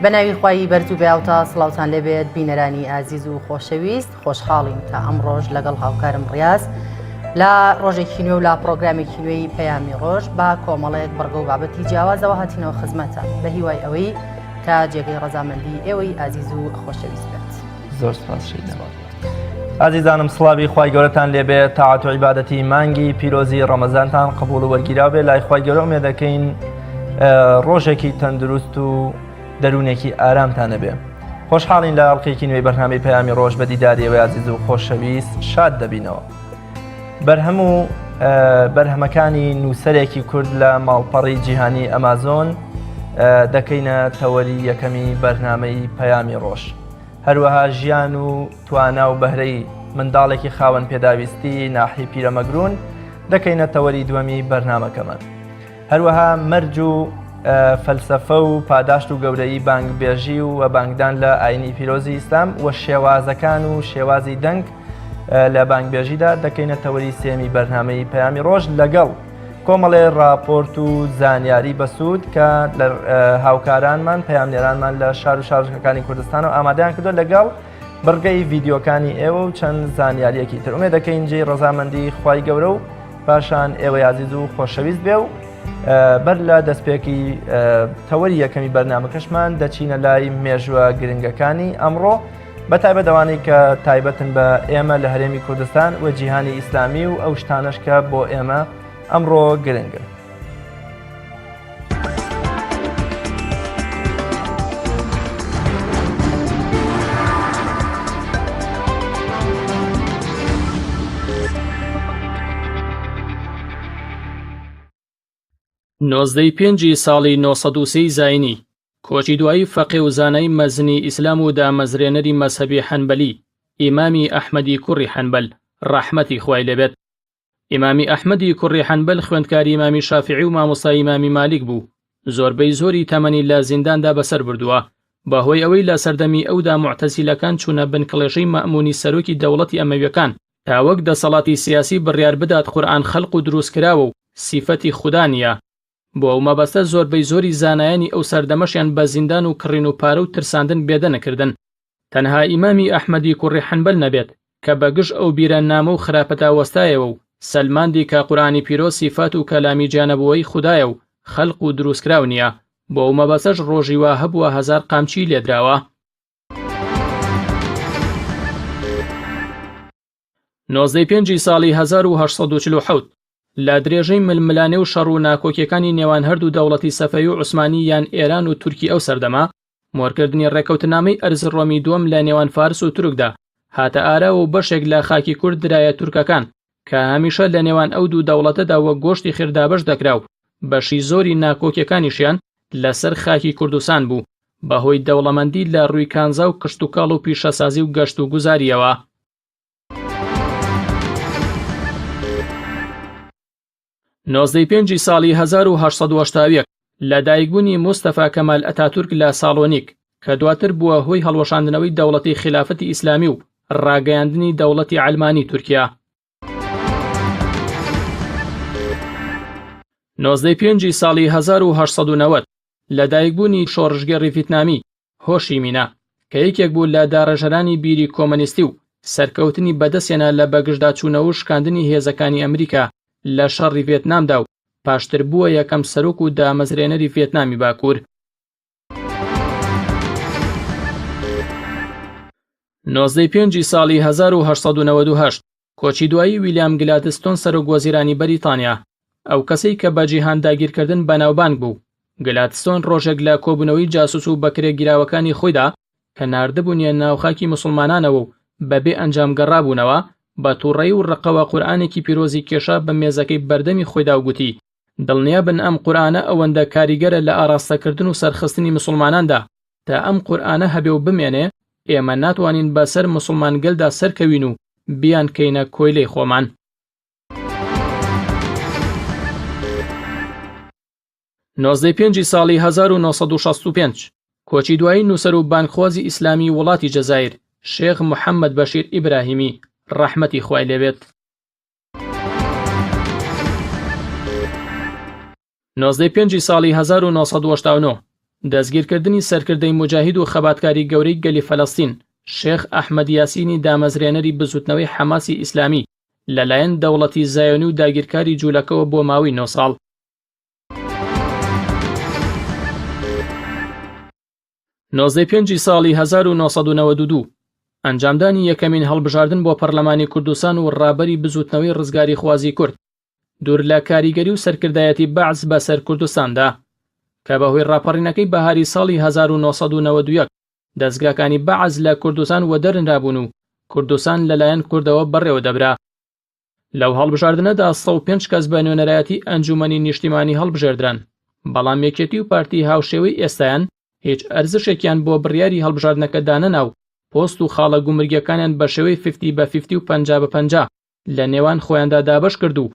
بەناوی خوای بەرز و بێاوتە سڵاوتان لێبێت بینەرانی ئازیز و خۆشەویست خۆشحاڵین تا ئەم ڕۆژ لەگەڵ هاوکارم ڕیاز لە ڕۆژێکی نوێ و لە پرۆگرامێکی نوێی پەیامی ڕۆژ با کۆمەڵێک بەڕگە و بابەتی جیاوازەوە هاتینەوە خزمەتە بە هیوای ئەوەی تا جێگەی ڕەزامەندی ئێوەی ئازیز و خۆشەویست بێت. زۆر سپاس شەیدا. ئازیزانم سڵاوی خوای گەورەتان لێبێت تاعات و عیبادەتی مانگی پیرۆزی ڕەمەزانتان قبول و وەرگیراو بێت لای خوای گەورە ئومێد دەکەین ڕۆژێکی تەندروست و دەروونێکی ئارامتانە بێ. خۆشحاڵین لە ئەڵقێکی نوێی بەرنامەی پەیامی ڕۆژ بە دیداریەوەی ئازیز و خۆشەویست شاد دەبینەوە. بەرهەموو بەرهەمەکانی نووسەرێکی کورد لە ماڵپەڕی جیهانی ئەمازۆن دەکەینە تەوەری یەکەمی بەرنامەی پەیامی ڕۆژ. هەروەها ژیان و توانا و بەهرەی منداڵێکی خاوەن پێداویستی ناحی پیرەمەگرون دەکەینە تەوەری دووەمی بەرنامەکەمان. هەروەها مەرج و فەلسەفە و پاداشت و گەورەی بانگبێژی و بانگدان لە ئاینی پیرۆزی ئیسلام و شێوازەکان و شێوازی دەنگ لە بانگبێژیدا دەکەینە تەوەری سێمی بەرنامەی پەیامی ڕۆژ لەگەڵ کۆمەڵێ راپۆرت و زانیاری بەسوود کە لە هاوکارانمان پەیامنێرانمان لە شار و شارژەکانی کوردستان و ئامادەیان کردو لەگەڵ بڕگەی ڤیدیۆکانی ئێوە و چەند زانیاریەکی تر. ئومێد دەکەین جێی ڕەزامەندی خوای گەورە و پاشان ئێوەی عزیز و خۆشەویست بێ و بەر لە دەستپێکی تەوەری یەکەمی بەرنامەکەشمان دەچینە لای مێژووە گرنگەکانی ئەمڕۆ بە تایبەت ئەوانەی کە تایبەتن بە ئێمە لە هەرێمی کوردستان و جیهانی ئیسلامی و ئەو شتانەش کە بۆ ئێمە ئەمڕۆ گرنگن. نۆزدەی پێنجی ساڵی 930 زاینی کۆچی دوایی فەقێ و زانای مەزنی ئیسلام و دامەزرێنەری مەزهەبی حەنبەلی ئیمامی ئەحمەدی کوڕی حەنبەل ڕەحمەتی خوای لێبێت. ئیمامی ئەحمەدی کوڕی حەنبەل خوێندکاری ئیمامی شافعی و مامۆستای ئیمامی مالیک بوو. زۆربەی زۆری تەمەنی لە زینداندا بەسەر بردووە بەهۆی ئەوەی لە سەردەمی ئەودا موعتەزیلەکان چوونە بنکڵێشەی مەئمونی سەرۆکی دەوڵەتی ئەمەویەکان تا وەک دەسەڵاتی سیاسی بڕیار بدات قورئان خەلق و دروستکراوە و سیفەتی خودا نییە. بۆ ئەو مەبەستە زۆربەی زۆری زانایانی ئەو سەردەمەشیان بە زیندان و کڕین و پارە و ترساندن بێدە نەکردن. تەنها ئیمامی ئەحمەدی کوڕی حەنبەل نەبێت کە بەگشت ئەو بیرەنامە و خراپەتا وەستایەوە و سەلماندی کە قورئانی پیرۆز سیفات و کەلامی جانەبووەی خودایە و خەلق و دروستکراو نییە. بۆ ئەو مەبەستەش ڕۆژی وا هەبووە 1000 قامچی لێدراوە. نۆزدەی پێنجی ساڵی 1847 لە درێژەی ململانێ و شەڕ و ناکۆکیەکانی نێوان هەردوو دەوڵەتی سەفەوی و عوسمانی یان ئێران و تورکی ئەو سەردەما مۆرکردنی ڕێکەوتنامەی ئەرز ڕۆمی دووەم لە نێوان فارس و تورکدا هاتە ئارە و بەشێک لە خاکی کورد درایە تورکەکان کە هەمیشە لە نێوان ئەو دوو دەوڵەتەدا وەک گۆشتی خێردابەش دەکراو. بەشی زۆری ناکۆکیەکانیشیان لەسەر خاکی کوردستان بوو بەهۆی دەوڵەمەندی لە ڕووی کانزا و کشت و کاڵ و پیشەسازی و گەشت و گوزاریەوە. نۆزدەی پێنجی ساڵی 1881 لە دایکبوونی مۆستەفا کەمال ئەتاتورک لە ساڵۆنیک کە دواتر بووە هۆی هەڵوەشاندنەوەی دەوڵەتی خلافەتی ئیسلامی و ڕاگەیاندنی دەوڵەتی عەلمانی تورکیا. نۆزدەی پێنجی ساڵی 1890 لە دایکبوونی شۆڕژگەڕی ڤیتنامی هۆشی مینە کە یەکێک بوو لە داڕەژەرانی بیری کۆمەنیستی و سەرکەوتنی بەدەستێنە لە بەگشتدا چوونەوە و شکاندنی هێزەکانی ئەمریکا لە شەڕی ڤێتنامدا و پاشتر بووە یەکەم سەرۆک و دامەزرێنەری ڤێتنامی باکوور. نۆزدەی پێنجی ساڵی 1898 کۆچی دوایی ویلیام گلادستۆن سەرۆک وەزیرانی بەریتانیا ئەو کەسەی کە بە جیهان داگیرکردن بەناوبانگ بوو. گلادستۆن ڕۆژێک لە کۆبوونەوەی جاسوس و بەکرێگیراوەکانی خۆیدا کە ناردبوونیە ناوخاکی موسڵمانانەوە و بەبێ ئەنجام گەڕابوونەوە بە تووڕەیی و ڕقەوە قورئانێکی پیرۆزی کێشا بە مێزەکەی بەردەمی خۆیدا و گوتی دڵنیا بن ئەم قورئانە ئەوەندە کاریگەرە لە ئاراستەکردن و سەرخستنی موسڵماناندا تا ئەم قورئانە هەبێ و بمێنێ ئێمە ناتوانین بەسەر موسڵمانگەلدا سەرکەوین و بیان کەینە کۆیلەی خۆمان. نۆزدەی پێنجی ساڵی 1965 کۆچی دوایی نووسەر و بانکخوازی ئیسلامی وڵاتی جەزایر شێخ محەممەد بەشیر ئیبراهیمی ڕەحمەتی خوای لێبێت. نۆزدەی پێنجی ساڵی 1970 دەستگیرکردنی سەرکردەی مجاهید و خەباتکاری گەورەی گەلی فەلەستین شێخ ئەحمەد یاسینی دامەزرێنەری بزوتنەوەی حەماسی ئیسلامی لەلایەن دەوڵەتی زایۆنی و داگیرکاری جوولەکەوە بۆ ماوەی 9 ساڵ. نۆزدەی پێنجی ساڵی 1992 ئەنجامدانی یەکەمین هەڵبژاردن بۆ پەرلەمانی کوردستان و ڕابەری بزوتنەوەی ڕزگاری خوازی کورد دوور لە کاریگەری و سەرکردایەتی بەعز بەسەر کوردستاندا کە بەهۆی ڕاپەڕینەکەی بەهاری ساڵی 1991 دەستگاکانی بەعز لە کوردستان وەدەرنرابوون و کوردستان لەلایەن کوردەوە بەڕێوە دەبرا. لەو هەڵبژاردنەدا 105 کەس بە نوێنەرایەتی ئەنجومەنی نیشتیمانی هەڵبژێردران، بەڵام یەکێتی و پارتی هاوشێوەی ئێستایان هیچ ئەرزشێکیان بۆ بڕیاری هەڵبژاردنەکە دانەناو پۆست و خاڵە گومرگیەکانیان بە شێوەی 50-50 و 50-50 لە نێوان خۆیاندا دابەش کرد و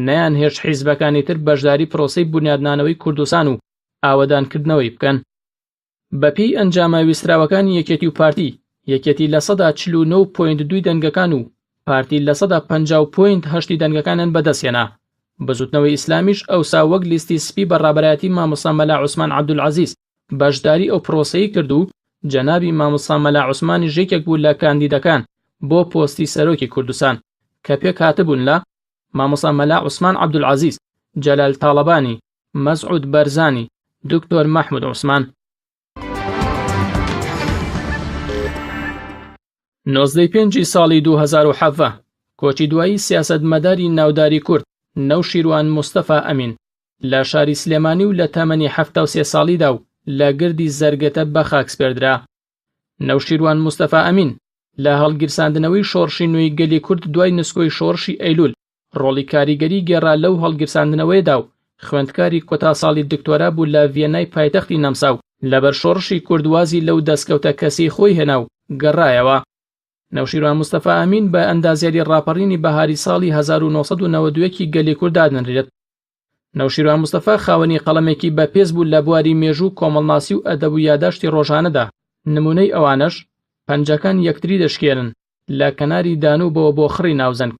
نەیان هێش حیزبەکانی تر بەشداری پرۆسەی بنیادنانەوەی کوردستان و ئاوەدانکردنەوەی بکەن. بەپێی ئەنجامە ویستراوەکانی یەکێتی و پارتی، یەکێتی لە 49.2 دەنگەکان و پارتی لە 50.8 دەنگەکانیان بەدەستهێنا. بزوتنەوەی ئیسلامیش ئەوسا وەک لیستی سپی بەڕابەرایەتی مامۆستا مەلا عوسمان عەبدولعەزیز بەشداری ئەو پرۆسەی کرد و جەنابی مامۆستا مەلا عوسمانی ژێکێک بوو لە کاندیدەکان بۆ پۆستی سەرۆکی کوردستان کە پێک هاتبوون لە مامۆستا مەلا عوسمان عەبدولعەزیز، جەلال تاڵەبانی، مەسعود بەرزانی، دکتۆر مەحموود عوسمان. 19 پێنجی ساڵی 2007 کۆچی دوایی سیاسەتمەداری ناوداری کورد نەوشیروان مستەفا ئەمین لە شاری سلێمانی و لە تەمەنی 73 ساڵیدا و لە گردی زەرگەتە بە خاکسپێردرا. نەوشیروان مستەفا ئەمین لە هەڵگیرساندنەوەی شۆڕشی نوێی گەلی کورد دوای نسکۆی شۆڕشی ئەیلول ڕۆڵی کاریگەری گێڕا لەو هەڵگیرساندنەوەیدا و خوێندکاری کۆتا ساڵی دکتۆرا بوو لە ڤێنای پایتەختی نەمسا و لەبەر شۆڕشی کوردوازی لەو دەستکەوتە کەسی خۆی هێنا و گەڕایەوە. نەوشیروان مستەفا ئەمین بە ئەندازیاری ڕاپەڕینی بەهاری ساڵی 1992 گەلی کورد دادنرێت. نەوشیروان مستەفا خاوەنی قەڵەمێکی بەپێز بوو لە بواری مێژوو کۆمەڵناسی و ئەدەب و یاداشتی ڕۆژانەدا. نمونەی ئەوانەش پەنجەکان یەکتری دەشکێنن لە کەناری دانوبەوە بۆ خڕی ناوزەنگ،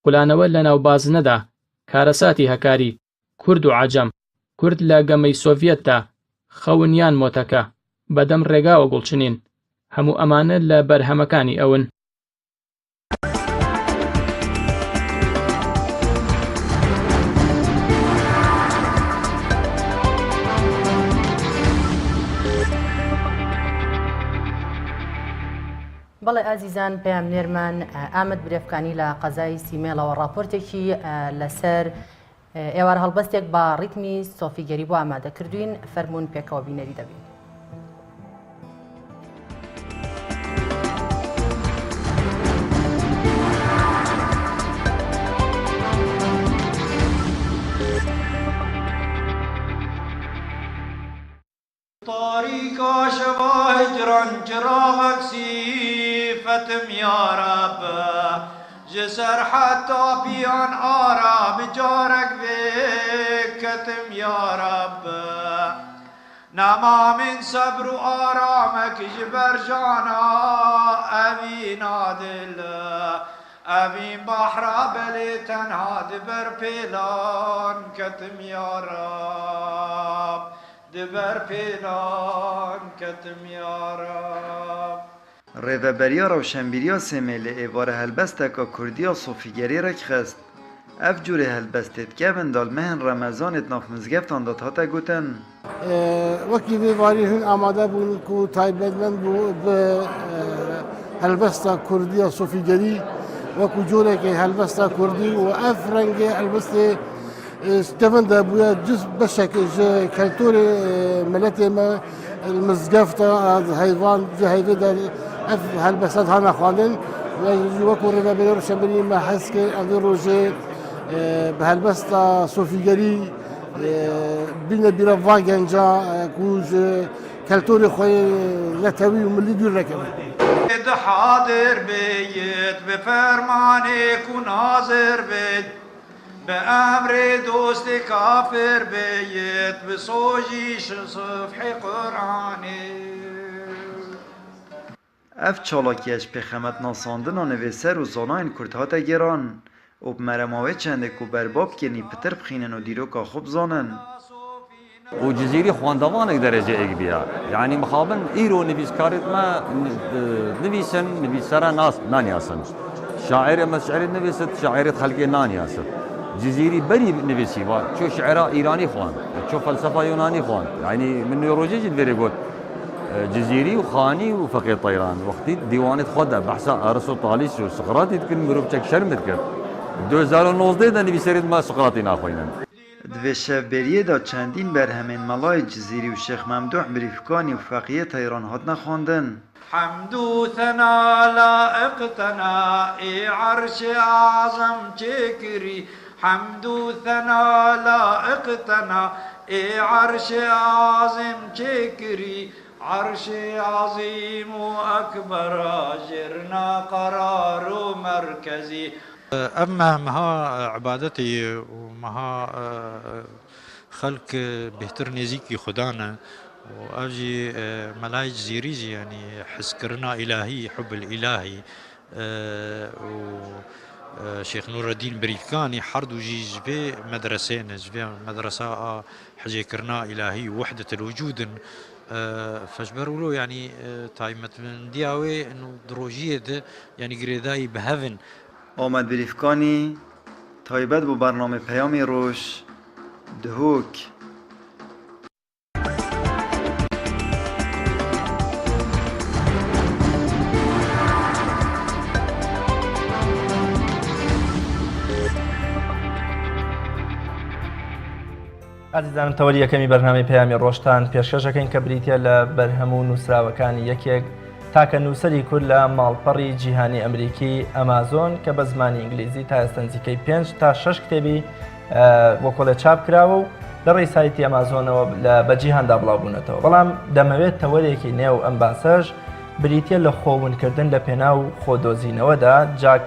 قولانەوە لە ناوبازنەدا، کارەساتی هەکاری، کورد و عەجەم، کورد لە گەمەی سۆڤیەتدا، خەونیان مۆتەکە، بەدەم ڕێگاوە گوڵچنین، هەموو ئەمانە لە بەرهەمەکانی ئەون. بەڵێ ئازیزان پەیامنێرمان ئامەد برێفکانی لە قەزای سیمێڵەوە ڕاپۆرتێکی لەسەر ئێوار هەڵبەستێک بە ڕیتمی سۆفیگەری بۆ ئامادە کردوین، فەرموون پێکەوە بینەری دەبین. طريقا شباه جران جراغك سيفتم يا رب جسر حتى بيان آرا بجارك بكتم يا رب نما من صبر وآرامك جبر جانا أمين عدل أمين بحر بلي تنها دبر بيلان كتم يا رب دبر پیلان کتم یارم. ریوبریا روشنبیریا سمیل ایوار هلبسته که کردیا صوفیگری رک خست. اف جور هلبستت که بندال مهن رمضانت ناف مزگفتان داد هاتا گوتن. وکی دیواری هن آماده بون که تایبندمند بو به هلبسته کردیا صوفیگری وکو جوره که هلبسته کردی و اف رنگ هلبسته استفند بويا جزء بشكل كالتور ملتي ما المزقفة هيفان هيفيدا هالبسات هانا خالن وكو رنا بيرو شمبري ما حسك عندي روجي بهالبستا صوفيغري بينا بيرا فاجنجا كوج كالتور خوي نتوي وملي دير ركب حاضر بيت بفرمانك وناظر بيت بأمر دوست كافر بيت بصوجيش صفح قرآني اف چالاکیش پخمت ناساندن و نویسر و زاناین کرد هاتا گران و بمرماوه چنده که برباب کنی پتر بخینن و دیروکا خوب زانن وجزيري خواندوانك درجة إيجابية يعني مخابن إيرو نبيس كارت ما نبيسرا ناس نانياسن شاعر ما شعر نبيست شاعر خلقي نانياسن جزيري بري نبيسي شو شعراء إيراني خوان شو فلسفة يوناني خوان يعني من نيوروجي جد فيري جود جزيري وخاني وفقيه طيران وقتی دیوانت خود بحثا ارسطو طالیس و سقراطی تکن مروف چک شرم تکن 2019 دا نویسرید ما سقراطی ناخوینن دوی شفبریه دا چندین برهمین ملای جزیری و شیخ ممدوح بریفکانی و فقیه تیران هاتنا خواندن حمد و ثنا لائقتنا ای عرش اعظم چکری حمد و ثنا لائقتنا ای عرش اعظم چکری عرش عظيم وأكبر جرنا قرار مركزي أما مها عبادتي ومها خلق بهتر نزيكي خدانا وأجي ملايج زيريزي يعني حس كرنا إلهي حب الإلهي شيخ نور الدين بريفكاني حردو جي جبي مدرسين جبي مدرسة حجي كرنا إلهي وحدة الوجود فجبروا له يعني تايمت من دياوي انه دروجيه ده يعني قريداي بهفن آمد بریفکانی تایبت با برنامه پیامی روش دهوک عزیزانم تەوەری یەکەمی بەرنامەی پەیامی ڕۆژتان پێشکەشەکەین کە بریتە لە بەرهەموو نووسراوەکانی یەکێک تاکە نووسەری کورد لە ماڵپەڕی جیهانی ئەمریکی ئەمازۆن کە بە زمانی ئینگلیزی تا ئێستا نزیکەی 5 تا 6 کتێبی وەکۆلە چاپ کراوە و لە ڕێی سایتی ئەمازۆنەوە بە جیهاندا بڵاوبوونەتەوە بەڵام دەمەوێت تەوەرێکی نێو ئەم باسەش بریتە لە خۆونکردن لە پێناو خۆدۆزینەوەدا جاک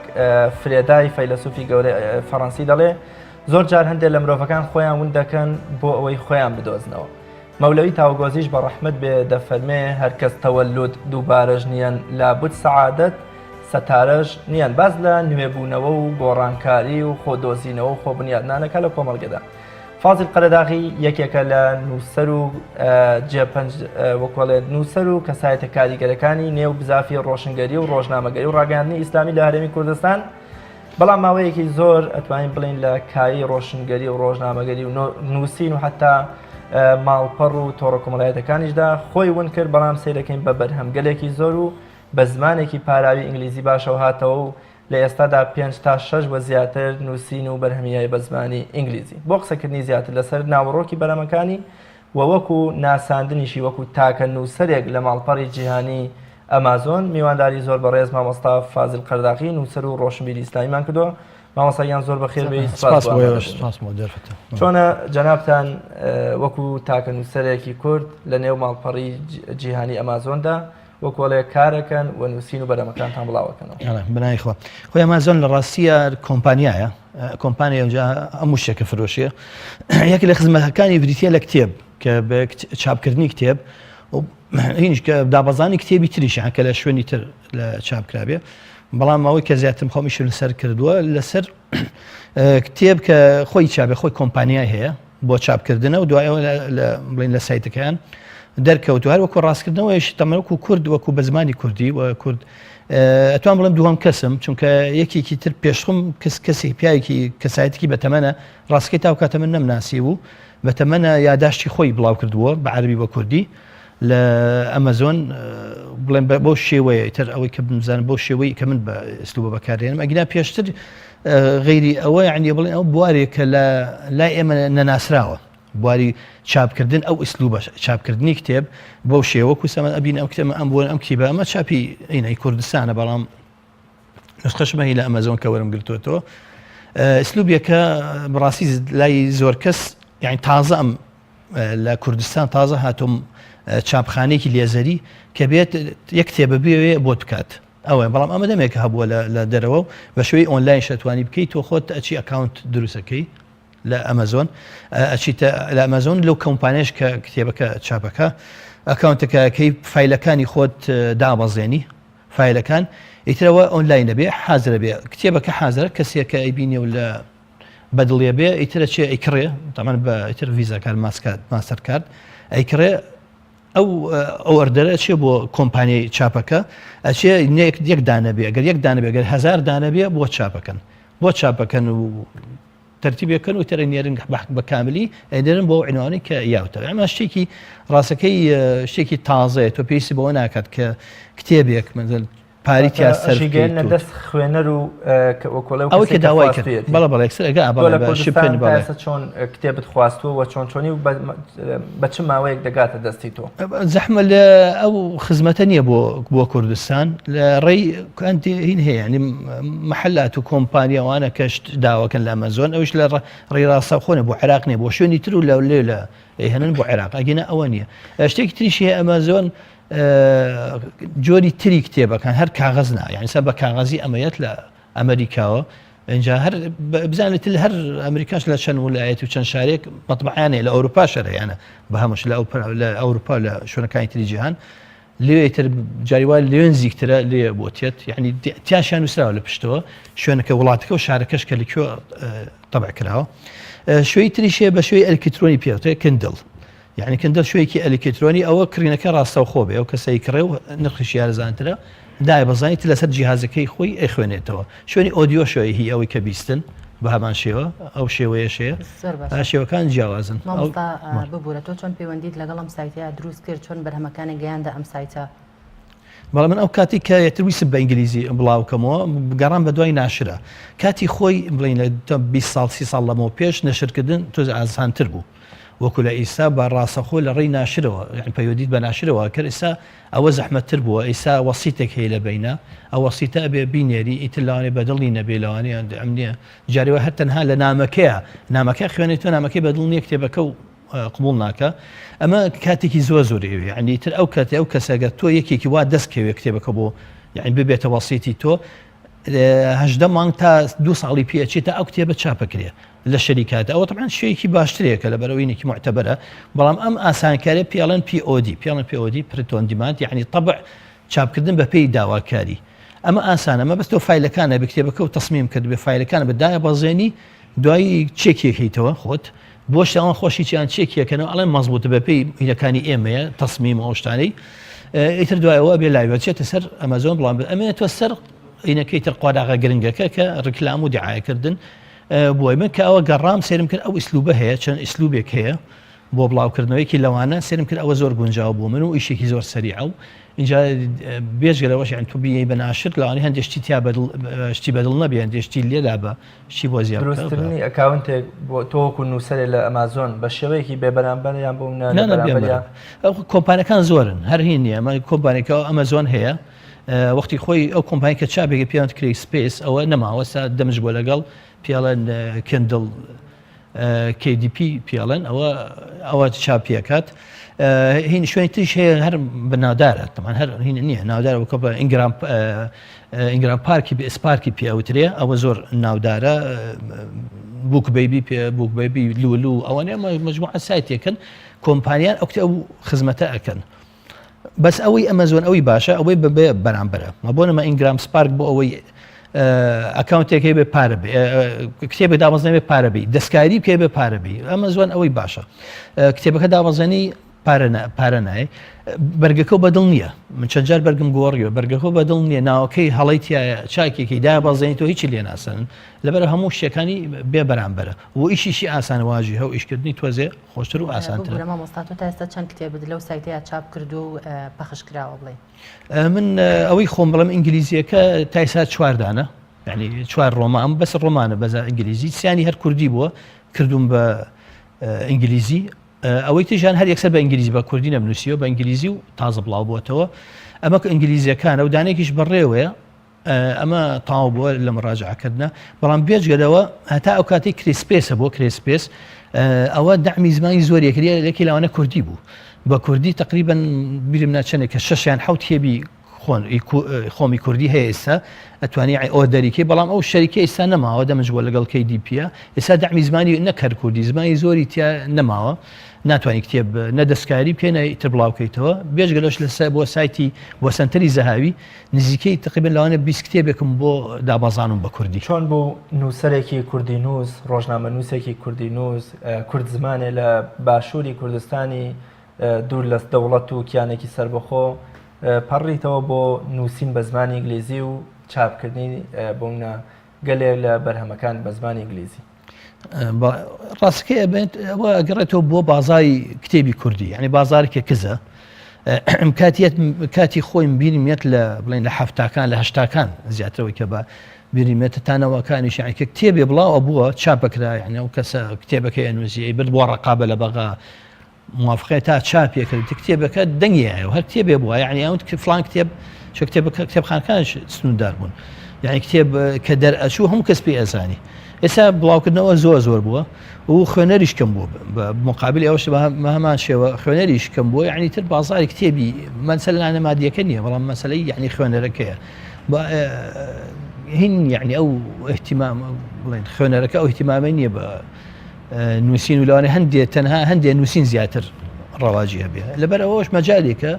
فرێدای فەیلسوفی گەورەی فەڕەنسی دەڵێ زۆر جار هەندێک لە مرۆڤەکان خۆیان ون دەکەن بۆ ئەوەی خۆیان بدۆزنەوە مەولەوی تاوگۆزیش بە ڕەحمەت بێ دەفەرمێ هەرکەس تەوەلود دووبارەش نیەن لابد سەعادەت سەتارەش نیەن باز لە نوێبوونەوە و گۆڕانکاری و خۆدۆزینەوە و خۆبنیادنانەکە لە کۆمەڵگەدا فازل قەرەداغی یەکێکە لە نووسەر و وەکۆڵێت نووسەر و کەسایەتە کاریگەرەکانی نێو بزافی ڕۆشنگەری و ڕۆژنامەگەری و ڕاگەاندنی ئیسلامی لە هەرێمی کوردستان بەڵام ماوەیەکی زۆر ئەتوانین بڵین لە کاری ڕۆشنگەری و ڕۆژنامەگەری و نووسین و حتا ماڵپەڕ و تۆڕە کۆمەڵایەتەکانیشدا خۆی ون کرد بەڵام سیرەکەین بە بەرهەمگەلێکی زۆر و بە زمانێکی پاراوی ئینگلیزی باشەوە هاتەوە و لە ئێستادا 5 تا 6 وە زیاتر نووسین و بەرهەمیای بە زمانی ئینگلیزی بۆ قسەکردنی زیاتر لەسەر ناوەڕۆکی بەرهەمەکانی و وەکو ناساندنیشی وەکو تاکە نووسەرێک لە ماڵپەڕی جیهانی ئەمازۆن میوانداری زۆر بەڕێز مامۆستا فازل قەرداغی نووسەر و ڕۆشنبیری ئیسلامیمان کردووە مامۆستایان زۆر بەخێر بێ چۆنە جەنابتان وەکو تاکە نووسەرێکی کورد لە نێو ماڵپەڕی جیهانی ئەمازۆندا وەکۆڵێ کارەکەن و نووسین و بەرەمەکانتان بڵاوەکەنەوە بنایخوا خۆی ئەمازۆن لە ڕاستیە کۆمپانیایە کۆمپانیا ئەوجا هەموو شتێکە فرۆشیە یەکی لە خزمەتەکانی بریتە لە کتێب کە بە چاپکردنی کتێب هینش کە دابەزانی کتێبی تریشە کە لە شوێنی تر لە چاپکرابێ بەڵام ئەوەی کە زیاتر خۆمیش لەسەر کردووە لەسەر کتێب کە خۆی چاپێ خۆی کۆمپانیای هەیە بۆ چاپکردنە و دوایەوە بڵین لە سایتەکەیان دەرکەوت هەر وەکو ڕاستکردنەوەیش تەمەوەکو کورد وەکو بە زمانی کوردی و کورد ئەتوان بڵێم دووەم کەسم چونکە یەکێکی تر پێشخم کەسی پیاوێکی کەسایەتێکی بەتەمەنە ڕاستکەی تاو کاتە من نەمناسی بوو بەتەمەنە یاداشتی خۆی بڵاو کردووە بە عەربی بە کوردی لە ئەمازۆن بڵێن بۆ شێوەیە تر ئەوەی کە بنزانم بۆ شێوەی کە من بە ئەسلوبە بەکارێنم ئەگینا پێشتر غەیری ئەوە یعنی بڵێن ئەو بوارێکە لە لای ئێمە نەناسراوە بواری چاپکردن ئەو ئەسلوبە چاپکردنی کتێب بۆ شێوە کوسەمە ئەبین ئەو کتێمە ئەم بۆن ئەم کتێبە ئەمە چاپی ئینەی کوردستانە بەڵام نسخەشمەهی لە ئەمازۆن کە وەرم گرتوێتەوە ئەسلوبێکە بڕاستی لای زۆر کەس یعنی تازە ئەم لە کوردستان تازە هاتۆم چاپخانەیەکی لێزەری کە بێت یەک کتێبە بێ بۆ بکات ئەوە بەڵام ئەمە دەمێک هەبووە لە دەرەوە و بە شوەی ئۆنلاین شەتوانی بکەیت تۆ خۆت ئەچی ئەکاونت دروستەکەی لە ئەمازۆن ئەچیتە لە ئەمازۆن لەو کۆمپانیاش کە کتێبەکە چاپەکە ئەکاونتەکە کەی فایلەکانی خۆت دابەزێنی فایلەکان ئیترەوە ئۆنلاین دەبێ حازرە بێ کتێبەکە حازرە کەسێکە ئەیبینێ و بەدڵێ بێ ئیترە چێ ئەیکڕێ تامان بە ئیتر ڤیزا کار ماستەر کارد ئەیکڕێ ئەو ئەوەردەرە چێ بۆ کۆمپانیای چاپەکە ئەچێ یەک دانە بێ ئەگەر یەک دانە بێ ئەگەر 1000 دانە بێ بۆ چاپەکەن و تەرتیبەکەن و تەرە نێرن بە کاملی ئەدەرن بۆ عنوانی کە یاوتە ئەمە شتێکی ڕاستەکەی شتێکی تازەیە تۆ پێویستی بەوە ناکات کە کتێبێک منزل پاریتیا سەرگەێنە دەست خوێنەر و ئەوە کە داوای کرد بەڵە بەڵێکسەر ئەگە شپێن چۆن کتێبت خواستووە چۆنی و بە چ ماوەیەک دەگاتە دەستی تۆ زەحمە لە ئەو خزمەتە نییە بۆ کوردستان لە ڕێی هین هەیە ینی محلات و کۆمپانیاوانە کەشت داواکەن لە ئەمەزۆن ئەوش لە ڕێڕاستە خۆنە بۆ عێراق نیە بۆ شوێنی تر و لە لە هێنن بۆ عێراق ئەگەنە ئەوە نییە شتێکی تریشی ئەمەزۆن جۆری تری کتێبەکان هەر کاغەز نا یعنی سا بە کاغەزی ئەمەیەت لە ئەمریکاوە اینجا هەر بزانێت هەر ئەمریکاش لە چەند وڵایەت و چەند شارێک مەطبعیانێ لە ئەوروپا شەرەیانە بە هەمووش لە ئەوروپا لە شوێنەکانی تری جیهان لێتر جاریوای لێن زیکترە لێ بۆتێت یعنی تیاشیان نووسراوە لە پشتەوە شوێنەکە وڵاتەکە و شارەکەش کە لەکوێ تەبع کراوە شوێی تریشێ بە شوێی ئەلکترۆنی پێوتێ کندڵ یعنی کندڵ شوێکی ئەلکترۆنی ئەوە کڕینەکە ڕاستەوخۆ بێ ئەو کەسەی کڕێ و نرخیشی یارزانترە دای بەزانیت لەسەر جیهازەکەی خۆی ئەخوێنێتەوە شوێنی ئۆدیۆ شوێی هی ئەوەی کە بیستن بە هەمان شێوە ئەو شێوەیەشەیە شێوەکان جیاوازن ببوورە تۆ چۆن پەیوەندیت لەگەڵ ئەم سایتەیە دروست کرد چۆن بەرهەمەکانی گەیاندا ئەم سایتە بەڵام من ئەو کاتی کە یەترویست بە ئینگلیزی بڵاوکەمەوە گەڕان بە دوای ناشرە کاتی خۆی بڵین لە 20 ساڵ 30 ساڵ لەمەوە پێش نەشرکردن تۆ ئازانتر بوو وەکو لە ئیسا بە ڕاستەخۆ لە ڕێی ناشرەوە یعنی پەیوەندیت بە ناشرەوە کرد ئێستا ئەوە زەحمەتتر بووە ئیسا وەسیتێک هەیە لە بینە ئەو وەسیتە ئەبێ بینێری ئیتر لەوانێ بەدڵی نەبێ لەوانەیە ئەم نییە جارێوە هەر تەنها لە نامەکەی خوێنێتەوە نامەکەی بەدڵ نییە کتێبەکە و قبول ناکە ئەمە کاتێکی زۆر ینی تر ئەو کاتی ئەو کەسەگە تۆ یەکێکی وا دەستکەوێ کتێبەکە بۆ یعنی ببێتە وەسیتی تۆ 18 مانگ تا 2 ساڵی پێچێتە ئەو کتێبە چاپەکرێ لە شەریکات ئەوە طبعاً شوێکی باشترێکە لە بەرەوەینێکی معتەبەرە بەڵام ئەم ئاسانکارێ پیاڵەن POD پرنت ئۆن دیماند یعنی طبع چاپکردن بە پێی داواکاری ئەمە ئاسانە ئەمە بەس تۆ فایلەکانە بە کتێبەکە و تەسمیم کرد بێ فایلەکانە بەدایە بەزێنی دوایی چێکیەکەیتەوە خۆت بۆش ئەوان خۆشییان چێکیەکەنەوە ئەڵێن مەزبوط بە پێی هینەکانی ئێمەیە تەسمیم و ئەوشتانەی ئیتر دوایەوە بێ لایوەچێتە سەر ئەمەزۆن بڵام ئەمێنێتەوە سەر ئینەکەی تر قواداغا گرنگەکە کە ڕکلام و دیعایەکردن بۆی من کە ئەوە گەڕام سێرم کرد ئەو ئیسلوبە هەیە چەند ئیسلوبێک هەیە بۆ بڵاوکردنەوەیکی لەوانە سێرم کرد ئەوە زۆر گونجاو بۆ من و ئیشێکی زۆر سەریع و اینجا بێژگەلەوەش یان تو بیەی بە ناشر لەوانی هەندێشتی شتی بەدڵ نەبێ هەندێشتی لێدا بە شتی بۆ زیاد دروستکردنی ئەکاونتێک بۆ تۆکو نووسەرێ لە ئەمازۆن بە شێوەیەکی بێبەرامبەریان بۆ ئەو کۆمپانیەکان زۆرن هەر هین نیە ئەمە کۆمپانیەکە ئەمازۆن هەیە وەختی خۆی ئەو کۆمپانی کە چاپێکی پێیان کری سپیس ئەوە نەماوەستا دەمج بۆ لەگەڵ پیاڵەن کندڵ KDP پیاڵەن ئەوە چاپیەکات هین شوێنی تریش هەیە هەر بەناودارە تەمان هەر هین نییە ناودارە وەکە بە ئینگرام پارکی بە ئسپارکی پێوترێ ئەوە زۆر ناودارە بوک بەیبی لولو ئەوانێ مجموعە سایتێکن کۆمپانیان ئەو خزمەتە ئەکەن بەس ئەوەی ئەمەزۆن ئەوەی باشە ئەوەی بەبێ بەرامبەرە مە بۆ نەمە ئینگرام سپارک بۆ ئەوەی ئەکاونتێکی بێ پارە بێ کتێبە دامەزانێ بێ پارە بی دەستکاری بکێ بێ پارە بی ئەمەزۆن ئەوەی باشە کتێبەکە دامەزانی پارە نایە بەرگەکە بەدڵ نییە من چەند جار بەرگم گۆڕیوە بەرگەکە بەدڵ نییە ناوەکەی هەڵیتیایە چاکێکی دا بەزانیت تۆ هیچی لێ ناسن لەبەر هەموو شتەکانی بێ بەرامبەرە و ئیشیشی ئاسان واژی هەو ئیشکردنی تۆزێ خۆشتر و ئاسانتر مامۆستا تۆ تا ئێستا چەند کتێبت لەو سایتەیە چاپ کرد و پەخش کراوە بڵێ من ئەوەی خۆم بڵم ئینگلیزیەکە تایسا 4 دانە یعنی 4 ڕۆمان بەس ڕۆمانە بەزا ئینگلیزی سیانی هەر کوردی بووە کردوم بە ئینگلیزی ئەوەی تژیان هەر یەکسەر بە ئینگلیزی بە کوردی نەبنووسیەوە بە ئینگلیزی و تازە بڵاو بووەتەوە ئەمە کە ئینگلیزیەکانە و دانێکیش بەڕێوەیە ئەمە تاو بووە لە مڕاجعکردنە بەڵام بێجگەرەوە هەتا ئەو کاتی کریسپێسە بۆ کریسپێس ئەوە دامی زمانی زۆریەکردە لەکی لاوانە کوردی بوو بە کوردی تقریبا بیرم ناچەنێک کە 6 یان 7 هێبی خۆمی کوردی هەیە ئێستا ئەتوانی ئەوە دەریکەی بەڵام ئەو شەریکە ئێستا نەماوە دەمەجووە لەگەڵ KDP ئێستا دامی زمانی نەکرد کوردی زمانی زۆری تیا نەماوە ناتوانانی کتێب نەدەستکاری پێنای تر بڵاوکەیتەوە بێژگەلەش لەسەر بۆ سایتی بۆ سنتەری زەهاوی نزیکەی تقریبا لەوانە 20 کتێبێکم بۆ دابەزانم بە کوردی چۆن بوو نووسەرێکی کوردی نووس ڕۆژنامە نووسێکی کوردی نووس کورد زمانێ لە باشووری کوردستانی دوور لە دەوڵەت و کیانێکی سربەخۆ پەڕیتەوە بۆ نووسین بە زمانی ئینگلیزی و چاپکردنی بۆنە گەلێک لە بەرهەمەکان بە زمانی ئینگلیزی ڕاستەکەی ئەوە ئەگەڕێتەوە بۆ بازاری کتێبی کوردی یعنی بازارێکە کزە کاتی خۆی بینیمێت لە بڵین لە هەفتاکان لە هەشتاکان زیاترەوەی کە بە بینیمێتتانەوەکانیش یعنی کە کتێبێ بڵاوە بووە چاپەکرا یعنی ئەو کەسە کتێبەکەی ئەنووزی برد بۆ ڕقابە لە بەغا موافقەیە تا چاپێکرد کتێبەکە دەنگیایە و هەر کتێبێ بووە یعنی ئەو فلان کتێب چ کتێبخانەکانش سنوودار بوون یعنی کتێب کە دەرئەچوو هەموو کەس پێی ئەزانی ئێستا بڵاوکردنەوە زۆر بووە و خوێنەریش کەم بوو بە مقابل ئەوش بە هەمان شێوە خوێنەریش کەم بووە یعنی تر بازاری کتێبی مەسەلە مادیەکە نییە بەڵام مەسەلەی یعنی خوێنەرەکەیە هین یعنی ئەو احتیمام بڵین خوێنەرەکە ئەو احتیمامە نییە بە نووسین و لەوانێ هەندێک تەنها هەندێک نووسین زیاتر ڕەواجی هەبێ لەبەر ئەوەش مەجالێکە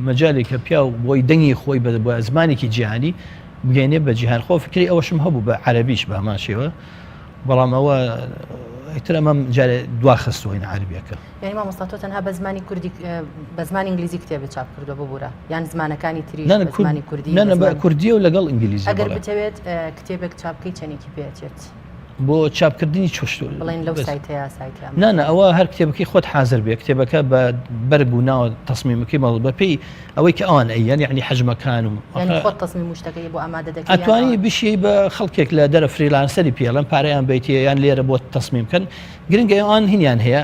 مەجالێکە پیا و بۆی دەنگی خۆی بە زمانێکی جیهانی بگەینێ بە جیهان خۆ فکری ئەوەشم هەبوو بە عەرەبیش بە هەمان شێوە بەڵام ئەوە ئیتر ئەمەم جارێ دواخستوین عەربیەکە یعنی مامۆستا تۆ تەنها بە زمانی کوردی بە زمانی ئینگلیزی کتێبێت چاپ کردو ببوورە یان زمانەکانی تریش بە زمانی کوردی نە کوردی و لەگەڵ ئینگلیزی ئەگەر بتەوێت کتێبێک چاپکەی چەندێکی پێچێت بۆ چاپکردنی چۆشت بڵین لەو سایتەیە نانە ئەوە هەر کتێبەکەی خۆت حاضر بێ کتێبەکە بە بەرگ و ناوە تەسمیمەکەی مەڵ بەپێی ئەوەی کە ئەوان ئەیان یعنی حەجمەکان و خۆت تەسمیم مشتەکەی بۆ ئامادە دەکەیت ئەتوانی بشی بە خەڵکێک لە دەرە فریلانسەری پێڵەن پارەیان بیتە یان لێرە بۆ تەسمیمکەن گرنگە ئەوان هینیان هەیە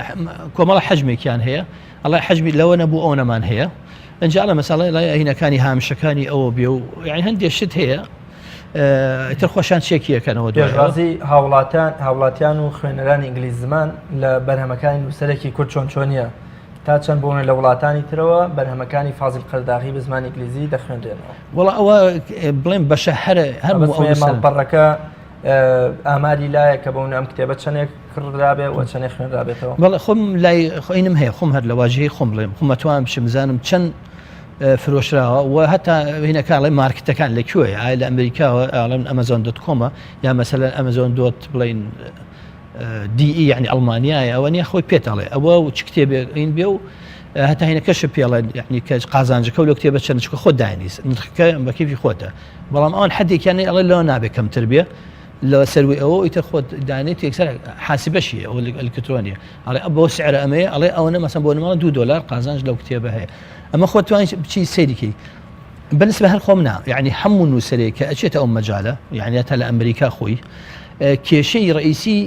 کۆمەڵە حەجمێکیان هەیە ئەڵای حەجمی لەوە نەبوو ئەو نەمان هەیە ئەنجا لە مەساڵی لای هینەکانی هامشەکانی ئەوە بێ و یعنی هەندێک شت هەیە تر خۆشان چێکیەکەنەوە دوازی هاوڵاتیان و خوێنەرانی ئینگلیز زمان لە بەرهەمەکانی نووسەرێکی کورد چۆنیە تا چەند بۆنە لە وڵاتانی ترەوە بەرهەمەکانی فازل قەرداغی بە زمانی ئینگلیزی دەخوێنرێنەوە وڵا ئەوە بڵێن بەشە هەرماڵپەڕەکە ئاماری لایە کە بۆن ئەم کتێبە چەندێک کڕدابێ و چەندێک خوێنرابێتەوە بەڵێ خۆم لای خۆینم هەیە خۆم هەر لە واژەیە خۆم بڵێم خۆمەتوانم بشم چەند فرۆشراوە و هەتا هینەکانڵی مارکتەکان لەکوێ ئایا لە ئەمریکاوە ئاڵم ئەمەزۆن.com یا مەسەلەن ئەمەزۆن بڵین DE یعنی ئەڵمانیایە ئەوە نیە خۆی پێتاڵێ ئەوە و چ کتێبێک این بێ و هەتا هینەکەش پێڵێن یعنی کە قازانجەکە و لە کتێبە چەندچکە خۆ داینیست نرخەکە بە کیفی خۆتە بەڵام ئەوان حەدێکیان ئەڵێ لەوە نابێت کەمتر بێ لە سەروی ئەوە ئیتر خۆت دانێت یەکسەر حاسبەشیە ئەو ئەلکترۆنیە ئەڵێ بۆ سعرە ئەمەیە ئەڵێ ئەوە مەسەن بۆ نماڵە $2 قازانج لەو کتێبە هەیە ئەمە خۆتوانی بچی سەیریکەی بەنسبە هەر خۆم نا یعنی هەموو نووسەرێک کە ئەچێتە ئەو مەجالە یعنی تا لە ئەمریکا خۆی کێشەی ڕئیسی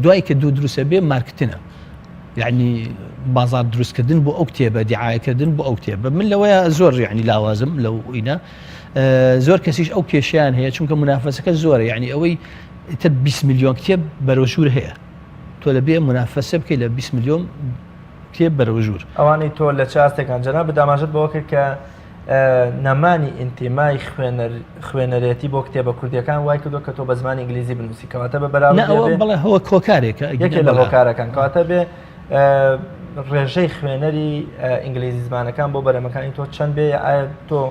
دوای کە دوو دروستە بێ مارکتنە یعنی بازار دروستکردن بۆ ئەو کتێبە دیعایەکردن بۆ ئەو کتێبە من لەوەیە زۆر یعنی لاوازم لەو ئینە زۆر کەسیش ئەو کێشیان هەیە چونکە منافەسەکە زۆرە یعنی ئەوەی تر 20 میلیۆن کتێب بەرەوژور هەیە تۆ لە بێ منافەسە بکەی لە 20 میلیۆن کتێب بەرەوژور ئەوانەی تۆ لە چاستێکان جەنا بداماژت بەوە کرد کە نەمانی ئینتیمای خوێنەرێتی بۆ کتێبە کوردیەکان وای کردو کە تۆ بە زمانی ئینگلیزی بنووسی کەواتە بە بەڵێ هەوە کۆکارێکە یەکێک لە هۆکارەکان کەواتە بێ ڕێژەی خوێنەری ئینگلیزی زمانەکان بۆ بەرەمەکانی تۆ چەند بێ ئایا تۆ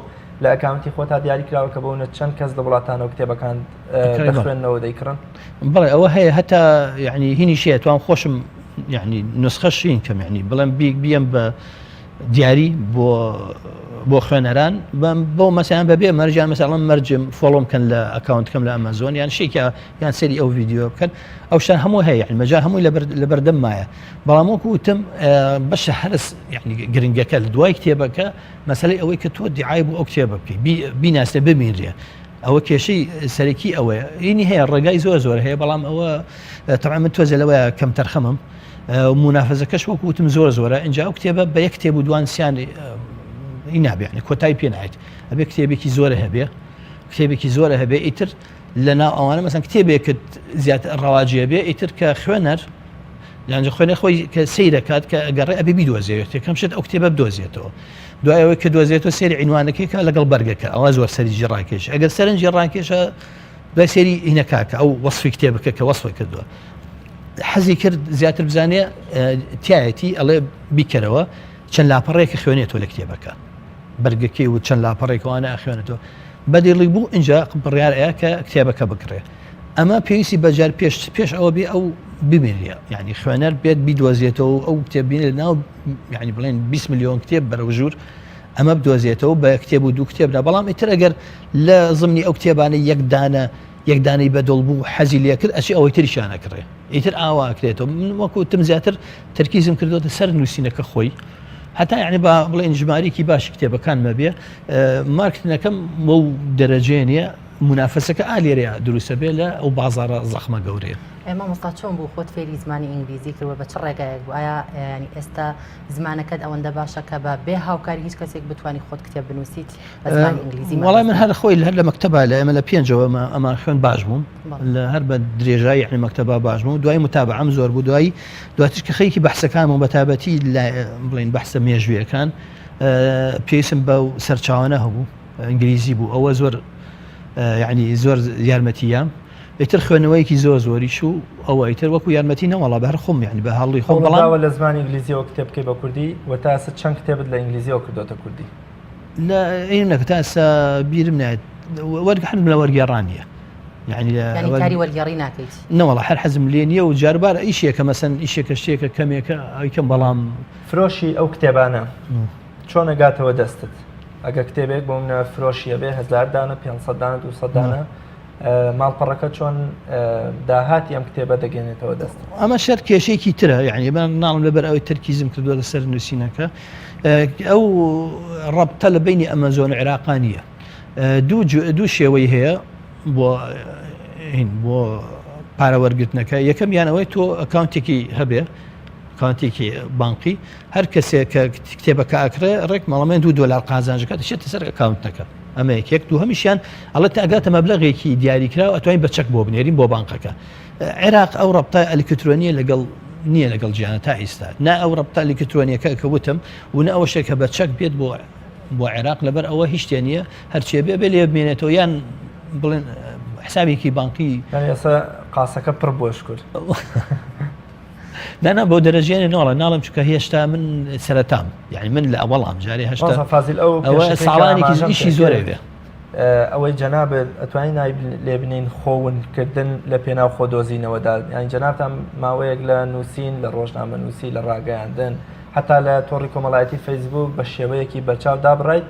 لە ئەکاونتی خۆ تا دیاری کراوە کە بۆنە چەند کەس لە وڵاتانەوە کتێبەکان دەخوێنەوە دەیکڕن بەڵێ ئەوە هەیە هەتا یعنی هینی شەیە توان خۆشم یعنی نسخەشین کەم یعنی بڵێم بیەم بە دیاری بۆ خوێنەران بۆ مەسیان بەبێ مەرجان مەساڵم مەرجم فۆڵۆم کەن لە ئەکاونتکەم لە ئەمەزۆن یان شێکە یان سەری ئەو ڤیددیو بکەن ئەو شان هەموو هەیە مەجا هەمووی لە بەردەم مایە بەڵام وەکو وتم بەشە هەرس یعنی گرنگەکە لە دوای کتێبەکە مەسەلەی ئەوەی کە تۆ دیعای بۆ ئەو کتێبە بکەی بیناسێ ببینرێ ئەوە کێشەی سەرەکی ئەوەیە اینی هەیە ڕێگای زۆر هەیە بەڵام ئەوە تەعاً من تۆزە لەوەیە کەم تەرخەمم منافەزەکەش وەکو وتم زۆرە اینجا ئەو کتێبە بە یەک کتێب و دوان سیان نابێنی کۆتای پێ نایێت ئەبێ کتێبێکی زۆرە هەبێ ئیتر لە ناو ئەوانە مەسەن کتێبێکت زیاتر ڕەواجیە بێ ئیتر کە خوێنەر یانجا خوێنە خۆی کە سەیرەکات کە گەڕێ ئەبێ بیدۆزێت یەکەم شت ئەو کتێبە بدۆزێتەوە دوایەوەی کە دۆزێتەوە سێری عینوانەکەیکە لەگەڵ بەرگەکە ئەوە زۆر سەرنجی ڕاکێش ئەگەر سەرنجی ڕاکێشە دوای سێری هینەکاکە ئەو وەصفی کتێبەکە کە وەصفی کردووە حەزی کرد زیاتر بزانێ تایەتی ئەڵێ بیکەرەوە چەند لاپەڕێکە خوێنێتەوە لە کتێبەکە بەرگەکەی و چەند لاپەڕێکەوانە خوێنێتەوە بەدڵی بوو اینجا بڕیارەیە کە کتێبەکە بکڕێ ئەمە پێویستی بەجار پێش ئەوە بێ ئەو ببینێ یعنی خوێنەر بێت بیدۆزێتەوە ئەو کتێببینێت ناو یعنی بڵێن 20 میلیۆن کتێب بەرەو ژوور ئەمە بدۆزێتەوە بە کتێب و دوو کتێبدا بەڵام ئیتر ئەگەر لە زمانی ئەو کتێبانە یەکدانەی بەدڵ بوو حەزی لێ کرد ئەچی ئەوەی تریشانەکڕێ ئیتر ئاواکرێتەوە من وەکوتم زیاتر تەرکیزم کردوتە سەر نووسینەکە خۆی حتا یعنی بە بڵێن ژمارێکی باش کتێبەکان مەبێ مارکتنەکەم بۆ دەرەجێ نیە منافسەکە ئالێرەیە دروستە بێ لە ئەو بازارە زەخمە گەورەیە ئێمە مۆستا چۆن بوو خۆت فێری زمانی ئینگلیزی کردوە بە چ ڕێگایەک بوو ئایا ینی ئێستا زمانەکەت ئەوەندە باشە کە بە بێ هاوکاری هیچ کەسێک بتوانانی خۆت کتێب بنووسیت بە زمانی ئینگلیزی وەڵای من هەر خۆی هەر لە مەکتەبە لە ئێمە لە پێنجەوە ئەمە خوێن باش بووم لە هەر بە درێژایی یعنی مەکتەبە باش بووم دوای متابعەم زۆر بوو دواتر کە خەریکی بەحسەکان و بەتابەتی بڵێن بەحسە مێژوویەکان پێویستم بە سەرچاوانە هەبوو ئینگلیزی بوو ئەوە زۆر یعنی زۆر یارمەتیە ئیتر خوێنەوەیکی زۆریش و ئەوە ئیتر وەکو یارمەتی نەوەڵا بە هەر خۆم یعنی بە هەڵی خۆم بەڵاوە لە زمانی ئینگلیزیەوە کتێب بکەی بە کوردی و تاسە چەند کتێبت لە ئینگلیزیەوە کردوتە کوردی لە ئینەکە تاسە بیرم نایێت وەرگەحن لە وەرگێڕانیە یعنی کاری وەرگێڕی ناکەیت نەوەڵا هەر حەزم لێ نییە و جاربار ئیشێکە مەسەن ئیشێکە شتێکە کەمێکە ئەیکەم بەڵام فرۆشی ئەو کتێبانە چۆن نەگاتەوە دەستت ئەگە کتێبێک بۆ منە فرۆشیە بێ 1000 دانە 500 دانە 200 دانە ماڵپەڕەکە چۆن داهاتی ئەم کتێبە دەگەێنێتەوە دەست ئەمە شەر کێشەیەکی ترە یعنی من ناڵم لەبەر ئەوەی تەرکیزم کردووە لەسەر نووسینەکە ئەو ڕەبتە لە بینی ئەمەزۆن عێراقانیە دوو شێوەی هەیە بۆ پارەوەرگرتنەکە یەکەم یانەوەی تۆ ئەکاونتێکی هەبێ کانتێکی بانقی هەر کەسێک کە کتێبەکە ئاکرێ ڕێک مەڵەمێن $2 قازانجەکە دەچێتە سەر ئەکاونتەکە ئەمە یەک دوو هەمیشیان ئەڵێ تا ئەگاتە مەبلەغێکی دیاریکراوە ئەتوانین بە چەک بۆ بنێرین بۆ بانقەکە عێراق ئەو ڕەبتە ئەلکترۆنیە لەگەڵ نییە لەگەڵ جیانە تا ئێستا نا ئەو ڕەبتە ئەلکترۆنیەکە کە وتم و نە ئەوە شێکە بە چەک بێت بۆ عێراق لەبەر ئەوە هیچ شتێ نییە هەرچێ بێ لێ بمێنێتەوە یان بڵێن حسابێکی بانقی ئێستا قاسەکە پڕ بۆش کرد نانا بۆ دەرەجێنێ ناڵە ناڵم چکە هێشتا من سەرەتام یعنی من لە ئەوەڵام جارێ هەشتا ئەوە ساڵانێکی ئیشی زۆرە بێ ئەوەی جەنابێت ئەتوانی نای لێ بنین خۆونکردن لە پێناو خۆدۆزینەوەدا یانی جەنابتان ماوەیەک لە نووسین لە ڕۆژنامە نووسی لە ڕاگەیاندن حتا لە تۆڕی کۆمەڵایەتی فەیسبوک بە شێوەیەکی بەرچاو دابڕیت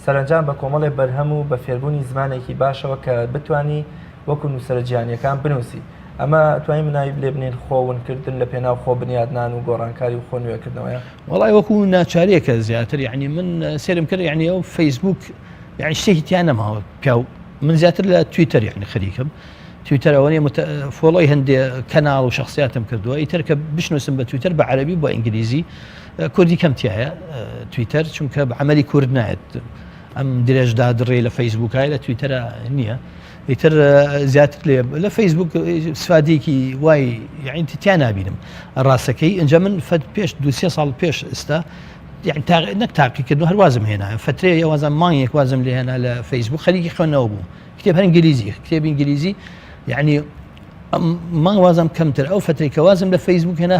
سەرنجام بە کۆمەڵێ بەرهەم و بە فێربوونی زمانێکی باشەوە کە بتانی وەکو نووسەرە گیانیەکان بنووسی ئەمە توانین منای لێ بنین خۆونکردن لە پێناو خۆ بنیادنان و گۆڕانکاری و خۆنوێکردنەوەیە وڵای وەکو ناچارەیەکە زیاتر یعنی من سێرم کرد یعنی ئەو فەیسبوک یعنی شتێکی تیان نەماوە پیاو من زیاتر لە تویتەر یعنی خەریکم تویتەر ئەوەنێ فۆڵۆی هەندێک کەناڵ و شخصیاتم کردووە ئیتر کە بشنووسم بە تویتەر بە عەرەبی بۆ ئینگلیزی کوردی کەمتیایە تویتەر چونکە بە عەمەلی کورد نایەت ئەم درێژدا دڕێ لە فەیسبوکای لە تویتەرە نییە ئیتر زیاتر لە فەیسبوک سوادێکی وای یعنی تیان نابینم ڕاستەکەی ئەنجا من پێش 2-3 ساڵ پێش ئێستا نەک تاقیکردن هەروازم هێنا فترێ یوازم مانگێک وازم لێ هێنا لە فەیسبوک خەریکی خوێندنەوە بوو کتێب هەر ئینگلیزی کتێب ئینگلیزی یعنی مانگ وازم کەمتر ئەو فترەی کە وازم لە فەیسبوک هێنا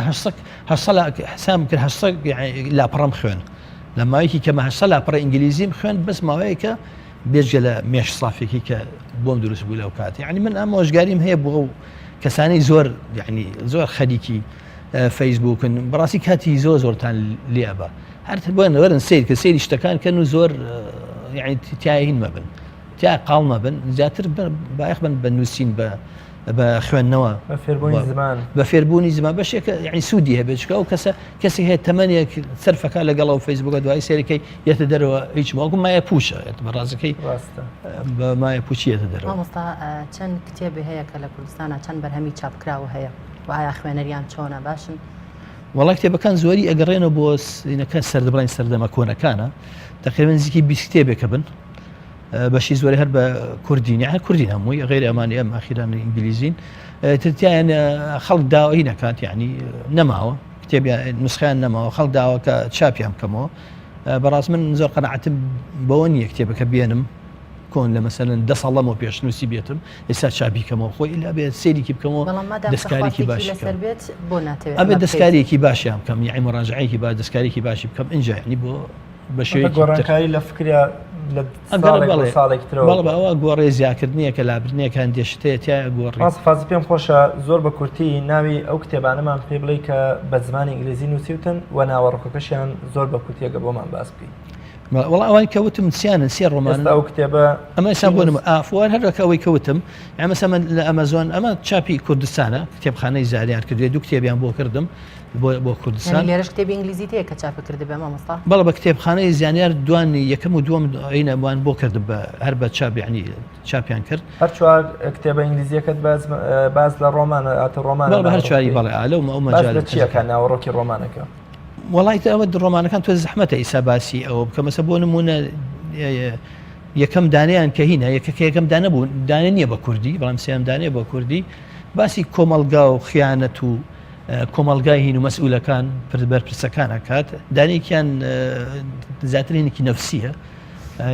حسام کرد 800 لاپەڕەم خوێن لە ماوەیەکی کەمە 800 لاپەڕە ئینگلیزیم خوێن بەس ماوەیەکە بێژگە لە مێش سافێکی کە بۆم دروست بوو لەو کات یعنی من ئەم هۆشگاریم هەیە بۆ ئەو کەسانەی زۆر یعنی زۆر خەریکی فەیسبوکن بەڕاستی کاتی زۆرتان لێ بە هەر بۆن وەرن سیر کە سێری شتەکان کەن و زۆر یعنی تیاهین مەبن تیا قاڵ مەبن زیاتر بایەخ بن بە نووسین بە خوێندنەوە بە فێربوونی زمان بەشێکە یعنی سوودی هەبێت چکە ئەو کەسی هەیە تەمەنێک سەرفەکە لەگەڵ ئەو فەیسبوکە دوای سێرەکەی یەتە دەرەوە هیچ ماوەکو مایە پوشە بەڕازەکەی بە مایە پوچیەتە دەرەوە مامۆستا چەند کتێبی هەیە کە لە کوردستانە چەند بەرهەمی چاپکراوە هەیە و ئایا خوێنەریان چۆنە باشن وڵای کتێبەکان زۆری ئەگەڕێنەوە بۆ سینەکە سەردەبڵین سەردەمە کۆنەکانە تقریبا نزیکی 20 کتێبێکە بن بەشی زۆری هەر بە کوردینی هەر کوردین هەمووی غێر ئەمانی ئەم ئاخیران ئینگلیزین تریان خەڵک داوای نەکات یعنی نەماوە کتێبیان نسخیان نەماوە خەڵک داوە کە چاپیان بکەمەوە بەڕاست من زۆر قەنەعەتم بەوە نییە کتێبەکە بێنم کۆن لە مەسەرەن 10 ساڵەمەوە پێشنووسی بێتم ئێستا چاپیکەمەوە خۆی لا بێت سێریکی بکەمەوە دەستکارێکی باشی ئەبێ دەستکارێکی باشیان بکەم یعنی مڕاجعەیەکی با دەستکارێکی باشی بکەم اینجا یعنی بۆ بە شێوەیەکی گۆڕانکاری لە فکریا بەڵێ گۆڕێ زیاکردنیە کە لابرنیە کە هەندێشتەیە تیا گۆڕی فاز پێم خۆشە زۆر بە کورتی ناوی ئەو کتێبانەمان پێ بڵێ کە بە زمانی ئینگلیزی نووسیوتن و ناوەڕۆکەکەشیان زۆر بە کورتیەکە بۆمان باس بکەین. وڵ ئەوان کەوتم سییانن سێ ڕۆمان ئەو کتێبە ئەمە ئێستا بۆنم ئافوار هەرەکە ئەوەی کەوتم ئەمەسە من لە ئەمەزۆن ئەمە چاپی کوردستانە کتێبخانەی زاریار کردوێ دوو کتێبیان بۆ کردم بۆ کوردستان لێرەش کتێبی ئینگلیزی تەیە کە چاپ کرد بە مامۆستا بەڵێ بە کتێبخانەی زانیار دوانی یەکەم و دووەم عینەوان بۆ کرد بە هەر بە چاپ یعنی چاپیان کرد هەر چوار کتێبە ئینگلیزیەکەت باز لە ڕۆمانە ئاتە ڕۆمان بە هەر چواری بەڵێ ئالە و ئەو مەجال چیەکە ناوەڕۆکی ڕۆمانەکە وڵایت ئەوە ڕۆمانەکان تۆ زەحمەتە ئیسا باسی ئەوە بکە مەسە بۆ نمونە یەکەم دانیان کە هینە یەکەم دانە بوو دانە نییە بە کوردی بەڵام سیام دانێ بە کوردی باسی کۆمەلگا و خیانەت و کۆمەلگای هین و مەسئولەکان بەرپرسەکان ئەکات دانێکیان زیاترینێکی نەفسیە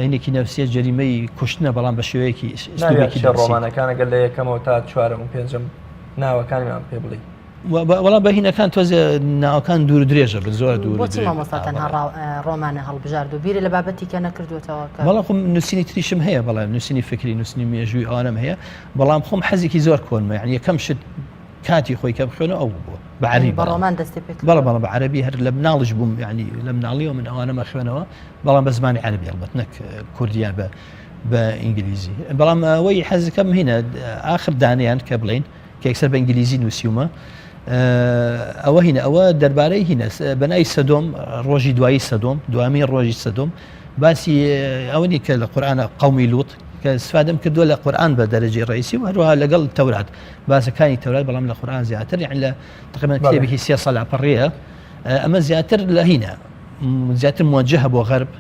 هینێکی نەفسیە جەریمەی کوشتنە بەڵام بە شێوەیەکی ڕۆمانەکان ئەگەر لە یەکەمەوە تا چوارەم و پێنجەم ناوەکانیان پێ بڵێ وەڵام بەهینەکان تۆزە ناوەکان دوور درێژە بە زۆر دوور بۆچی مامۆستا تەنها ڕۆمانە هەڵبژارد و بیری لە بابەتی کە نەکردوێتەوە بەڵام خۆم نووسینی تریشم هەیە بەڵام نووسینی فکری نووسنی مێژووی ئەوانم هەیە بەڵام خۆم حەزێکی زۆر کۆنمە یعنی یەکەم شت کاتی خۆی کە بخوێنە ئەو بووە بەعەربی بە ڕۆمان دەستی پێ بەڵام بە عەربی هەر لە مناڵش بووم یعنی لە مناڵیەوە من ئەوانەمە خوێنەوە بەڵام بە زمانی عەربی هەڵبەت نەک کوردیان بە ئینگلیزی بەڵام ئەوەی حەزەکەم هینە ئاخر دانیان کە بڵین کە یەکسەر بە ئینگلیزی نووسیومە ئەوە هینە ئەوە دەربارەی هینە بەنای سەدۆم ڕۆژی دوایی سەدۆم دوامی ڕۆژی سەدۆم باسی ئەوەنی کە لە قورئانە قەومی لووت کە سفادەم کردووە لە قورئان بە دەرەجەی ڕئیسی و هەروەها لەگەڵ تەورات باسەکانی تەورات بەڵام لە قورئان زیاتر یعنی لە تقریبا کتێبێکی 3 ساڵ پەڕەیە ئەمە زیاتر لە هینە زیاتر موجهە بۆ غەرب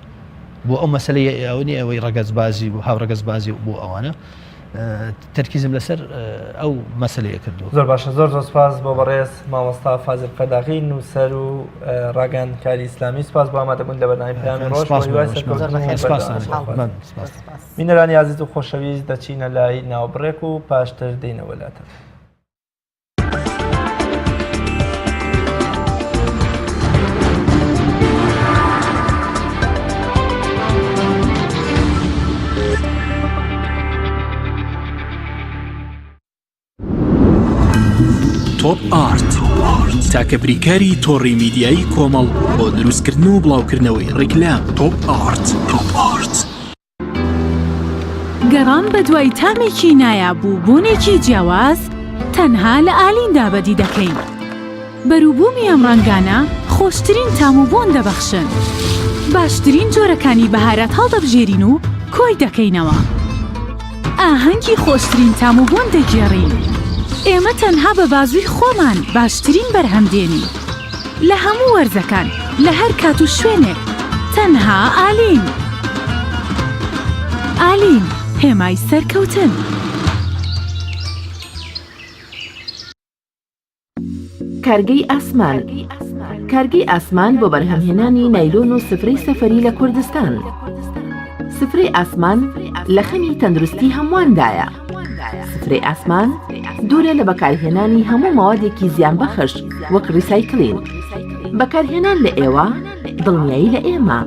بۆ ئەو مەسەلەی ئەوەی ئەوەی ڕەگەزبازی و هاوڕەگەزبازی بۆ ئەوانە تەرکیزم لەسەر ئەو مەسەلەیە کردو زۆر باشە زۆر سپاس بۆ بەڕێز مامۆستا فازل قەداغی نووسەر و ڕاگەندکاری ئیسلامی سپاس بۆ ئامادەبوون لە بەرنامەی پەیامی ڕۆژ مینەرانی عەزیز و خۆشەویست دەچینە لای ناوبڕێک و پاشتر دێینە وەلاتە تۆپ ئارت تاکە بریکاری تۆڕی میدیایی کۆمەڵ بۆ دروستکردن و بڵاوکردنەوەی ڕیکلام تۆپ ئارت گەڕان بە دوای تامێکی نایابوو بۆنێکی جیاواز تەنها لە ئالین دابەدی دەکەین بەرووبوومی ئەم ڕەنگانە خۆشترین تام و بۆن دەبەخشن باشترین جۆرەکانی بەهارەت هەڵدەبژێرین و کۆی دەکەینەوە ئاهەنگی خۆشترین تام و بۆن دەگێڕین ئێمە تەنها بە بازووی خۆمان باشترین بەرهەمدێنی لە هەموو وەرزەکان لە هەر کات و شوێنێک تەنها ئالین ئالین هێمای سەرکەوتن کارگەی ئاسمان کارگەی ئاسمان بۆ بەرهەمهێنانی نایلۆن و سفرەی سەفەری لە کوردستان سفرەی ئاسمان لە خەمی تەندروستی هەمواندایە سفرەی ئاسمان دوورە لە بەکارهێنانی هەموو ماوادێکی زیانبەخش وەک ریسایکلین بەکارهێنان لە ئێوە دڵنیایی لە ئێمە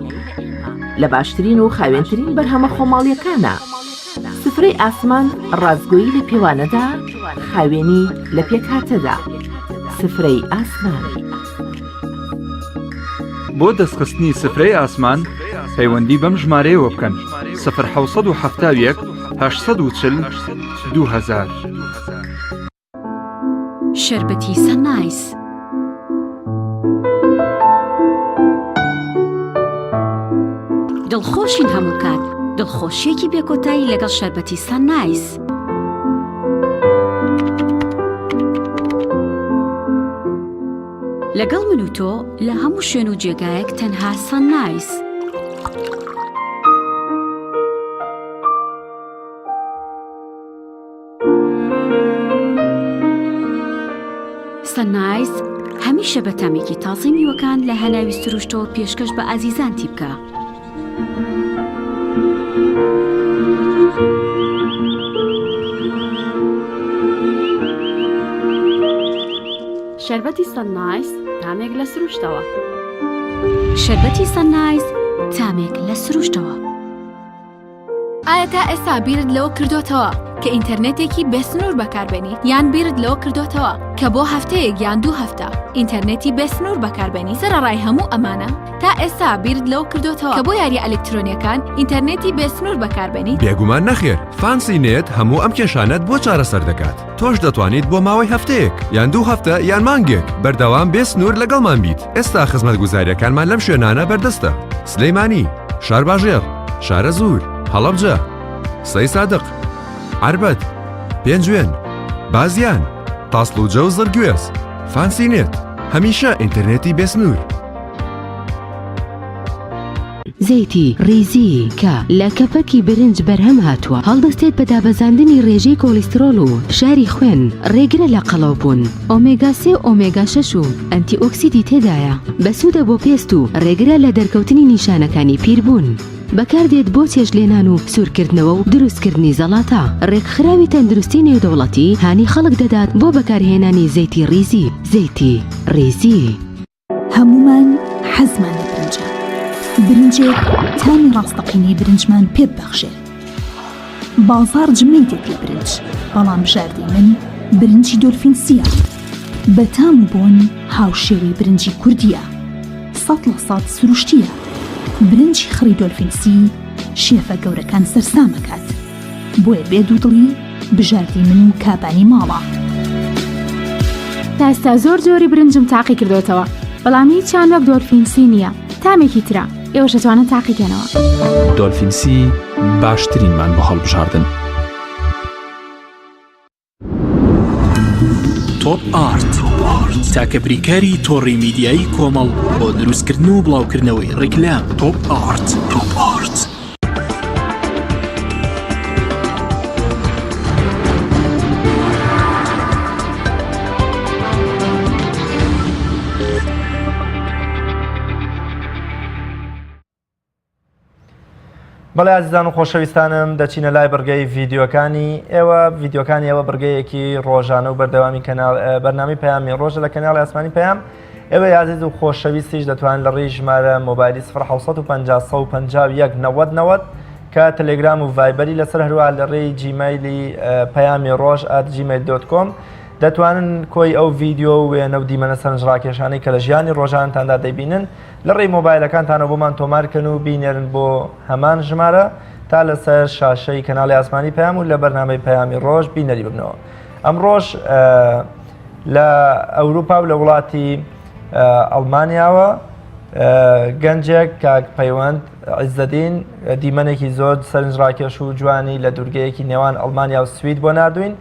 لە باشترین و خاوێنترین بەرهەمە خۆماڵیەکانە سفرەی ئاسمان ڕازگۆیی لە پێوانەدا خاوێنی لە پێکهاتەدا سفرەی ئاسمان بۆ دەستخستنی سفرەی ئاسمان پەیوەندی بەم ژمارەیەوە بکەن 1970 840 2000 شەربەتی سەنایس دڵخۆشین هەموو کات دڵخۆشیێکی بێکۆتایی لەگەڵ شەربەتی سەنایس لەگەڵ من و تۆ لە هەموو شوێن و جێگایەک تەنها سەنایس سەنایس هەمیشە بە تامێکی تازەی میوەکان لە هەناوی سروشتەوە پێشکەش بە ئازیزانتی بکە. شەربەتی سەنایس تامێک لە سروشتەوە. شەربەتی سەنایس تامێک لە سروشتەوە. ئایا تا ئێستا بیرت لەوە کردوتەوە کە ئینتەرنێتێکی بێسنوور بەکاربێنیت یان بیرت لەوە کردوتەوە کە بۆ هەفتەیەک یان 2 هەفتە ئینتەرنێتی بێسنوور بەکاربێنی سەرەڕای هەموو ئەمانە تا ئێستا بیرت لەوە کردوتەوە کە بۆ یاریە ئەلکترۆنیەکان ئینتەرنێتی بێسنوور بەکاربێنیت؟ بێگومان نەخێر، فانسی نێت هەموو ئەم کێشانەت بۆ چارەسەر دەکات. تۆش دەتوانیت بۆ ماوەی هەفتەیەک یان 2 هەفتە یان مانگێک بەردەوام بێسنوور لەگەڵمان بیت. ئێستا خزمەتگوزاریەکانمان لەم شوێنانە بەردەستە: سلەیمانی، شارباژێر، شارە زوور، هەڵەبجە، سەی سادق، عربەت، پێنجوێن، بازیان، تاسڵوجە و زەرگوێز. فانسی نێت، هەمیشە ئینتەرنێتی بێسنوور. زەیتی ریزی کە لە کەپەکی برنج بەرهەم هاتووە، هەڵدەستێت بە دابەزاندنی ڕێژەی کۆلیسترۆل و شاری خوێن، ڕێگرە لە قەڵەوبوون، ئۆمێگا 3 و ئۆمێگا 6 و ئەنتی ئۆکسیدی تێدایە، بەسوودە بۆ پێست و ڕێگرە لە دەرکەوتنی نیشانەکانی پیربوون. بەکاردێت بۆ چێژلێنان و سوورکردنەوە و دروستکردنی زەڵاتە. ڕێکخراوی تەندروستی نێودەوڵەتی هانی خەڵک دەدات بۆ بەکارهێنانی زەیتی ریزی. زەیتی ریزی. هەمومان حەزمان لە برنجە. برنجێک تامی ڕاستەقینەی برنجمان پێ ببەخشێ. بازار جمەیتێک لە برنج، بەڵام بژاردەی من برنجی دۆلفینسیە. بە تام و بۆن هاوشێوەی برنجی کوردیە. 100% سروشتیە. برنجی خڕی دۆلفینسی شێفە گەورەکان سەرسامەکات. بۆیە بێدوودڵی بژاردەی من و کابانی ماڵە. تا ئێستا زۆر جۆری برنجم تاقی کردوتەوە، بەڵام هیچیان وەک دۆلفینسی نییە. تامێکی ترە ئێوەش دەتوانن تاقیکەنەوە. دۆلفینسی باشترینمان بە هەڵبژاردن. تۆپ ئارت تاکە بریکاری تۆڕی میدیایی کۆمەڵ بۆ دروستکردن و بڵاوکردنەوەی ڕیکلام. تۆپ ئارت. بەڵێ عزیزان و خۆشەویستانم، دەچینە لای بەرگەی ڤیددیۆکانی ئێوە. ڤیددیۆکانی ئێوە بەرگەیەکی ڕۆژانە و بەردەوامی بەرنامی پەیامی ڕۆژە لە کەناڵی ئاسمانی پەیام. ئێوە عزیز و خۆشەویستیش دەتوانن لە ڕێی ژمارە مۆبایلی 0 کە تەلێگرام و ڤایبەری لەسەر هەروە لە ڕێی جیمەیلی پەیامی ڕۆژ @gmail.com دەتوانن کۆی ئەو ڤیددیۆ و وێنە و دیمەنە سەرنجڕاکێشانەی کە لە ژیانی ڕۆژانتاندا دەبینن لە ڕێی مۆبایلەکانتانەوە بۆمان تۆمارکەن و بینێرن بۆ هەمان ژمارە تا لەسەر شاشەی کەناڵی ئاسمانی پەیام و لە بەرنامەی پەیامی ڕۆژ بینەری ببنەوە. ئەمڕۆژ لە ئەوروپا و لە وڵاتی ئەڵمانیاوە گەنجێک کاک پەیوەند عیزەدین دیمەنێکی زۆر سەرنجڕاکێش و جوانی لە دوورگەیەکی نێوان ئەڵمانیا و سوید بۆ نردوین.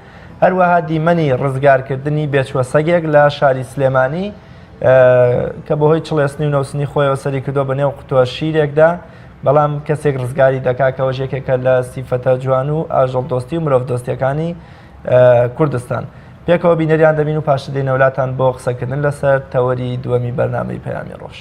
هەروەها دیمەنی ڕزگارکردنی بێچوە لە شاری سلێمانی کە بەهۆی چڵێسنی و نەوسنی خۆیەوە سەری کردو بە نێو قوتووە شیرێکدا، بەڵام کەسێک ڕزگاری دەکاکەوە ژێکێکە لە سیفەتە جوان و ئاژەڵ دۆستی و مرۆڤ دۆستیەکانی کوردستان. پێکەوە بینەریان دەبین و پاشە دێنە وڵاتان بۆ قسەکردن لەسەر تەوەری دووەمی بەرنامەی پەیامی ڕۆژ.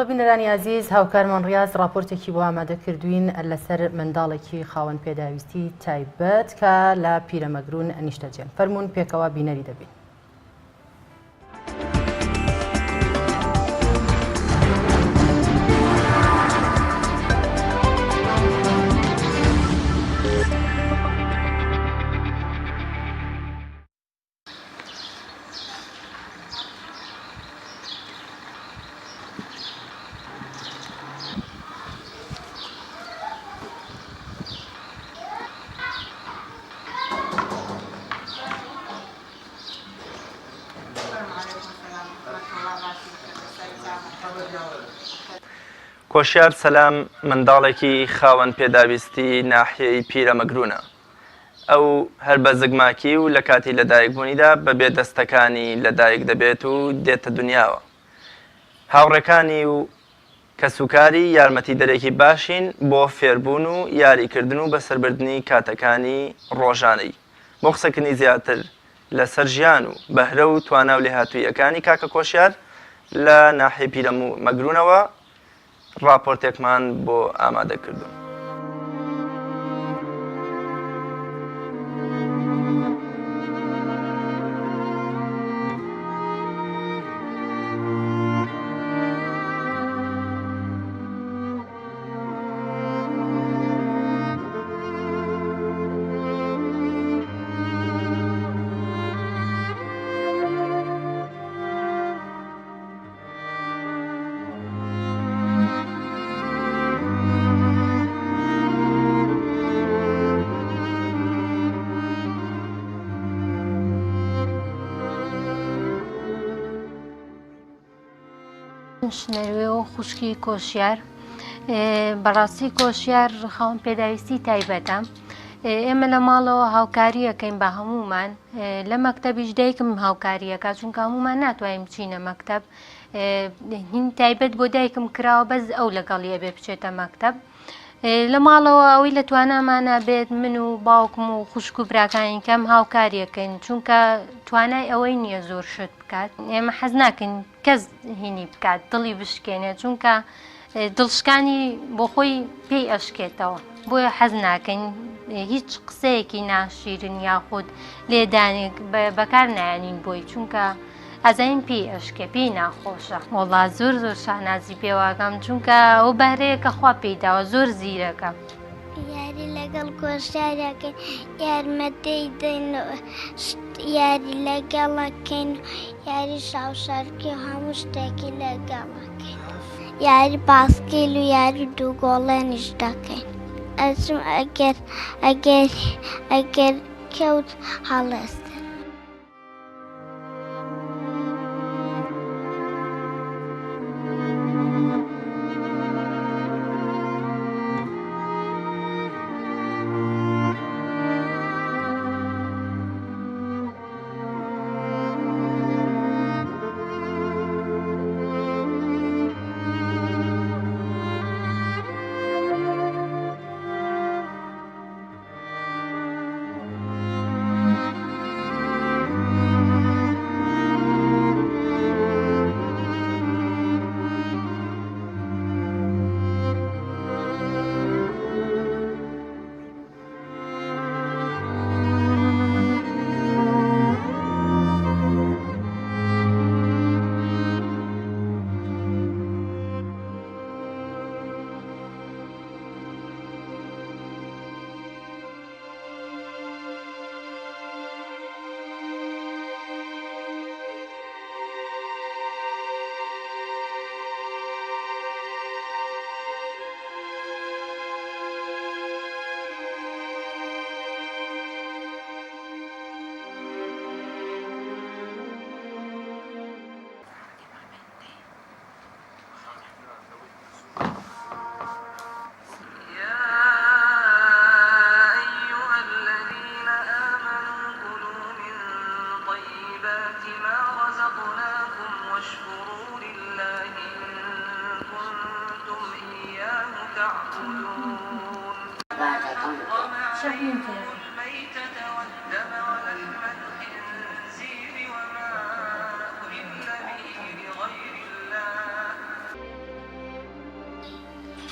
بینەرانی عزیز هاوکارمان ڕیاز راپۆرتێکی بۆ ئامادە کردوین لەسەر منداڵێکی خاوەن پێداویستی تایبەت کە لە پیرەمەگرون نیشتەجێن. فەرموون پێکەوە بینەری دەبین. کۆشیار سەلام منداڵێکی خاوەن پێداویستی ناحیەی پیرەمەگرونە. ئەو هەر بە زگماکی و لە کاتی لەدایکبوونیدا بەبێ دەستەکانی لەدایک دەبێت و دێتە دنیاوە. هاوڕێکانی و کەسوکاری یارمەتی دەرێکی باشین بۆ فێربوون و یاریکردن و بەسەربردنی کاتەکانی ڕۆژانەی. بۆ قسەکردنی زیاتر لەسەر ژیان و بەهرە و توانە و لێهاتوویەکانی کاکە کۆشیار لە ناحیە پیرەمەگرونەوە راپۆرتێکمان بۆ ئامادە کردوون. شنەوێ و خوشکی کۆشیار بەڕاستی کۆشیار خاوەن پێداویستی تایبەتە. ئێمە لە ماڵەوە هاوکاریەکەین بە هەمومان لە مەکتەبیش دایکم هاوکاریەکە چونکە هەمومان ناتوانین بچینە مەکتەب. هین تایبەت بۆ دایکم کراوە بەس ئەو لەگەڵیە بێ بچێتە مەکتەب. لە ماڵەوە ئەوەی لە توانامانە بێت من و باوکم و خوشک و براکانی کەم هاوکاریەکەین چونکە توانای ئەوەی نییە زۆر شت بکات. ئێمە حەز ناکەین کەس هینی بکات دڵی بشکێنێت چونکە دڵشکانی بۆ خۆی پێی ئەشکێتەوە بۆیە حەز ناکەین هیچ قسەیەکی ناشیرن یاخود لێدانێک بەکار نایانین بۆی چونکە ئەزین پێی ئەشکێ پێی ناخۆشە. وەڵا زۆر زۆر شانازی پێواکەم چونکە ئەو بەهرەیەکە خوا پێیداوە زۆر زیرەکە. یاری لەگەڵ کۆشیارەکەین یارمەتەی دەین یاری لەگەڵەکەین یاری شاوشارکی و هەموو شتێکی لەگەڵەکەین یاری باسکیل و یاری دووگۆڵێنیش دەکەین. ئەچم ئەگەر کەوت هەڵێست.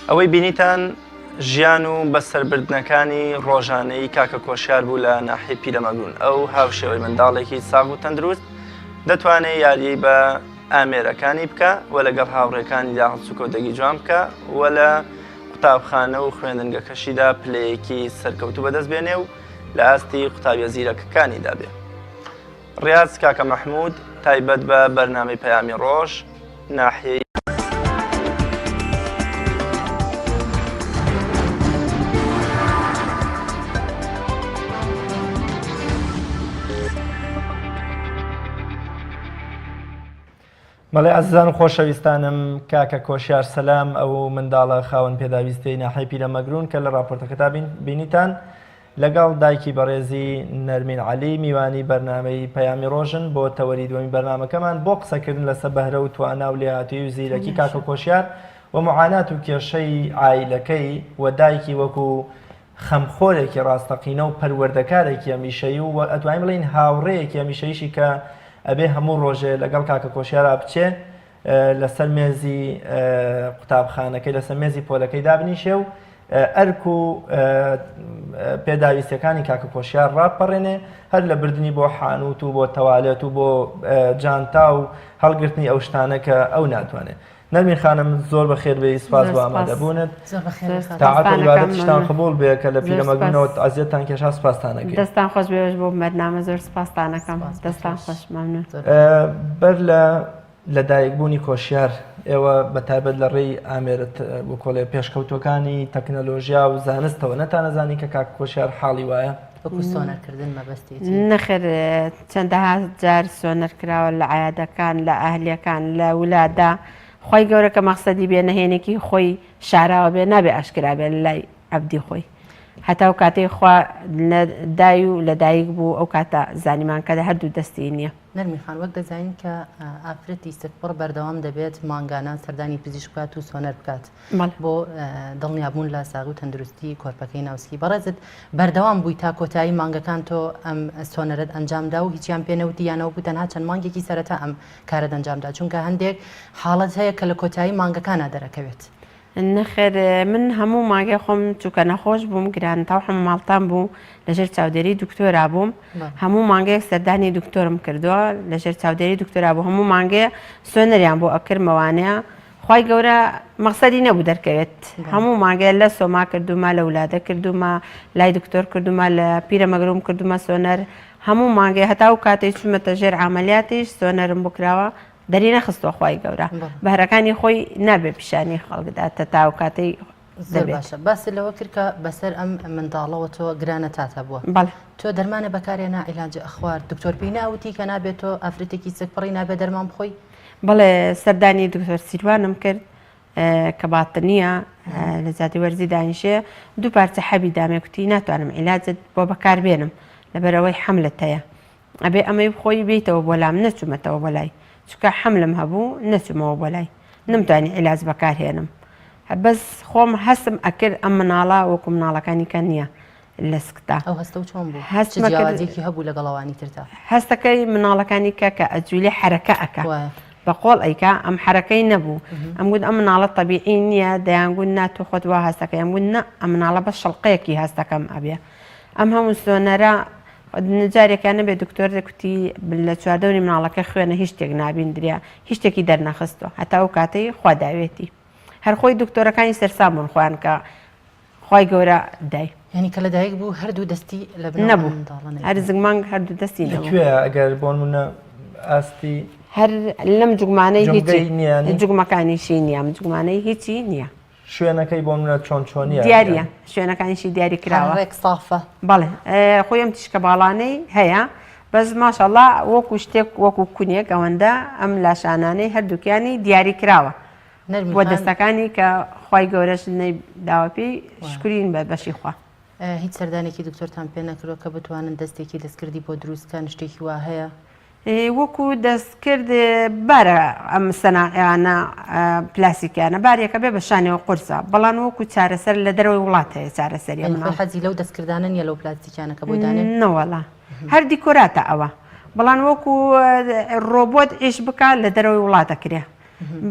ئەوەی بینیتان ژیان و بەسەربردنەکانی ڕۆژانەی کاکە کۆشیار بوو لە ناحیە پیرەمەگرون. ئەو هاوشێوەی منداڵێکی ساغ و تەندروست دەتوانێت یاری بە ئامێرەکانی بکە و لەگەڵ هاوڕێکانی دا هەڵسوکەوتەگی جوان بکە و لە قوتابخانە و خوێندنگەکەشیدا پلەیەکی سەرکەوتو بەدەست بێنێ و لە ئاستی قوتابیە زیرەکەکانی دابێ. ڕیاز کاکە مەحموود تایبەت بە بەرنامەی پەیامی ڕۆژ ناحیەی مەڵێ ئازیزان و خۆشەویستانم کاکە کۆشیار سەلام ئەو منداڵە خاوەن پێداویستەی ناحیەی پیرەمەگرون کە لە راپۆرتەکەتا بینیتان لەگەڵ دایکی بەڕێزی نەرمین عەلی میوانی بەرنامەی پەیامی ڕۆژن بۆ تەوەری دووەمی بەرنامەکەمان بۆ قسەکردن لەسەر بەهرە و توانا و لێهاتووی و زیرەکی کاکە کۆشیار و معانات و کێشەی عایلەکەی و دایکی وەکو خەمخۆرێکی ڕاستەقینە و پەروەردەکارێکی هەمیشەیی و ئەتوانین بڵین هاوڕێیەکی هەمیشەییشی کە ئەبێ هەموو ڕۆژێ لەگەڵ کاکە کۆشیارا بچێ لەسەر مێزی قوتابخانەکەی لەسەر مێزی پۆلەکەی دابنیشێ و ئەرک و پێداویستەکانی کاکە کۆشیار ڕاپەڕێنێ هەر لە بردننی بۆ حانوت و بۆ تەوالێت و بۆ جانتا و هەڵگرتنی ئەو شتانە کە ئەو ناتوانێت. نەرمین خانم زۆر بەخێر بێ سپاس بۆ ئامادەبوونت تاعات و عیبادەت شتان قبول بێ کە لە پیرەمەگرونەوە ئازیەتان کێشا سپاسانەکەی. دەستان خۆش بێش بۆ بەرنامە زۆر سپاسانەکەم دەستان خۆش مەمنون. بەر لە دایکبوونی کۆشیار ئێوە بەتایبەت لە ڕێی ئامێرت بۆ کۆڵێ پێشکەوتەکانی تەکنەلۆژیا و زانستەوە نەتانەزانی کە کاکە کۆشیار حاڵی وایە سۆنەرکردن مەبەستی نەخێر چەندەها جار سۆنەر کراوە لە عایادەکان لە ئەهلیەکان لە ولادا خۆی گەورە کە مەقسەدی بێ نەهێنێکی خۆی شاراوە بێ نابێ ئاشکرا بێ لە لای عەبدی خۆی هەتا ئەو کاتەی خوا لە دای و لە دایک بوو ئەو کاتە زانیمان کە هەردوو دەستی نییە. نەرمی خان وەک دەزانین کە ئافرەتی سکپڕ بەردەوام دەبێت مانگانان سەردانی پزیشک بکات و سۆنەر بکات بۆ دڵنیابوون لە ساغ و تەندروستی کۆرپەکەی ناوسکی. بەڕێزت بەردەوام بووی تا کۆتایی مانگەکان تۆ ئەم سۆنەرت ئەنجامدا و هیچیان پێنەوتی یانەوە بوو تەنها چەند مانگێکی سەرەتا ئەم کارت ئەنجامدا چونکە هەندێک حاڵەت هەیە کە لە کۆتایی مانگەکانە دەرەکەوێت. نەخێر من هەموو ماگەی خۆم چووکە نەخۆش بووم گران تا هەموو ماڵتان بوو لەژێر چاودێری دکتۆرا بووم هەموو مانگەیەک سەردانی دکتۆرم کردووە لەژێر چاودێری دکتۆرا بوو هەموو مانگەیە سۆنەریان بۆ ئەکرمەوانەیە خی گەورە مەقسەدی نەبوو دەرکەوێت هەموو مانگەیە لە سۆما کردومە لە وولادە کردومە لای دکتۆر کردومە لە پیرەمەگرۆم کردومە سۆنەر هەموو مانگەی هەتا و کاتێک چوومەتە ژێر عملیاتیش سۆنەرم بکراوە دەری نەخستۆ خی گەورە بەهرەکانی خۆی نابێ پیشانی خەڵکدا تە تا و کاتەی باشە باسی لەوە کرد کە بەسەر ئەم منداڵەوە تۆ گرانە تاتە بووە تۆ دەرمانە بەکارێنا عیلاج ئەخوار دکتۆر پێی ناوتی کە نابێت تۆ ئافرەتێکی سکپڕی نابێت دەرمان بخۆی بەڵێ سەردانی دکتۆر سیروانم کرد کە باتنیە لە زیادی وەرزی دانیشێ دوو پارچە حەبی دامێکوتی ناتوانم عیلاجت بۆ بەکاربێنم لەبەرەوەی حەملت هەیە ئەبێ ئەمەی بخۆی بیتەوە بۆ لام نەچوومەتەوە بۆ لای چکە حەملم هەبوو نەچوومەوە بۆ لای نمتوانی عیلاج بەکارهێنم بەس خۆم هەستم ئەکرد ئەم مناڵە وەکو مناڵەکانی کە نییە لە سکتا ئەو هەستە و چۆن بوو جیاوازێکی هەبوو لەگەڵەوانی تردا هەستەکەی مناڵەکانی کە کە ئەجوولی حرەکە ئەکە بە قۆڵ ئەیکا ئەم حرەکەی نەبوو ئەم گوت ئەم مناڵە تەبیعی نییە دەیانگوون ناتۆ خۆت وا هەستەکەی ئەم گوت نە ئەم مناڵە بە شەڵقەیەکی هەستەکەم ئەبێ ئەم هەموو سۆنەرە نجارێکیان نەبێت دکتۆر دەکوتی لە چواردەوری مناڵەکە خوێنە هیچ شتێک نابیندریا هیچ شتێکی دەرنەخستەوە هەتا ئەو کاتەی خوا داوێتی هەر خۆی دکتۆرەکانی سەرسام بوون خۆیان کە خی گەورە دای ینی کە لە دایک بوو هەردوو دەستی لە نەبوو هەر زگمانگ هەردوو دەستی ئەگەر بۆن منە ئاستی هەر لەم جوگمانەی هیچ جوگمەکانیشی نییە جوگمانەی هیچی نییە شوێنەکەی بۆ منە چۆن چۆنیە دیارە شوێنەکانیشی دیاری کراوە سافە بەڵێ خۆیم تیشکە باڵانەی هەیە بەس ماشەڵا وەکو شتێک وەکو کونیێک ئەوەندە ئەم لاشانانەی هەردووکیانی دیاری کراوە بۆ دەستەکانی کە خی گەورەش داواپی شکرین بە بەشی خوا هیچ سەردانێکی دکتۆرتان پێ نەکردەوە کە بتوانن دەستێکی دەستکردی بۆ دروستکان شتێکی وا هەیە وەکو دەستکرد بارە ئەم سەناعیانە پلاسیکیانە بارێکە بێ بەشانەوە قورسە بەڵام وەکو چارەسەر لە دەرەوەی وڵات هەیە چارەسەری حەزی لەو دەستکردانە نیە لەو پلاستیکیانە کە بۆ دانێن نەوەڵا هەر دیکۆراتە ئەوە بەڵام وەکو ڕۆبۆت ئیش بکات لە دەرەوەی وڵاتە کرێ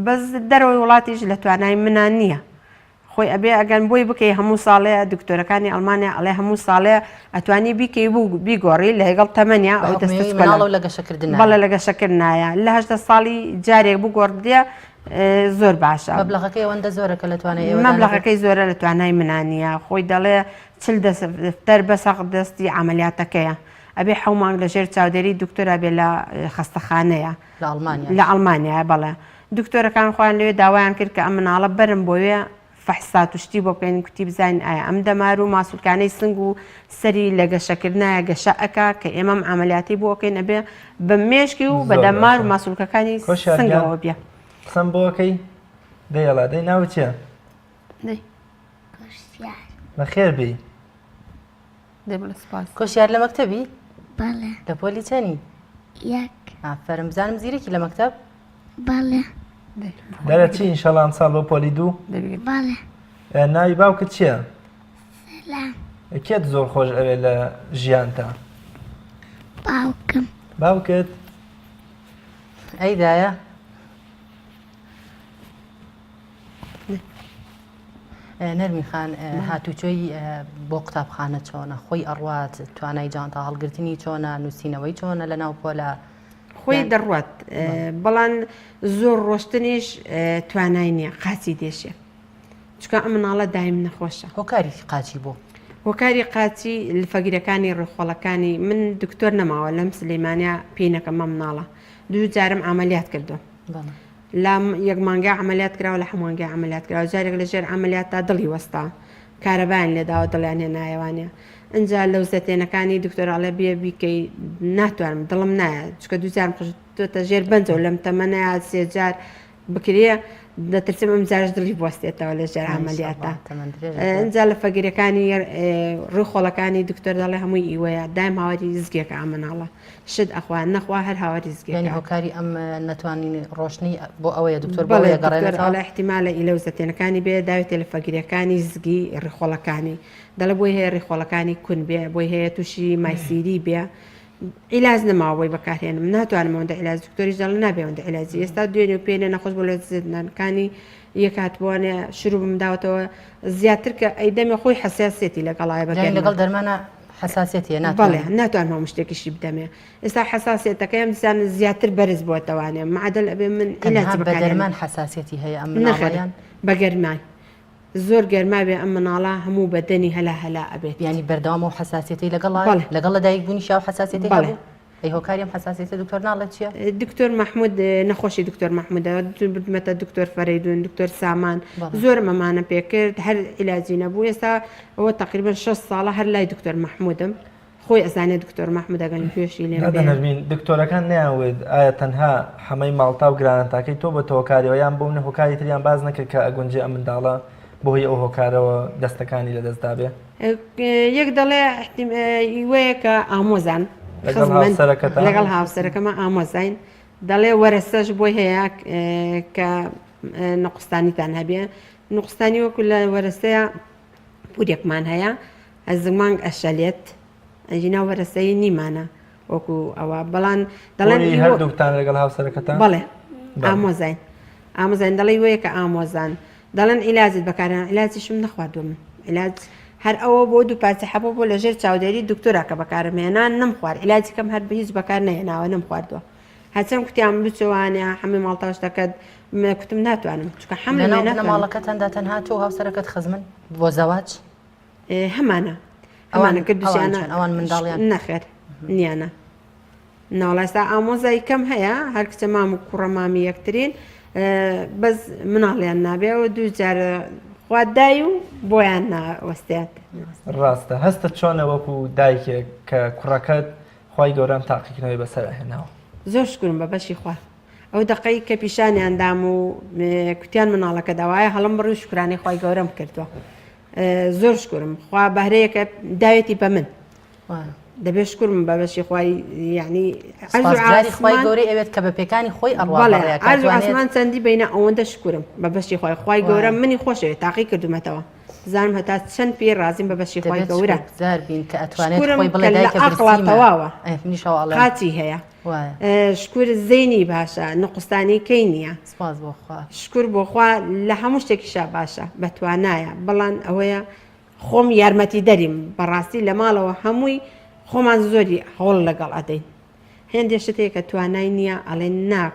بەس دەرەوەی وڵاتیش لە توانای منان نییە خۆی ئەبێ ئەگەن بۆی بکەی هەموو ساڵەیە دکتۆرەکانی ئەڵمانیا ئەڵێ هەموو ساڵەیە ئەتوانی بیکەی بوو بیگۆڕی لە هێگەڵ تەمەنیا ئەو دەستڵ لە گەشەکردن بەڵێ لە گەشەکردنایە لە 8 ساڵی جارێک بگۆڕدیە زۆر باشە مەبلەغەکەی ئەوەندە زۆرەکە لە توانای مەبلەغەکەی زۆرە لە توانای منانیە خۆی دەڵێ چل دەفتەر بەسەق دەستی عملیاتەکەیە ئەبێ حەومانگ لە ژێر چاودێری دکتۆرا بێ لە خەستەخانەیە لە ئەڵمانیا بەڵێ دکتۆرەکان خۆیان لەوێ داوایان کرد کە ئەم مناڵە بەرم بۆوێ فەحسات و شتی بۆ بکەین کوتی بزانین ئایا ئەم دەمار و ماسوولکانەی سنگ و سەری لە گەشەکردنایە گەشە ئەکا کە ئێمەم عملیاتی بۆ بکەین ئەبێ بە مێشکی و بە دەمار و ماسوولکەکانی سنگەوە بێ قسەم بۆکەی دەیڵا دەی ناو چیە؟ بەخێر بی کۆشیار لە مەکتەبی؟ بەڵێ لە پۆلی چەنی؟ یەک ئافەرم بزانم زیرێکی لە مەکتەب؟ بەڵێ دەرە چی ئینشەڵا ئەم ساڵ بۆ پۆلی دوو؟ بەڵێ ناوی باوکت چییە؟ سەلام کێت زۆر خۆش ئەوێ لە ژیانتە؟ باوکم باوکت؟ ئەیدایە؟ نەرمی خان هاتوچۆی بۆ قوتابخانە چۆنە خۆی ئەڕوات توانای جانتا هەڵگرتنی چۆنە نووسینەوەی چۆنە لە ناو پۆلە خۆی دەڕوات بەڵام زۆر ڕۆشتنیش توانای نییە قاچی دێشێ چکە ئەم مناڵە دایم نەخۆشە هۆکاری قاچی بۆ هۆکاری قاچی فەگیرەکانی ڕێخۆڵەکانی من دکتۆر نەماوە لەم سلەیمانیا پێینەکە مە مناڵە دوو جارم ئامەلیات کردو لام یەک مانگە عملیات کراوە لە هەمووانگە عملیات کراوە جارێک لە ژێر عملیات تا دڵی وەستا کارەبایان لێداوە دڵیان هێنایەوانە ئەجا لەو زەتێنەکانی دکتۆراڵە بێ بیکەی ناتوانم دڵم نایە چکە دوو جارم قژتۆتە ژێر بنجە و لەم تەمەنەیە سێ جار بکرێ دەترسم ئەم جارش دڵی بوەستێتەوە لە ژێر عملیاتە ئەجا لە فەگیرەکانی ڕووخۆڵەکانی دکتۆر دەڵێ هەمووی ئیوەیە دایم هاواری زگێکە ئەم مناڵە شت ئەخوان نەخوا هەر هاواری زگەنی هۆکاری ئەم نەتوانین ڕۆشنی بۆ ئەوەیە دکتۆر بەڵێ احتیمالە ئیلەو زەتێنەکانی بێ داوێتێ لە فەگیرەکانی زگی ڕێخۆڵەکانی دەڵێ بۆی هەیە ڕێخۆڵەکانی کون بێ بۆی هەیە تووشی مایسیری بێ عیلاج نەماوەی بەکارهێنم ناتوانمەوەندە عیلاج دکتۆریش دەڵ نابێەوەندە عیلاجی ئێستا دوێنێ و پێێنە نەخۆش بۆ لە زیدنەکانی یەکاتبووانێ شروع بمداوەتەوە زیاتر کە ئەیدەمێ خۆی حساسێتی لەگەڵایە بەکار لەگەڵ دەرمانە حساسێتیە بەڵێ ناتوان هەموو شتێکیشی بدەمێ ئێستا حساسێتەکەم دیسان زیاتر بەرز بۆتەوانێ معدل ئەبێ من عیلاج بەدەرمان حساسێتی هەیە ئەم مناڵیان بەگەرمان زۆر گەرما بێ ئەم مناڵە هەموو بەدەنی هەلا هەلا ئەبێت ینی بەردەوام و حساسێتی لەگەڵ لە دایک بوونی شاو حساسێتی ئەی هۆکاریم حساسێتە دکتۆر ناڵێت چییە؟ دکتۆر مححمود نەخۆشی دکتۆر مححمودە بمەتە دکتۆر فەرەیدون دکتۆر سامان زۆر مەمانە پێکرد هەر عیلاجی نەبوو ئێستا ئەوە تقریبا 6 ساڵە هەر لای دکتۆر مححمودم خۆی ئەزانێت دکتۆر مححمودەگەن پێشی لێنەرمین دکتۆرەکان نەیانوێت ئایا تەنها هەمەی ماڵتا و گرانتاکەی تۆ بە تۆکاریەوە یان بۆ منە هۆکاری تریان باز نەکرد کە ئەگونجێ ئەم منداڵە بۆی ئەو هۆکارەوە دەستەکانی لە دەستدا بێ یەک دەڵێ وەیە کە ئامۆزان لەگەڵ هاوسەرەکەمە ئامۆزین دەڵێ وەرەسەش بۆی هەیە کە نقستانیتان هەبێ نقستانی وەکو لە وەرەسەیە پورێکمان هەیە ئەزمانگ ئەشەلێت ئەجینا وەرەسەی نیمانە وەکو ئەوە بەڵان دەڵێن هەردووکتان لەگەڵ هاوسەرەکەتان بەڵێ ئامۆزین ئامۆزین دەڵێ وەیە کە ئامۆزان دەڵێن عیلاجت بەکاران عیلاجیشم نەخواردووە من عیلاج هەر ئەوە بۆ دوو پارچە حەبوو بۆ لە ژێر چاودێری دکتۆرا کە بەکارم هێنان نەم خوارد عیلاجی کەم هەر بە هیچ بەکار نەهێناوە نەم خواردووە هەچەم کوتیان بچوانە هەمووی ماڵتاشتەکەت کوتم ناتوانم چکە حملە ماڵەکەتەندا تەنها تۆ هاوسەرەکەت خزمن بۆ زەواج هەمانە ئەوانە کردوسیانە ئەوان منداڵیان نەخێر نیانە ناوڵاستا ئامۆزای کەم هەیە هەر کچە مام و کوڕە مامی یەکترین بەس مناڵیان نابێەوە دوو جارە خوادای و بۆیان ناوەستێت ڕاستە هەستە چۆنە وەکو دایکێک کە کوڕەکەت خی گەورەم تاقیکردنەوەی بەسەر هێناوە زۆر شکرم بە بەشی خوا ئەو دقەی کە پیشانیاندام و کوتیان مناڵەکە داوایە هەڵم بڕوی شکرانی خی گەورەم کردووە زۆر شکرم خوا بەهرەیەکە داوێتی بە من دەبێت شکرم بە بەشی خی یعنی خی گەورەی ئەوێت کە بە پێکانی خۆی ئەڕواڵ ئاسمان چەندی بینە ئەوەندە شکرم بە بەشی خی خی گەورە منی خۆشەوێت تاقی کردومەتەوە زانم هەتا چەند پێ ڕازیم بە بەشی خۆی گەورە زاربین کە ئەتوانێت خۆی بڵێ دایکە ئاقڵاتەواوە قاتی هەیە شکور زەینی باشە نقستانی کەی نییە سپاس بۆخوا شکر بۆخوا لە هەموو شتێکیشا باشە بەتوانایە بەڵام ئەوەیە خۆم یارمەتی دەریم بەڕاستی لە ماڵەوە هەمووی خۆمان زۆری هەوڵ لەگەڵ ئەدەین هێندێک شتێک کە توانای نییە ئەڵێن ناک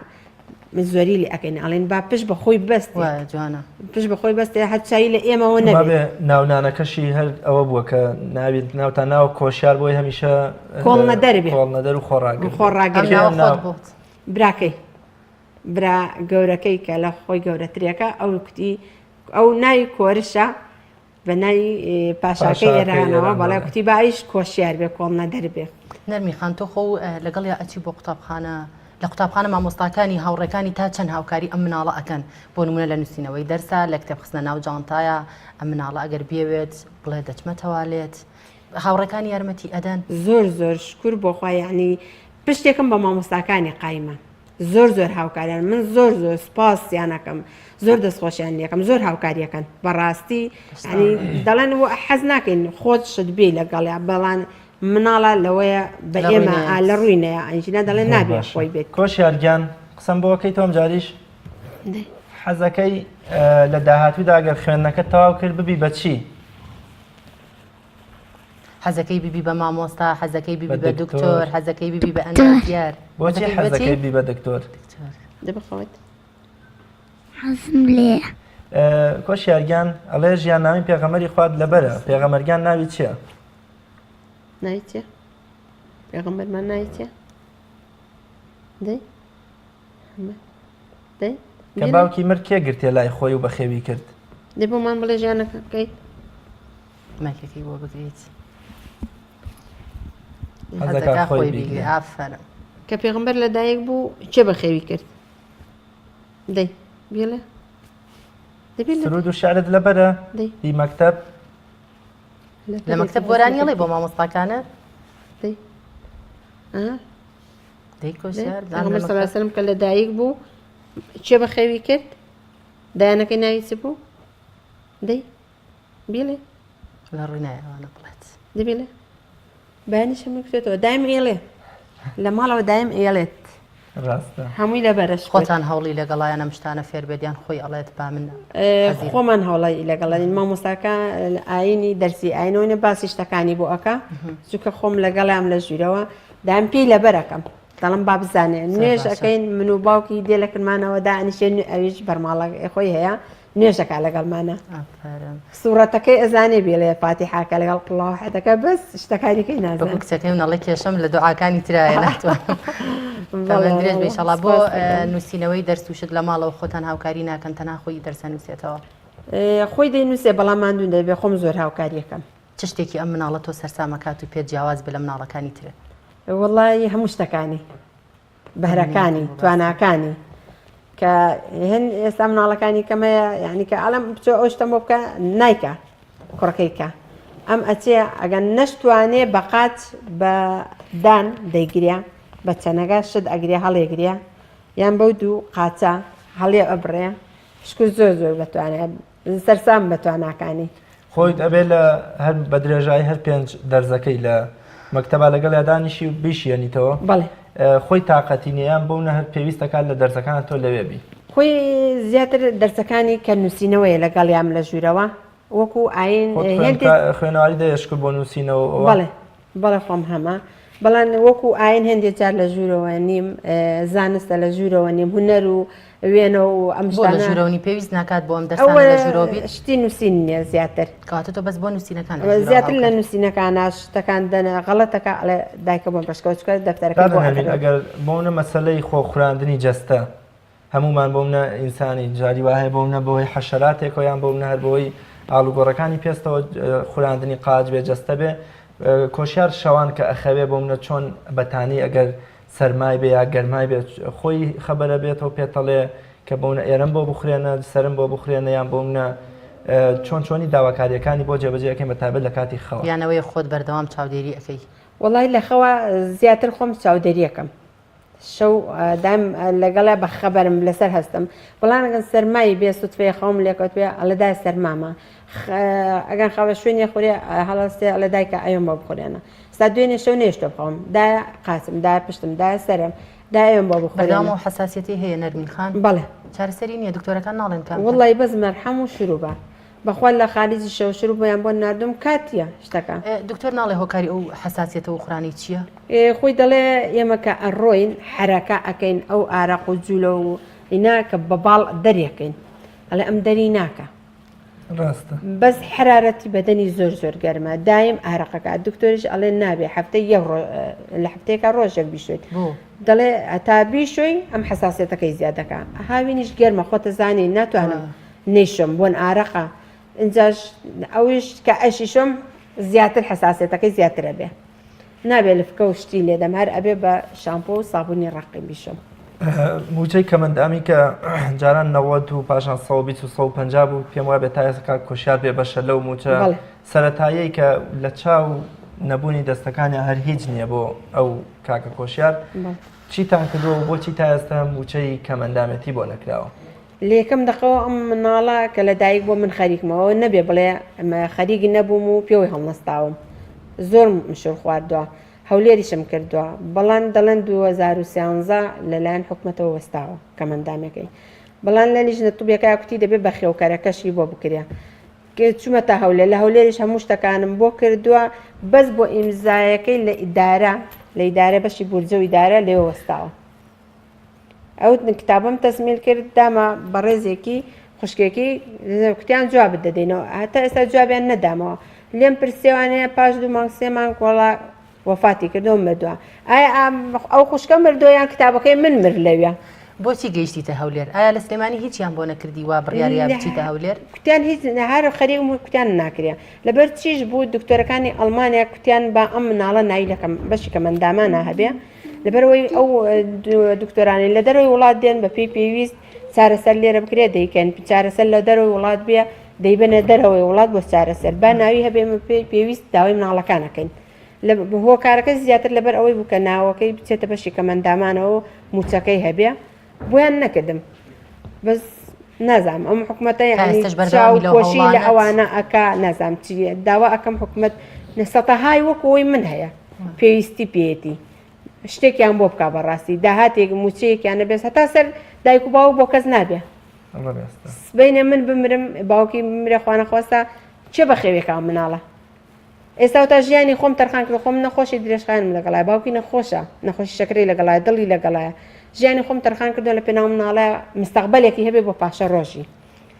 زۆری لێ ئەەکەین ئەڵێن با پشت بە خۆی بەست جوانە پشت بە خۆی بەستێ هەرچایی لە ئێمەوە نەبێت ناونانەکەشی هەر ئەوە بووە کە ناوێت ناوتان ناو کۆشیار بۆی هەمیشە کۆڵنە دەربێت کۆڵنەدەر و خۆڕاگەر براکەی برا گەورەکەی کە لە خۆی گەورەترێکە ئەو کوتی ئەو ناوی کۆرشە بە ناوی پاشاکەی ئێرانەوە بەڵای کوتی باش کۆشیار بێ کۆڵنە دەربێت نەرمی خان تۆ خۆ لەگەڵ یا ئەچی بۆ قوتابخانە لە قوتابخانە مامۆستاکانی هاوڕێکانی تا چەند هاوکاری ئەم مناڵە ئەکەن بۆ نمونە لە نووسینەوەی دەرسا لە کتێبخستنە ناو جانتایە ئەم مناڵە ئەگەر بێوێت بڵێ دەچمەتەوە لێت هاوڕێکانی یارمەتی ئەدەن زۆر شکر بۆخوا یعنی پشتێکم بە مامۆستاکانی قایمە زۆر هاوکاریان من زۆر سپاسیانەکەم زۆر دەستخۆشیان یەکەم زۆر هاوکاریەکەن بەڕاستی دەڵێن حەز ناکەین خۆت شت بێ لەگەڵیا بەڵان مناڵە لەوەیە بە ئێمە لە ڕووینەیە ئەنجینە دەڵێن نابێت خۆی بێت کۆشیارگیان قسم بۆکەی تۆم جاریش حەزەکەی لە داهاتوودا ئەگەر خوێندنەکە تەواو کرد ببی بەچی حەزەکەی بیبی بە مامۆستا حەزەکەی بیبی بە دکتۆر حەزەکەی بیبی بە ئەندازیار بۆچی حەزەکەی بی بە دکتۆر دەبخەوێت حەزم لێ کۆشیارگیان ئەڵێ ژیان ناوی پێغەمەری خوارد لەبەرە پێغەمەرگیان ناوی چییە؟ ناوی چییە؟ پێغەمبەرمان ناوی چییە؟ دەی کە باوکی مرد کێ گرتێ لای خۆی و بە خێوی کرد دێ بۆمان بڵێ ژیانەکە بکەیت مایکەکەی بۆ بگریت کە پێغەمبەر لەدایک بوو چێ بە خێوی کرد دەی بێڵێ سرود و شعرت لەبەرە هی مەکتەب لە مەکتەب گۆرانیڵێ بۆ مامۆستاکانە سەلام کە لەدایک بوو چێ بە خێوی کرد دایانەکەی ناوی چ بوو دەی بێڵێ لە ڕووی نایەوانە بڵێت دەبێڵێ بەیانیشە مەکتێتەوە دایم ئێڵێ لە ماڵەوە دایم ئێڵێت هەمووی لە بەرەش خۆتان هەوڵی لەگەڵایەنە مشتانە فێربێتیان خۆی ئەڵێت با من خۆمان هەوڵی لەگەڵین مامۆستاکە ئاینی دەرسی ئاینەوەی باسی شتەکانی بۆ ئەکا چونکە خۆم لەگەڵیان لە ژوورەوە دایم پێی لەبەرەکەم دەڵم با بزانێ نوێژ ئەەکەین من و باوکی دێ لە کردمانەوەدا ئەنیشێن ئەویش بەرماڵە خۆی هەیە نوێژەکە لەگەڵمانە سوورەتەکەی ئەزانێ بێڵێ فاتیحاکە لەگەڵ قڵاوحەتەکە بەس شتەکانیکەی نازانێ کچەکەی نەڵێ کێشەم لە دوعاکانی ترایە ناتوانم درێژ بێشەڵا بۆ نووسینەوەی دەرسوشت لە ماڵەوە خۆتان هاوکاری ناکەن تەنها خۆی دەرسە نووسێتەوە خۆی دەینووسێ بەڵام ماندوون دەبێ خۆم زۆر هاوکاریەکەم چ شتێکی ئەم مناڵە تۆ سەرسامەکات و پێ جیاواز بێ لە مناڵەکانی ترێت وەڵی هەموو شتەکانی بەهرەکانی تواناکانی کە هەن ئێستا مناڵەکانی کەمەیە یعنی کە ئەڵم بچۆ ئەو شتەم بۆ بکە نایکە کوڕەکەیکە ئەم ئەچێ ئەگەن نەشتوانێ بەقات بە دان دەیگریا بە چەنەگە شت ئەگرێ هەڵێگریا یان بەو دوو قاچە هەڵێ ئەبڕێ شکر زۆر بەتوانێت سەرسام بەتواناکانی خۆیت ئەبێ لە هەر بە درێژایی هەر 5 دەرزەکەی لە مەکتەبا لەگەڵ یادانیشی و بیشیێنیتەوە بەڵێ خۆی تااقەتینیان بۆنە هەر پێویستەکان لە دەرسەکان تۆ لەوێبی خۆی زیاتر دەرسەکانی کە نووسینەوەی لەگەڵیام لە ژوورەوە وەکو ئاین خوێنەواری دەیشکر بۆ نووسینەوە بەڵێ خۆم هەمە بەڵام وەکو ئاین هەندێک جار لە ژوورەوە نیم زانستە لە ژوورەوە نیم هوەر و وێنە و ئەم ژوورەوەنی پێویست ناکات بۆ ئەم دەرسەوە شتی نووسین نیە زیاتر کاتە تۆ بەس بۆ نووسینەکان زیاتر لە نووسینەکان شتەکان دەنە غەڵەتەکە ئەڵێ دایکە بۆم پشکەوتکە دەفتەرەکە ئەگەر بۆنە مەسەلەی خۆ خوراندنی جەستە هەمومان بۆمنە ئینسانی جاری وایە بۆمنە بۆی حەشەراتێک یان بۆمنە هەر بۆی ئاڵوگۆڕەکانی پێستەوە خوراندنی قاج بێ جەستە بێ کۆشیار شەوان کە ئەخەوێ بۆمنە چۆن بەتانی ئەگەر سەرمای بێ یا گەرمای بێت خۆی خەبەرە بێتەوە پێتەڵێ کە بۆنە ئێرم بۆ بخورێنە سرم بۆ بخورێنە یان بۆمنە چۆنی داواکاریەکانی بۆ جێبەجێەکەی بەتابەت لە کاتی خەوە یانەوەی خۆت بەردەوام چاودێری ئەەکەی وڵی لە خەوە زیاتر خۆم چاودێریەکەم شەو دایم لەگەڵە بە خەبەرم لەسەر هەستم بەڵام ئەگەن سەرمایی بێ سوتفێ خەوم لێکەوت پێ ئەلەدای سەرمامە ئەگەن خاوە شوێنی خورێ هەڵاستێ لە دایکە ئەوم بە بخورێنە ستا دوێنێ شەو نێشتە بخەوم دا قاسم دا پشتم دا سەرم دا ئەوم بە بەدام و حساسەتی هەیە نەرمین خان بەڵێ چارەسەری نییە دکتۆرەکان ناڵێن کام وڵی بەس مەرحەم و شروع بە بەخوا لە خالیجی شەو شروع بۆیان بۆ نردوم کاتیە شتەکە دکتۆر ناڵێ هۆکاری ئەو حساسیەتە و خوڕانی چییە؟ خۆی دەڵێ ئێمەکە ئەڕۆین حرەکە ئەەکەین ئەو ئاراق و جوولە و ئینا کە بەباڵ دەرێکەین ئەڵێ ئەم دەری ناکە بەس حرارەتی بەدەنی زۆر زۆر گەرمە دایم ئارەقەکە دکتۆریش ئەڵێ نابێ هەفتەی لە هەفتەیەکە ڕۆژێک بیشوێت دەڵێ تا بیشوی ئەم حساسیەتەکەی زیادەکە هاوینیش گەرمە خۆتە زانی ناتوانم نیشم بۆن ئارەقە اینجاش ئەوش کە ئەشیشم زیاتر حساسیەتەکەی زیاترە بێ نابێ لفکە و شتی لێدەم هەر ئەبێ بە شامپۆ و سابوونی ڕقی بیشم موچەی کەمەندامی کە جاران 90 و پاشان 120 و 150 بوو پێم وایە بێت تا ئێستا کۆشیار بێ بەشە لەو موچە سەرەتایی کە لە چاو نەبوونی دەستەکانی هەر هیچ نییە بۆ ئەو کاکە کۆشیار چیتان کردەوە و بۆچی تا ئێستا موچەی کەمەندامەتی بۆ نەکراوە لێکم دەقەوە ئەم مناڵە کە لە دایک بۆ من خەریکمەوە نەبێ بڵێ خەریکی نەبووم و پێوەی هەڵنەستاوم زۆر مشور خواردووە هەولێریشم کردووە بەڵام دەڵێن 2013 لەلایەن حکومەتەوە وەستاوە کەمەندامەکەی بەڵام لە لیژنە توبێکای کوتی دەبێت بە خێوکارەکەشی بۆ بکرێ چوومە تا هەولێر لە هەولێریش هەموو شتەکانم بۆ کردووە بەس بۆ ئیمزایەکەی لە ئیدارە لە ئیدارە بەشی بورجە و ئیدارە لێوە وەستاوە ئەو کتابم تەسمیل کرد دامە بەڕێزێکی خوشکێکی کوتیان جواب دەدەینەوە هەتا ئێستا جوابیان نەدامەوە لێم پرسێوانەیە پاش 2 مانگ 3 مانگ وەڵا وەفاتی کردەوە مردووە ئایا ئەو خوشکە مردویان کتابەکەی من مرد لەوێ بۆچی گەیشتیتە هەولێر ئایا لە سلێمانی هیچیان بۆ نەکردی وا بڕیاریا بچیتە هەولێر کوتیان هیچ هەر خەریک و کوتیان ناکرێ لەبەر چیش بوو دکتۆرەکانی ئەڵمانیا کوتیان با ئەم مناڵە نایلەکەم بەشی کەمەندامانە هەبێ لەبەرەوەی ئەو دکتۆرانی لە دەرەوەی وڵات دێن بە پێی پێویست چارەسەر لێرە بکرێ دەیکەن چارەسەر لە دەرەوەی وڵات بێ دەیبنە دەرەوەی وڵات بۆ چارەسەر با ناوی هەبێ پێویست داوای مناڵەکانەکەین هۆکارەکە زیاتر لەبەر ئەوەی بوو کە ناوەکەی بچێتە بەشی کەمەندامانەوە موچەکەی هەبێ بۆیان نەکردم بەس نازام ئەم حکوومەتە چاوپۆشی لە ئەوانە ئەکا نازام چی داوا ئەەکەم حکوومەت نەسەتەهای وەکەوەی من هەیە پێویستی پێێتی شتێکیان بۆ بک بەڕاستی داهاتێک موچەیەکیان نەبێت هەتا سەر دایک و باوک بۆ کەس نابێ بینە من بمرم باوکی بمرێ خوانەخواستە چێ بە خێوێکا مناڵە ئێستا تا ژیانی خۆم تەرخان کرد خۆم نەخۆشی درێژخانم لەگەڵای باوکی نەخۆشە نەخۆشی شەکرەی لەگەڵای دڵی لەگەڵایە ژیانی خۆم تەرخان کردو لە پێناو مناڵە مستەقبەلێکی هەبێ بۆ پاشە ڕۆژی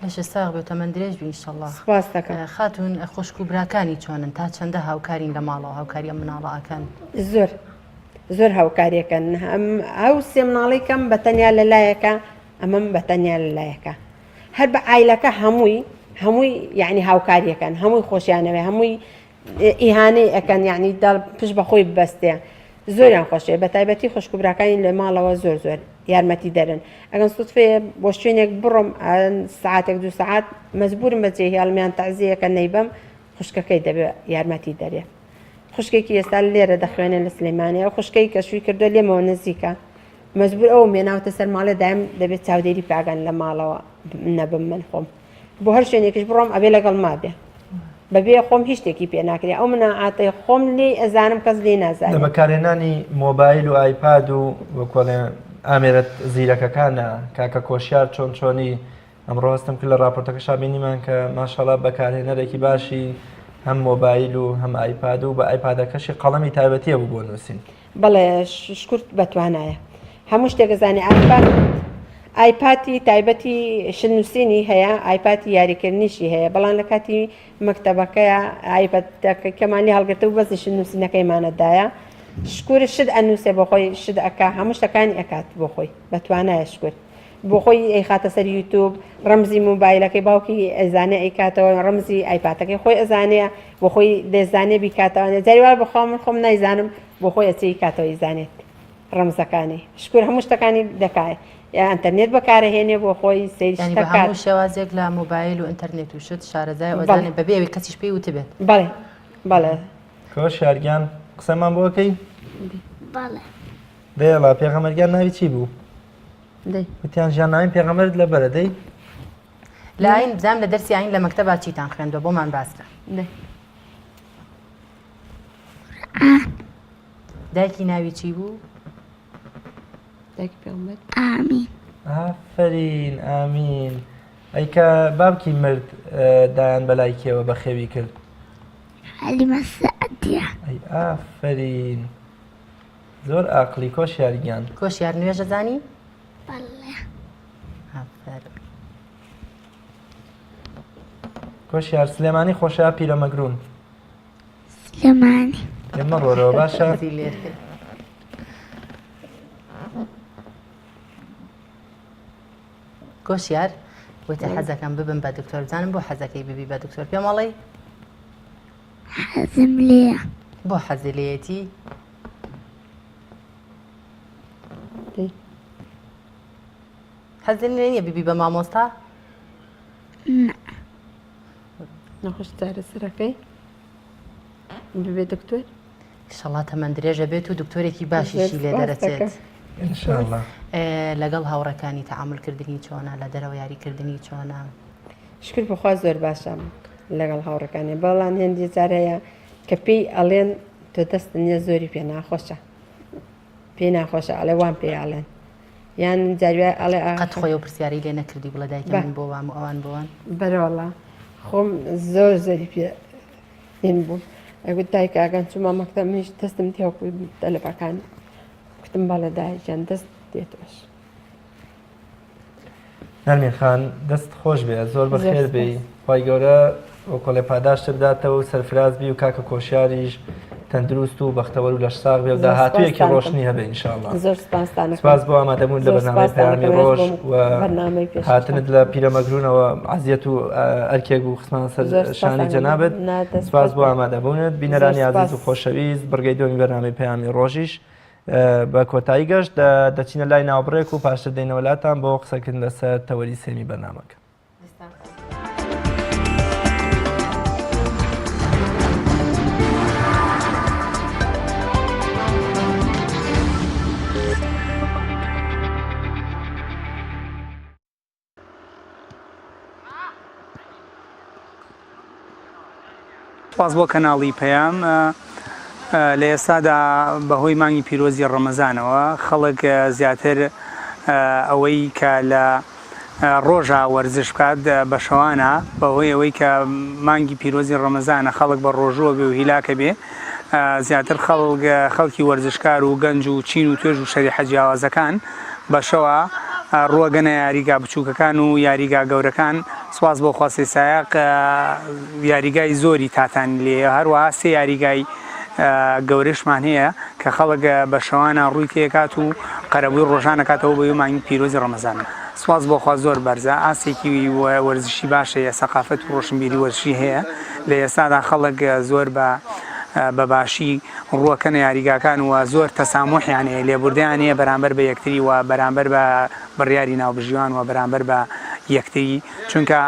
لەشە ساغ بێتە من درێژ بی ئینشەڵڵا سپاس دەکەم خاتون خوشک و براکانی چۆنن تا چەندە هاوکارین لە ماڵەوە هاوکاریە مناڵە ئەکەن زۆر هاوکاریەکەن ئەو سێ مناڵی کەم بەتەنیا لەلایەکە ئەمەم بەتەنیا لەلایەکە هەر بە ئایلەکە هەمووی یعنی هاوکاریەکەن هەمووی خۆشیانەوێ هەمووی ئیهانەی ئەەکەن یعنی پشت بەخۆی ببەستێ زۆریان خۆشێ بە تایبەتی خوشک و براکانی لە ماڵەوە زۆر یارمەتی دەرن ئەگەن سوتفێ بۆ شوێنێک بڕۆم ساعتێک 2 ساعت مەزبورم بەجێ هێڵمیان تەعزیەکە نەیبەم خوشکەکەی دەبێت یارمەتی دەرێ خوشکێکی ئێستا لێرە دەخوێنێن لە سلەیمانیە خوشکەی کە شووی کردو لێمەوە نزیکە مەزبور ئەو مێناوتە سەر ماڵێ دایم دەبێت چاودێری پاگەن لە ماڵەوە نەبم من خۆم بۆ هەر شوێنێکیش بڕۆم ئەبێ لەگەڵ ما بێ بەبێ خۆم هیچ شتێکی پێ ناکرێ ئەو منعاتەی خۆم لێ ئەزانم کەس لێ نازانێت لە بەکارهێنانی مۆبایل و ئایپاد و وەکوڵێ ئامێرەت زیرەکەکانە کاکە کۆشیار چۆنی ئەمڕۆ هەستم کرد لە راپۆرتەکە شابینیمان کە ماشەڵا بەکارهێنەرێکی باشی هەم مۆبایل و هەم ئایپاد و بە ئایپادەکەشی قەڵەمی تایبەتیە بوو بۆ نووسین بەڵێ شکورت بەتوانایە هەموو شتێک زانێ ئایپاتی تایبەتی شنووسینی هەیە ئایپاتی یاریکردنیشی هەیە بەڵام لە کاتی مەکتەبەکەیە ئایپەکەمانی هەڵگرتە و بەزی شنووسینەکەیمانەدایە شکور شت ئەنووسێ بۆ خۆی شت ئەکا هەموو شتەکانی ئەکات بۆ خۆی بەتوانایە شکر بۆ خۆی ئەیخاتە سەر یوتیوب ڕەمزی موبایلەکەی باوکی ئەزانێ ئەیکاتەوە ڕەمزی ئایپاتەکەی خۆی ئەزانەیە بۆ خۆی دەزانێ بیکاتەوە جاریوار بخۆم خۆم نایزانم بۆ خۆی ئەچی کاتەوە ئیزانێت ڕەمزەکانی شکر هەموو شتەکانی دەکایە ئەتەرنێت بەکارهێنێ بۆ خۆی سەیری شێوازێک لە مۆبایل و ئینتەرنێت و شت شارەزای ئۆزانێ بەبێوی کەسیش پێی وتبێت بەڵێ کۆش شارگیان قسەمان بۆکەی بەڵێ دەیڵا پێغەمەرگیان ناوی چی بوو وتیان ژیان ناوین پێغەمەرت لەبەرە دەی لە ئاین بزانام لە دەرسی ئاین لە مەکتەبا چیتان خوێندووە بۆمان باسکە. دایکی ناوی چی بوو؟ دایکی پێغەمبەر. ئامین. ئافرین ئامین. ئەیکە بابکی مرد دایان بەلای کێوە بە خێوی کرد؟ حەلیمە سەعدیە. ئەی ئافرین زۆر ئاقلی کۆشیارگیان. کۆشیار نوێژە زانی؟ بەڵێ. کۆشیار سلێمانی خۆشە پیرەمەگرون؟ سلێمانی. ئێمە ڕۆرەوە باشە؟ کۆشیار وتە حەزەکەم ببم بە دکتۆر بزانم بۆ حەزەکەی ببی بە دکتۆر پێم وەڵێ؟ حەزم لێیە. بۆ حەزی لێیەتی؟ حەزی لێ نییە ببی بە مامۆستا؟ نەخۆش جارە سەرەکەی ببێ دکتۆر؟ ئینشەڵڵا تەمەند درێژە بێت و دکتۆرێکی باشیشی لێ دەرەچێت. ئینشاءڵڵا. لەگەڵ هاوڕەکانی تەعاملکردنی چۆنە لە دەرەوە یاریکردنی چۆنە؟ شکر بخوا زۆر باشە لەگەڵ هاوڕەکانی بەڵام هێندی جار هەیە کە پێی ئەڵێن تۆ دەست نییە زۆری پێ ناخۆشە پێی ناخۆشە ئەڵێ وان پێی ئاڵێن یان جاروای ئەڵێ قەت خۆی و پرسیاری لێ نەکردی بڵە دایکە من بۆ وام و ئەوان بۆوان بەرەوەڵا خۆم زۆر زۆری پێ هێن بووم ئەگوت دایکە ئەگەن چوومە مەکتەب منیش دەستم تێوەکو تەلەفەکانی گوتم بەڵێ دایکیان دەست دێتەوەش. نەرمین خان دەست خۆش بێ زۆر بەخێر بێ خی گەورە ئەو کۆڵێ پاداشتە بداتەوە و سەرفراز بی و کاکە کۆشیاریش تەندروست و بەختەوەر و لە شساغ بێ و داهاتوویەکی ڕۆشنی هەبێ ئینشاءڵڵا. زۆر سپاسدانە. سپاس بۆ ئامادەبوون لە بەرنامەی پەیامی ڕۆژ و هاتنت لە پیرەمەگرونەوە عەزیەت و ئەرکێک و خستمان سەر شانی جەنابەت. سپاس بۆ ئامادەبوونت بینەرانی عەزیز و خۆشەویست بڕگەی دومی بەرنامەی پەیامی ڕۆژیش بە کۆتایی گەشت دەچینە لای ناوبڕێک و پاشتر دێنەوە لاتان بۆ قسەکردن لەسەر تەوەری سێمی بەرنامەکە. سپاس بۆ کەناڵی پەیام. لە ئێستادا بەهۆی مانگی پیرۆزی ڕەمەزانەوە خەڵک زیاتر ئەوەی کە لە ڕۆژە وەرزش بکات بە شەوانە بەهۆی ئەوەی کە مانگی پیرۆزی ڕەمەزانە خەڵک بە ڕۆژووە بێ و هیلاکە بێ زیاتر خەڵکی وەرزشکار و گەنج و چین و توێژ و شەریحە جیاوازەکان بەشەوە ڕووەگەنە یاریگا بچووکەکان و یاریگا گەورەکان سواز بۆ خواستەی سایق یاریگای زۆری تاتان لێ هەروەها سێ یاریگای گەورەشمان هەیە کە خەڵک بە شەوانە ڕووی تێکات و قەرەبووی ڕۆژانەکاتەوە بە مانگی پیرۆزی ڕەمەزان. سواز بۆخوا زۆر بەرزە ئاسێکی وەرزشی باشەیە سەقافەت و ڕۆشنبیری وەرزشی هەیە لە ئێستادا خەڵک زۆر بە باشی ڕووەکەنە یاریگاکان و زۆر تەسامحیان هەیە لێبوردیان هەیە بەرامبەر بە یەکتری و بەرامبەر بە بڕیاری ناوبژیوان و بەرامبەر بە یەکتری چونکە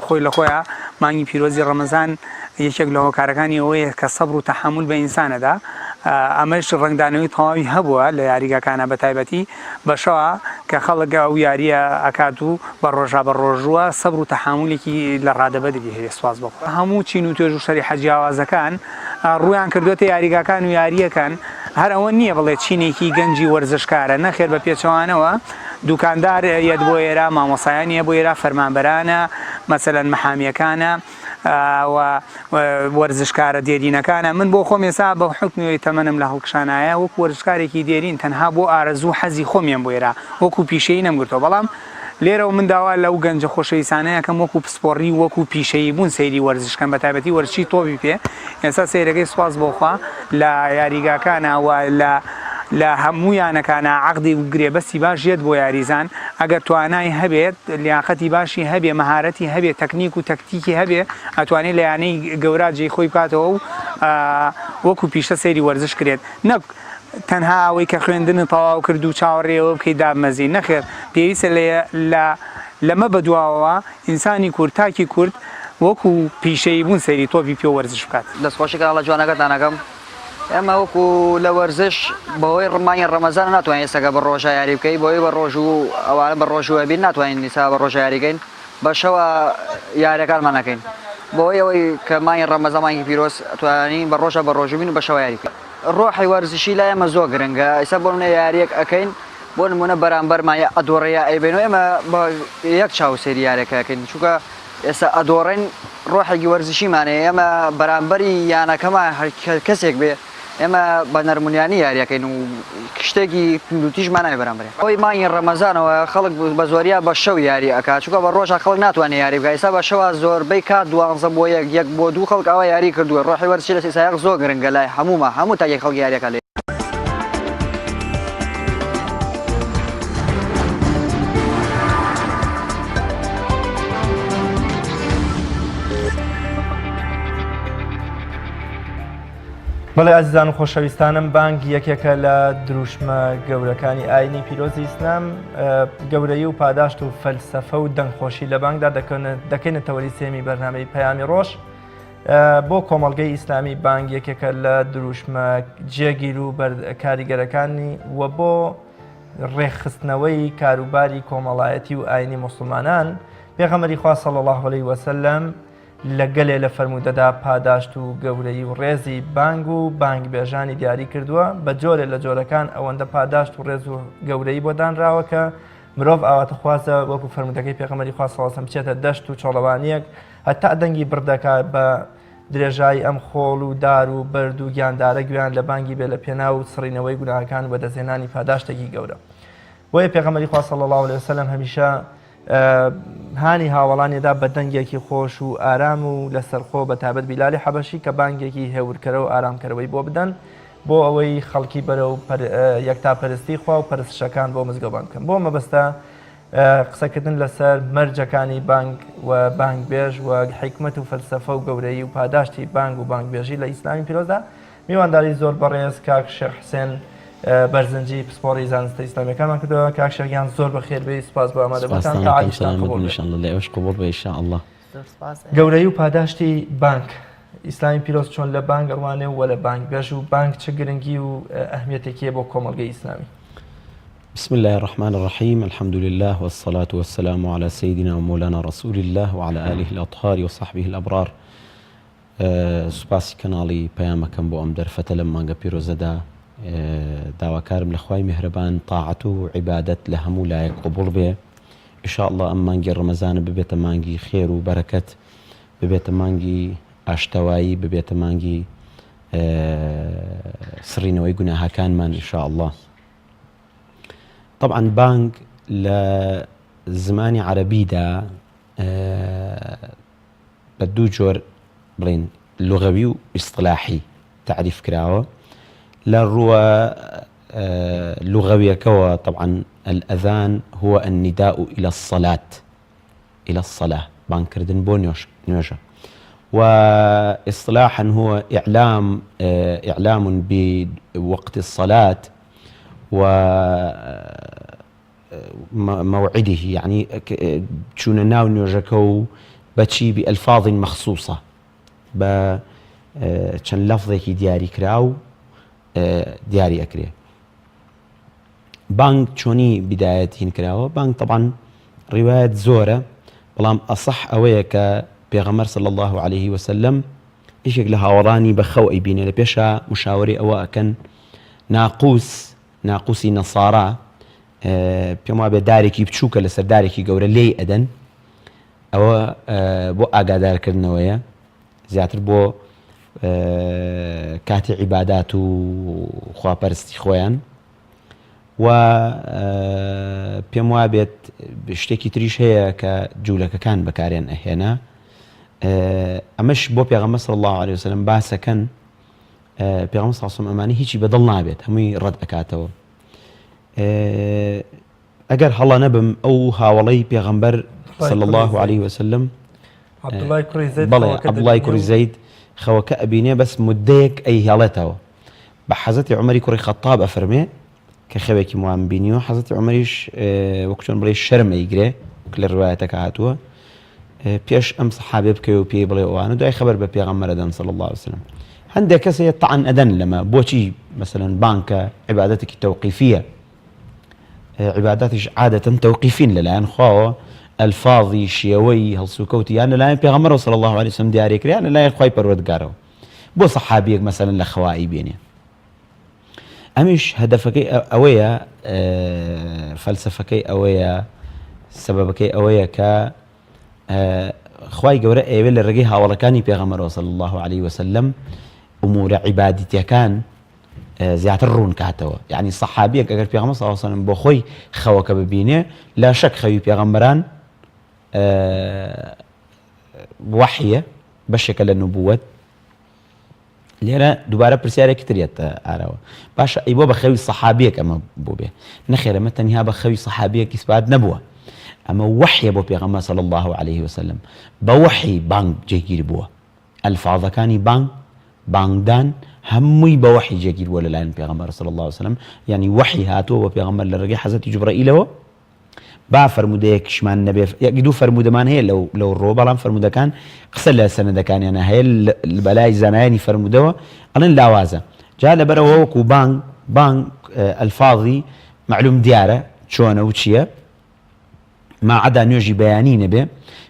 خۆی لە خۆیە مانگی پیرۆزی ڕەمەزان یەکێک لە هۆکارەکانی ئەوەیە کە سەبر و تەحمل بە ئینسانەدا ئەمەش ڕنگدانەوەی تەواوی هەبووە لە یاریگاکانە بە تایبەتی بەشەوە کە خەڵک ئەو یاریە ئەکات و بە ڕۆژا بە ڕۆژووە سەبر و تەحملێکی لە ڕادەبەدی هەیە سواز بۆ هەموو چین و توێژ و شەریحە جیاوازەکان ڕویان کردوێتە یاریگاکان و یاریەکان هەر ئەوە نییە بڵێ چینێکی گەنجی وەرزشکارە نەخێر بە پێچەوانەوە دوکاندار یەت بۆ ئێرە مامۆسایانە بۆ ئێرە فەرمانبەرانە مەسەلەن مەحامیەکانە وەرزشکارە دێرینەکانە من بۆ خۆم ێسا بە حکمی تەمەنم لە هەڵکشانایە وەکو وەرزشکارێکی دێرین تەنها بۆ ئارەزوو حەزی خۆمیان بۆ ئێرە وەکو پیشەی نەمگرتەوە بەڵام لێرە و من داوا لەو گەنجە خۆشەویستانەیەکەم وەکو پسپۆڕی وەکو پیشەی بوون سەیری وەرزشکەم بە تایبەتی وەرزشی تۆپی پێ ئێستا سەیرەکەی سواز بۆخوا لە یاریگاکانەوە لە هەموویانەکانە عەقدی و گرێبەستی باش یەت بۆ یاریزان ئەگەر توانای هەبێت لیاقەتی باشی هەبێ مەهارەتی هەبێ تەکنیک و تەکتیکی هەبێ ئەتوانێت لە یانەی گەورە جێی خۆی بکاتەوە و وەکو پیشە سەیری وەرزش کرێت نەک تەنها ئەوەی کە خوێندن تەواو کرد و چاوەڕێەوە بکەی دامەزی نەخێر پێویستە لەمە بەدواوەوە ئینسانی کورد تاکی کورد وەکو پیشەی بوون سەیری تۆپی پێ وەرزش بکات. دەستخۆشیکە لە جوانەکەتانەکەم ئێمە وەکو لە وەرزش بەهۆی ڕمانی ڕەمەزان ناتوانین ئێستاکە بە ڕۆژە یاری بکەین بۆی بە ڕۆژ و ئەوانە بە ڕۆژوە بین ناتوانین نیسا بە ڕۆژە یاریکەین بەشەوە یاریەکانمان نەکەین بۆی ئەوەی کە مانگی ڕەمەزان مانگی پیرۆز توانین بە ڕۆژە بە ڕۆژبین و بەشەوە یاریکەین ڕۆحی وەرزشی لای ئێمە زۆر گرنگە ئێستا بۆ منە یاریەک ئەەکەین بۆ نمونە بەرامبەرمایە ئەدۆڕەیە ئەیبێن و ئێمە بە یەک چاوسێری یاریەکەکەین چونکە ئێستا ئەدۆڕێن ڕۆحێکی وەرزشیمانەیە ئێمە بەرامبەری یانەکەمان کەسێک بێ ئێمە بە نەرمونیانی یاریەکەین و شتێکی توندوتیژمان ناوێ بەرامبەر ئەوەی مانگی ڕەمەزانەوە خەڵک بە زۆریا بە شەو یاری ئەکات چونکە بە ڕۆژە خەڵک ناتوانێت یاری بکات ئێستا بە شەوە زۆربەی کات 12 بۆ یەک بۆ دوو خەڵک ئەوە یاری کردووە ڕۆحی وەرزشی لە سایق زۆر گرنگە لای هەموو تاگەی خەڵک یاریەکە لێ بەڵێ ئازیزان و خۆشەویستانم بانگ یەکێکە لە دروشمە گەورەکانی ئاینی پیرۆزی ئیسلام گەورەی و پاداشت و فەلسەفە و دەنگخۆشی لە بانگدا دەکەنێتە وەری سێمی بەرنامەی پەیامی ڕۆژ بۆ کۆمەڵگەی ئیسلامی بانگ یەکێکە لە دروشمە جێگیر و کاریگەرەکانی و بۆ ڕێخستنەوەی کاروباری کۆمەڵایەتی و ئاینی موسڵمانان پێغەمبەری خوا صلی الله علیه وسلم لە گەلێ لە فەرمودەدا پاداشت و گەورەی و ڕێزی بانگ و بانگ بێژانی دیاری کردووە بە جۆرێک لە جۆرەکان ئەوەندە پاداشت و ڕێز و گەورەی بۆ دانراوە کە مرۆڤ ئاواتە خوازە وەکو فەرمودەکەی پێغەمبەری خوا صلی الله علیه و سلم بچێتە دەشت و چۆڵەوانیەک هەتا دەنگی بردەکات بە درێژایی ئەم خۆڵ و دار و بەرد و گیاندارە گویان لە بانگی بێ لە پێناو و سڕینەوەی گوناهەکان و بەدەستهێنانی پاداشتێکی گەورە بۆیە پێغەمبەری خوا صلی الله علیه و سلم هەمیشە هانی هاوڵانیدا بە دەنگێکی خۆش و ئارام و لەسەرخۆ بە تابەت بیلالی حەبەشی کە بانگێکی هێورکەرە و ئارامکەرەوەی بۆ بدەن بۆ ئەوەی خەڵکی بەرە و یەکتاپەرستی خوا و پەرستشەکان بۆ مزگەوت بکەن بۆ مەبەستە قسەکردن لەسەر مەرجەکانی بانگ و بانگ بێژ و حکمت و فەلسەفە و گەورەی و پاداشتی بانگ و بانگ بێژی لە ئیسلامی پیرۆزدا میوانداری زۆر بەڕێز کاک شێخ حوسێن بەرزنجی پسپۆڕی زانستە ئیسلامیەکانمان کردەوە کاک شێخیان زۆر بەخێربێی سوپاس بۆ ئامادەبوونتان تاعالیشتان قبوڵ بێ گەورەی و پاداشتی بانک ئیسلامی پیرۆز چۆن لە بانگ ئەڕوانێ و لە بانگ بێژ و بانگ چه گرنگی و ئەهمیەتێکیە بۆ کۆمەڵگەی ئیسلامی بسم الله الرحمن الرحيم الحمد لله والصلاة والسلام على سيدنا ومولانا رسول الله وعلى آله الأطهار وصحبه الأبرار سوپاسی کەناڵی پەیامەکەم بۆ ئەم دەرفەتە لەم مانگە پیرۆزەدا داواکارم لە خوای میهرەبان تاعەت و عیبادەت لە هەموو لایەک قبوڵ بێ ئینشاءالله ئەم مانگی ڕەمەزانە ببێتە مانگی خێر و بەرەکەت ببێتە مانگی ئاشتەوایی ببێتە مانگی سڕینەوەی گوناهەکانمان ئینشاءالله طبعا بانگ لە زمانی عەرەبیدا بە دوو جۆر بڵێن لغەوی و ئیصطلاحی تعریف کراوە لە ڕووە لغويكوا طبعا الأذان هو النداء إلى الصلاة بان كردن بو نيوشا واصطلاحا هو إعلام بوقت الصلاة وموعده يعني شون ناو نيوجكو بتشي بألفاظ مخصوصة كان لفظك دياري كراو دياري أكريه بانك چۆنی بدايتين كراوة بانك طبعا رواية زورة بلام أصح أويك بيغمر صلى الله عليه وسلم إيشك لها وراني بخو أي بيني لبيشا مشاوري أواء كان ناقوسي نصارى بيوما بداركي بتشوكا لسر داركي قورة لي أدن أو بو أقادار كرنوية زياتر بو كاتي عبادات و خواپەرستی خۆیان و پێم وابێت شتێکی تریش هەیە کە جوولەکەکان بەکارێن ئەهێنا ئەمەش بۆ پێغەمبەر صلی الله عليه وسلم باسەکەن پێغەمبەر صلی الله عليه وسلم ئەمانە هیچی بەدڵ نابێت هەمووی ڕەت ئەکاتەوە ئەگەر هەڵە نەبم ئەو هاوڵەی پێغەمبەر صلی الله عليه وسلم عەبدوڵای کوڕی زەید خەوەکە ئەبینێ بەس مدەیەک ئەی هێڵێتەوە بە حەزەتی عومەری کوڕی خەتاب ئەفەرمێ کە خەوێکی وان بینیوە حەزەتی عومەریش وەکو چۆن بڵێ شەرم ئەیگرێ لە ڕوایەتەکە هاتووە پێش ئەم سەحابێ بکەوێ و پێی بڵێ ئەوانە دوای خەبەر بە پێغەمبەر ئەدەن صلی الله عليه وسلم هەندێک کەسێ طعن ئەدەن لەمە بۆچی مثلا بانکە عیبادەتێکی تەوقیفیە عیبادەتیش عادەتەن تەوقیفین لەلایەن خواوە ئەلفاظی شێوەی هەڵسوکەوتی یان لەلایەن پێغەمبەر صلی الله عليه وسلم دیاریکرا یان لەلایەن خوای پەروەردگارەوە بۆ سەحابیەک مەسەلەن لە خەوایی بێنێ. ئەمیش هەدەفەکەی ئەوەیە، فەلسەفەکەی ئەوەیە، سەبەبەکەی ئەوەیە کە خوای گەورە ئێوە لە ڕێگەی هاوڵەکانی پێغەمبەر صلی الله عليه وسلم ئومورە عیبادیتیەکان زیاتر ڕوون کاتەوە. یعنی سەحابیەک ئەگەر پێغەمبەر صلی الله عليه وسلم بۆ خۆی خەوەکە ببینێ لا شەک خەوی پێغەمبەران وحیە بەشێکە لە نبووەت. لێرە دووبارە پرسیارێکی ترێت ئارەوە باشە ئەی بۆ بە خەوی سەحابیەک ئەمە بۆ بێ نەخێر ئەمە تەنیا بە خەوی سەحابیەک ئیسبات نەبووە، ئەمە وحیە بۆ پێغەمبەر صلی الله عليه وسلم بە وحی بانگ جێگیر بووە. ئەلفاظەکانی بانگدان هەمووی بە وحی جێگیر بووە لەلایەن پێغەمبەر صلی الله عليه وسلم. یعنی وحی هاتووە بۆ پێغەمبەر لە ڕێگەی حەزەتی جوبرەئیلەوە. با فەرمودەیەکیشمان نەبێ، یەک دوو فەرمودەمان هەیە لەو ڕۆ، بەڵام فەرمودەکان قسە لە سەنەدەکانیانە هەیە بەلای زانایانی فەرمودەوە ئەڵێن لاوازە. جا لەبەرەوە وەکو بانگ ئەلفاظی معلوم دیارە چۆنە و چییە، ماعەدا نوێژی بەیانی نەبێ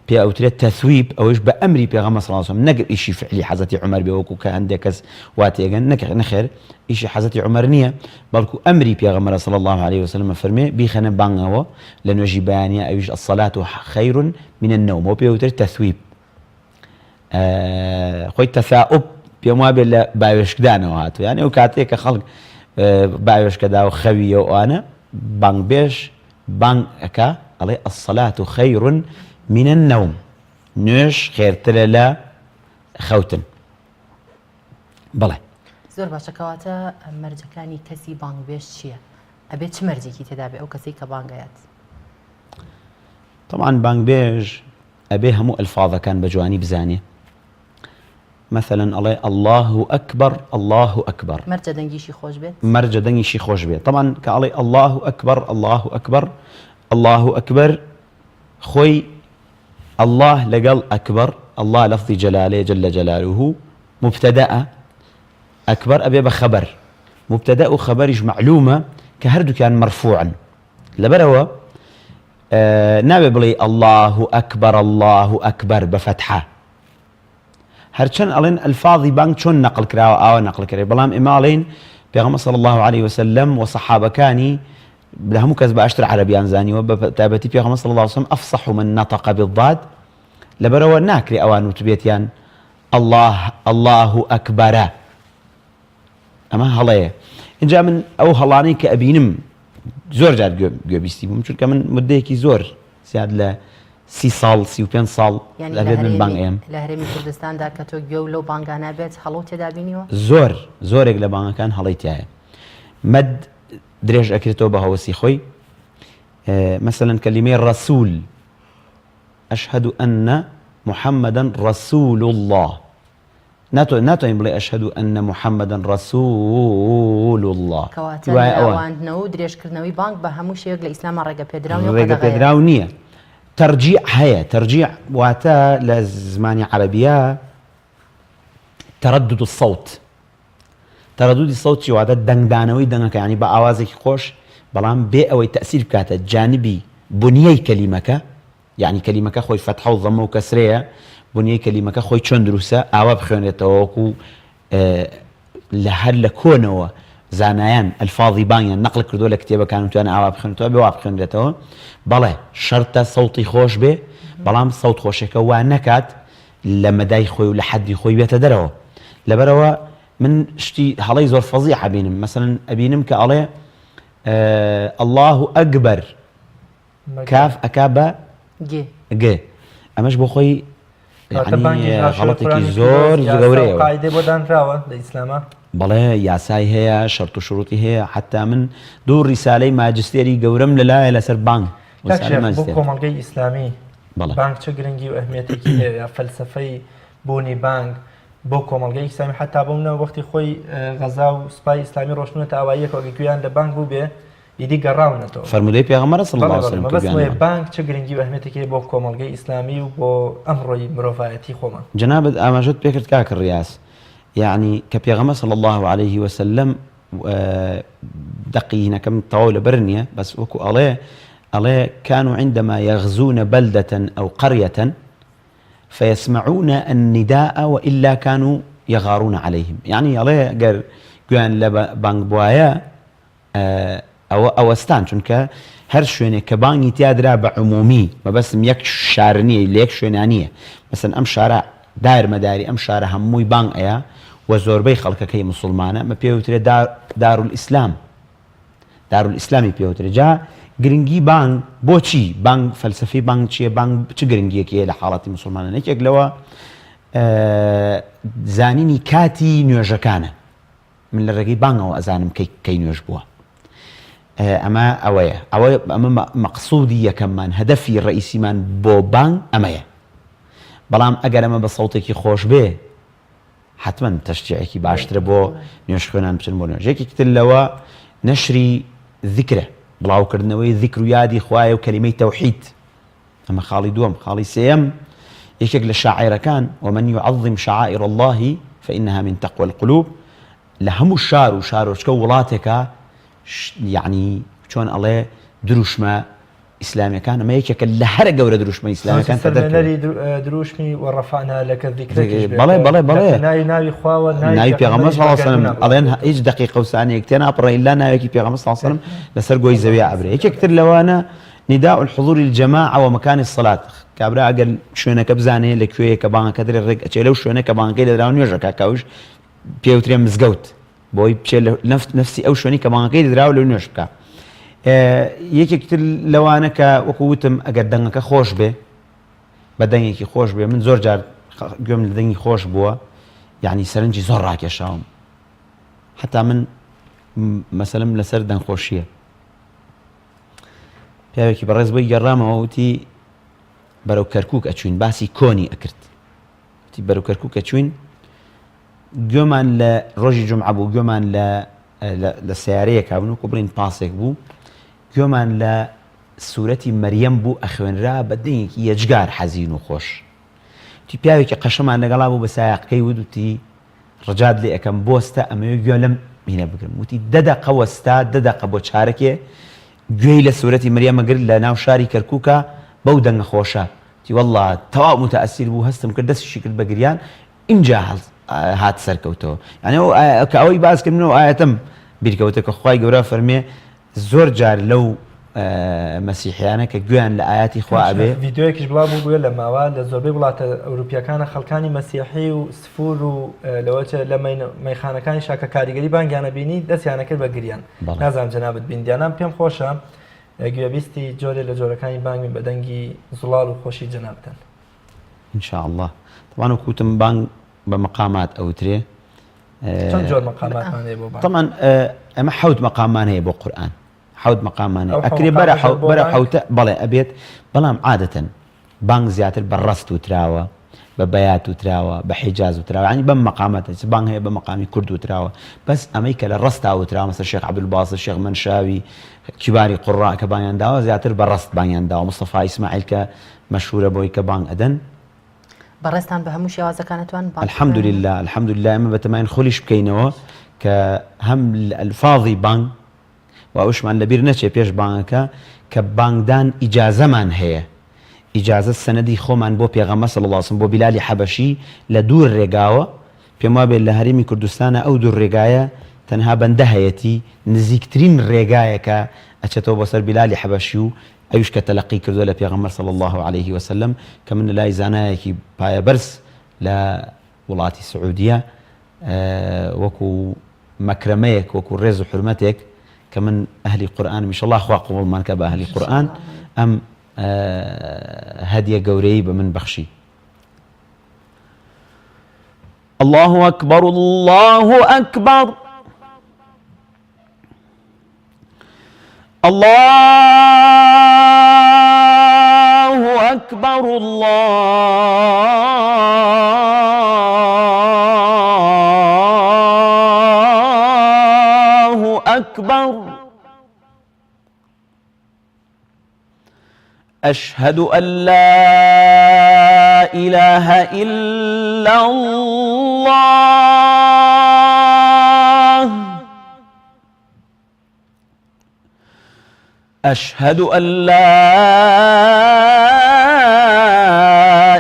پێ ئەوترێت تەثویب، ئەوەش بە ئەمری پێغەمبەر صلی الله عليه وسلم، نەگەر ئیشی فعلی حەزەتی عومەر بێ وەکو کە هەندێک کەس وا تێگەن نەخێر ئیشی حەزەتی عومەر نییە، بەڵکو ئەمری پێغەمبەر صلی الله عليه وسلم فەرمێ بیخەنە بانگەوە لە نوێژی بەیانیە، ئەویش الصلاة خەیر من النوم، و پێ ئەوترێت تەثویب. خۆی تەثاؤب پێم وا بێت لە باوێشکدانەوە هاتووە، یعنی ئەو کاتێک کە خەڵک باوێشکەدا و خەویە و ئەوانە بانگبێژ بانگ ئەکا ئەڵێ الصلاة خەیر من النوم، نوێژ خێرترە لە خەوتن. بەڵێ زۆر باشەکەواتە مەرجەکانی کەسی بانگبێژ چییە؟ ئەبێت چ مەرجێکی تێدا بێ ئەو کەسی کە بانگەیات؟ طبعا بانگبێژ ئەبێ هەموو ئەلفاظەکان بە جوانی بزانێ. مثلا ئەڵێ الله ئەکبەر الله ئەکبەر، مەرجە دەنگیشی خۆش بێت، مەرجە دەنگیشی خۆش بێت. طبعا کە ئەڵێ الله ئەکبەر الله ئەکبەر الله ئەکبەر خۆی الله لەگەڵ ئەکبەر، الله لەفظی جەلالەیە جەلە جەلالوه، مبتەدەئە، ئەکبەر ئەبێ بە خەبەر، مبتەدە و خەبەریش معلومە کە هەردووکیان مەرفوعن. لەبەرەوە نابێ بڵێ الله ئەکبەر الله ئەکبەر بە فەتحە، هەرچەند ئەڵێن ئەلفاظی بانگ چۆن نەقل کراوە ئاوە نەقل کرێ، بەڵام ئێمە ئەڵێن پێغەمبەر صلی الله عليه وسلم و سەحابەکانی لە هەموو کەس باشتر عەرەبیان زانیوە، بە تایبەتی پێغەمبەر صلی الله عليه وسلم ئەفصح من نطق بالضاد، لەبەرەوە ناکرێ ئەوان وتبێتیان الله ئەکبەرە، ئەمە هەڵەیە. اینجا من ئەو هەڵانەی کە ئەبینم زۆر جار گوێبیستی بووم، چونکە من مدەیەکی زۆر زیاد لە 30 ساڵ 35 ساڵ لەبێت من بانگ ئەم لە هەرێمی کوردستاندا کە تۆ گوێ و لەو بانگانە بێت هەڵۆ تێدا بینیوە؟ زۆرێک لە بانگەکان هەڵەی تایە. مەد درێژ ئەکرێتەوە بە هەوەسی خۆی، مثلا کەلیمەی ڕەسوول، ئەشهد ئەن محەممەدەن ڕەسوول الله، ناتوانین بڵێ ئەشهد ئەن محەممەدەن ڕەسوول الله. کەواتە ئەوانەوە و درێژکردنەوەی بانگ بە هەموو شێوەیەک لە ئیسلامە ڕێگە پێدراو نییە. تەرجیع هەیە، تەرجیع واتە لە زمانی عەرەبیە تەرەدد الصوت، تەرەدودی سەوت چی واتە دەنگدانەوەی دەنگەکە، ینی بە ئاوازێکی خۆش بەڵام بێ ئەوەی تەئسیر بکاتە جانبی بنیەی کەلیمەکە، یعنی کەلیمەکە خۆی فەتحە و ضەمە و کەسرەیە، بنیەی کەلیمەکە خۆی چۆن دروستە ئاوا بخوێنێتەوە وەکو لە هەر لە کۆنەوە زانایان ئەلفاظی بانگیان نەقل کردووە لە کتێبەکان وتوانە ئاوا بخوێنێتەوە بێ وا بخوێنرێتەوە. بەڵێ شەرتە سەوتی خۆش بێ، بەڵام سەوت خۆشێکە وا نەکات لە مەدای خۆی و لە حەدی خۆی بێتە دەرەوە. لەبەرەوە من شتی هەڵەی زۆر فەزیح ئەبینم، مثلا ئەبینم کە ئەڵێ الله ئەکبەر کاف ئەکا بە گێ، ئەمەش بۆ خۆی غەڵەتێکی زۆر گەورەیە قاعدەی بۆ دانراوە لە ئیسلامە. بەڵێ یاسای هەیە، شەرت و شروطی هەیە، حتا من دوو ڕیسالەی ماجستێری گەورەم لەلایە لەسەر بانگ بۆ کۆمەڵگەی ئیسلامی بانگ چه گرنگی و ئەهمیەتێکی هەیە، فەلسەفەی بوونی بانگ بۆ کۆمەڵگەی ئیسلامی حتا بۆمنەوە وەختی خۆی غەزا و سوپای ئیسلامی ڕۆشنوێتە ئاواییەکە گوێیان لە بانگ بوو بێ ئیدی گەڕاونەتەوە. فەرمودەی پێغەمبەر صلی الله علیه وسلم بەس بانگ چه گرنگی و ئەهمیەتێکی بۆ کۆمەڵگەی ئیسلامی و بۆ ئەمڕۆی مرۆڤایەتی خۆمان. جەنابەت ئاماژەت پێکرد کاکە ڕیاس، یعنی کە پێغەمبەر صلی الله عليه وسلم دقیقەکەم تەواو لەبەر نییە، بەس وەکو ئەڵێ الله كانوا عندما يغزون بلدة أو قرية فيسمعون النداء وإلا كانوا يغارون عليهم. يعني الله قال قوان لبانك بوايا أو أستان چونك هر شوێنێ کە بانگی تیادرا بە عمومی مەبەستم یەک شار نییە لە یەک شوێنانیە مەسەن ئەم شارە دایر مەداری ئەم شارە هەمووی بانگ ئەیە و زۆربەی خەڵکەکەی مسلمانە مە پێوترێ دارولئیسلام دارولئیسلامی پێوترێ جا گرنگی بانگ بۆچی بانگ فەلسفەی بانگ چییە بانگ چ گرنگیەکەیە لە حاڵەتی مسلمانە یەکێک لەوە زانینی کاتی نوێژەکانە من لە ڕێگەی بانگەوە ئەزانم کەی نوێژ بووە ئەمە ئەمە مەقسوودی یەکەممان هەدەفی ڕئیسیمان بۆ بانگ ئەمەیە بەڵام ئەگەر ئەمە بە سەوتێکی خۆش بێ حتمما تەشجیعێکی باشترە بۆ نوێژ خوێنان بچن بۆ نوێژێکی تر لەوە نەشری ذیکرە بڵاوکردنەوەی ذیکر و یادی خوایە و کەلیمەی تەوحید ئەمە خاڵی دووەم. خاڵی سێیەم یەکێک لە شاعیرەکان ومن يعظم شعائر الله فإنها من تقوى القلوب لە هەموو شار و شارۆچکە وڵاتێکە یعنی چۆن ئەڵێ دروشمە ئیسلامیەکان ئەمە یەکێکە لە هەرە گەورە دروشمە ئیسلامیەکان دروشمی وەڕەفعنا لەکە بەڵێ ناوی خواوە ناوی پێغەمبەر صلی الله علیه و سلم ئەڵێن هیچ دقیقە و سانیەک تێناپڕێ ئیلا ناوێکی پێغەمبەر صلی الله علیه و سلم لەسەر گۆی زەویە ئەبرێ. یەکێکتر لەوانە نداء الحضور الجماعة ومكان الصلاة كابرا أقل شوينك بزاني لكوية كبان كدر الرق أشيلو شوينك كبان كيل دراون يرجع كاوش بيوتريم مزجوت بوي بشيل نفسي أو شويني كبان كيل دراون لو يرجع یەکێکتر لەوانە کە وەکووتم ئەگەر دەنگەکە خۆش بێ بە دەنگێکی خۆش بێ من زۆر جار گوێم لە دەنگی خۆش بووە یعنی سەرنجی زۆر ڕاکێشاوم حتا من مەسەلەم لەسەر دەنگخۆشیە پیاوێکی بەڕێز بۆی گەڕامەوە وتی بەرەو کەرکووک ئەچوین باسی کۆنی ئەکرد وتی بەرەو کەرکووک ئەچوین گوێمان لە ڕۆژی جومعە بوو گوێمان لە سیارەیەک هاونوکو بڵین پاسێک بوو گوێمان لە سوورەتی مەریەم بوو ئەخوێنرا بە دەنگێکی یەجگار حەزین و خۆش وتی پیاوێکی قەشەمان لەگەڵا بوو بە سایقەکەی وتی ڕجات لێ ئەەکەم بۆستە ئەمەوێ گوێ لەم مینە بگرم وتی دەدەقە وەستا دەدەقە بۆ چارەکێ گوێی لە سوورەتی مەریەمە گرت لە ناو شاری کەرکووکە بەو دەنگە خۆشە وتی وەڵڵا تەواو متەئەسیر بوو هەستم کرد دەستیشی کرد بە گریان اینجا هات سەرکەوتەوە یعنی کە ئەوەی باسکردنەوە ئاەتم بیرکەوتە کە خوای گەورە فەرمێ زۆر جار لەو مەسیحیانە کە گوێیان لە ئاياتی خوا ئەبێ ڤیدیۆیەکیش بڵاو بوو بووە لە ماوە لە زۆربەی وڵاتە ئەوروپیەکانە خەڵکانی مەسیحی و سفور و لەوەچە لە مەیخانەکانی شاکە کاریگەری بانگیانە بینی دەستیانە کرد بە گریان نازانم جەنابەت بینیانم پێم خۆشە گوێبیستی جۆرێ لە جۆرەکانی بانگین بە دەنگی زوڵاڵ و خۆشی جەنابەتن ان شاء الله طبعا وكوتم بانگ بمقامات أوتري كم جور مقامات ماني بو طبعا أما حود مقامان هي بو قرآن حود مقامان أكري برا حوت بلا أبيت بلا عادة بانگ زياتر بالرست وتراوى ببيات وتراوى بحجاز وتراوى يعني بمقامات بانگ هي بمقامي كرد وتراوى بس أمريكا للرست وتراوى مثل الشيخ عبد الباسط الشيخ منشاوي كباري قراء كبانيان داوى زياتر بالرست بانيان داوى مصطفى إسماعيل كمشهورة بوي كبانگ أدن بەڕێستان بە هەموو شێوازەکانتوان الحمد لله الحمد لله ئەمە بەتەمایان خۆلیش بکەینەوە کە هەم ئەلفاظی بانگ و ئەوشمان لەبیر نەچێ پێش بانگەکە کە بانگدان ئیجازەمان هەیە ئیجازە سەنەدی خۆمان بۆ پێغەمبەر صلی الله علیه و سلم بۆ بیلالی حەبەشی لە دوور ڕێگاوە پێم وابێت لە هەرێمی کوردستانە ئەو دوور ڕێگایە تەنها بەندە هەیەتی نزیکترین ڕێگایەکە ئەچێتەوە بۆ سەر بیلالی حەبەشی و ئەوش کە تەلەقی کردووە لە پێغەمبەر صلی الله عليه وسلم کە من لای زانایەکی پایە بەرز لە وڵاتی سعودیە وەکو مەکرەمەیەک وەکو ڕێز و حرمەتێک کە من ئەهلی قورئانم ئینشەڵڵا خوا قوبوڵمان کە بە ئەهلی قورئان ئەم هەدیە گەورەی بە من بەخشی. الله أكبر الله أكبر الله أكبر الله أكبر أشهد أن لا إله إلا الله أشهد أن لا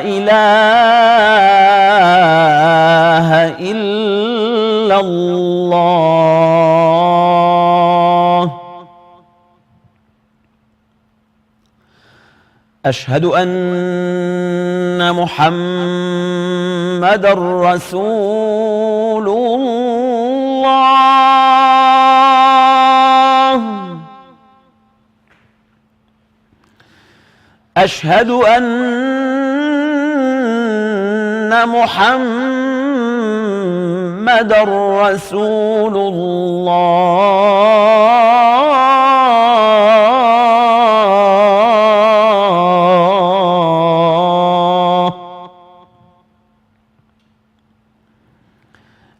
إله إلا الله أشهد أن محمد رسول الله أشهد أن محمد رسول الله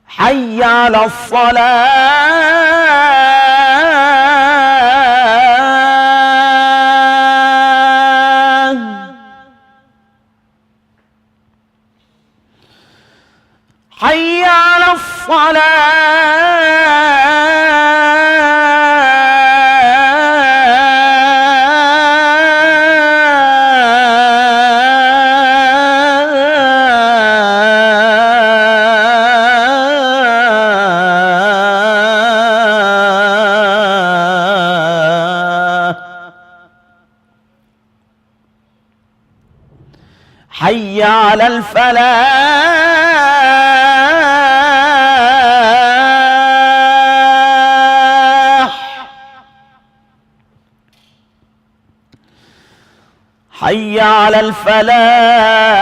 حي على الصلاة حي على الصلاة حي على الفلاح حي على الفلاح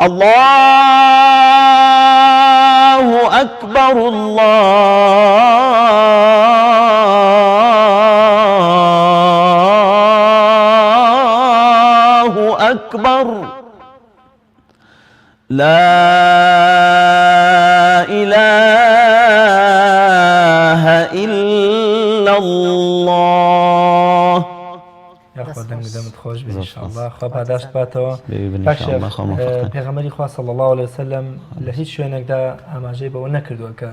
الله أكبر الله أكبر لا إله إلا الله یاخوا دەنگ دەمت خۆش بێ ئینشاءالله خوا پاداشت باتەوە پێغەمبەری خوا صلی الله علیه وسلم لە هیچ شوێنێکدا ئاماژەی بەوە نەکردووە کە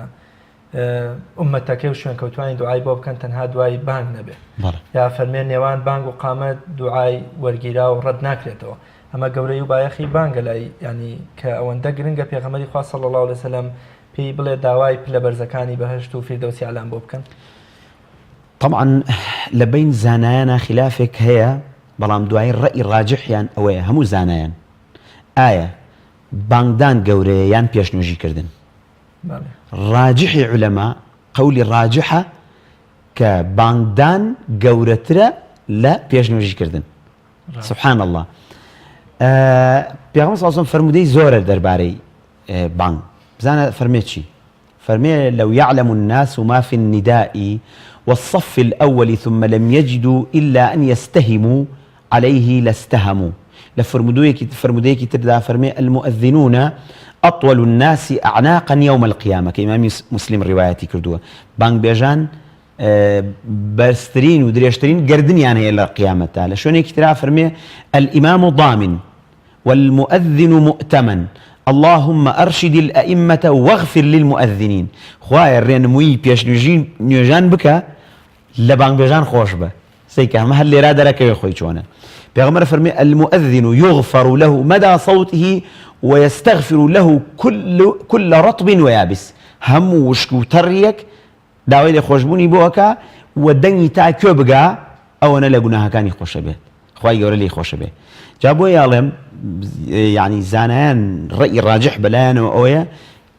ئومەتەکەی و شوێن کەوتوانی دوعای بۆ بکەن تەنها دوای بانگ نەبێ یا فەرمێن نێوان بانگ و قامەت دوعای وەرگیرا و ڕەت ناکرێتەوە ئەمە گەورەی و بایەخی بانگە لای ینی کە ئەوەندە گرنگە پێغەمبەری خوا صلی الله علیه وسلم پێی بڵێ داوای پلە بەرزەکانی بەهشت و فیردەوسی عەلام بۆ بکەن. طبعا لبين زانایانە خلافێک هەیە بەڵام دوای ڕەئی ڕاجحیان ئەوەیە هەموو زانایان ئایا بانگدان گەورەیە یان پێشنوێژیکردن. ڕاجحی عولەما قەولی ڕاجحە کە بانگدان گەورەترە لە پێشنوێژیکردن. سبحان الله. پێغەمبەر صلی الله علیه و سلم فرمودەی زۆرە دەربارەی بانگ. بزانە فەرمێ چی؟ فەرمێ لو يعلم الناس ما في النداء والصف الأول ثم لم يجدوا إلا أن يستهموا عليه لاستهموا. لفرموديك تبدا فرمي المؤذنون أطول الناس أعناقا يوم القيامة كإمام مسلم روايتي كردوها بانگ بيجان برسترين ودريشترين قردن يعني إلى القيامة تعالى شون يكترا فرمي الإمام ضامن والمؤذن مؤتمن اللهم أرشد الأئمة واغفر للمؤذنين. خوايا الرين موي بيش نيجان بكا لبانگ بيجان خوش به سيكا ما هل إرادة لك يخوي شوانا بيغمر فرمي المؤذن يغفر له مدى صوته ويستغفر له كل رطب ويابس هم وشكو تريك داوي خوشبوني بوكا ودني تا كوبغا او انا لقناها كان يخوش به خواي يقول لي يخوش به جابوا يالم يعني زانان رأي راجح بلان اويا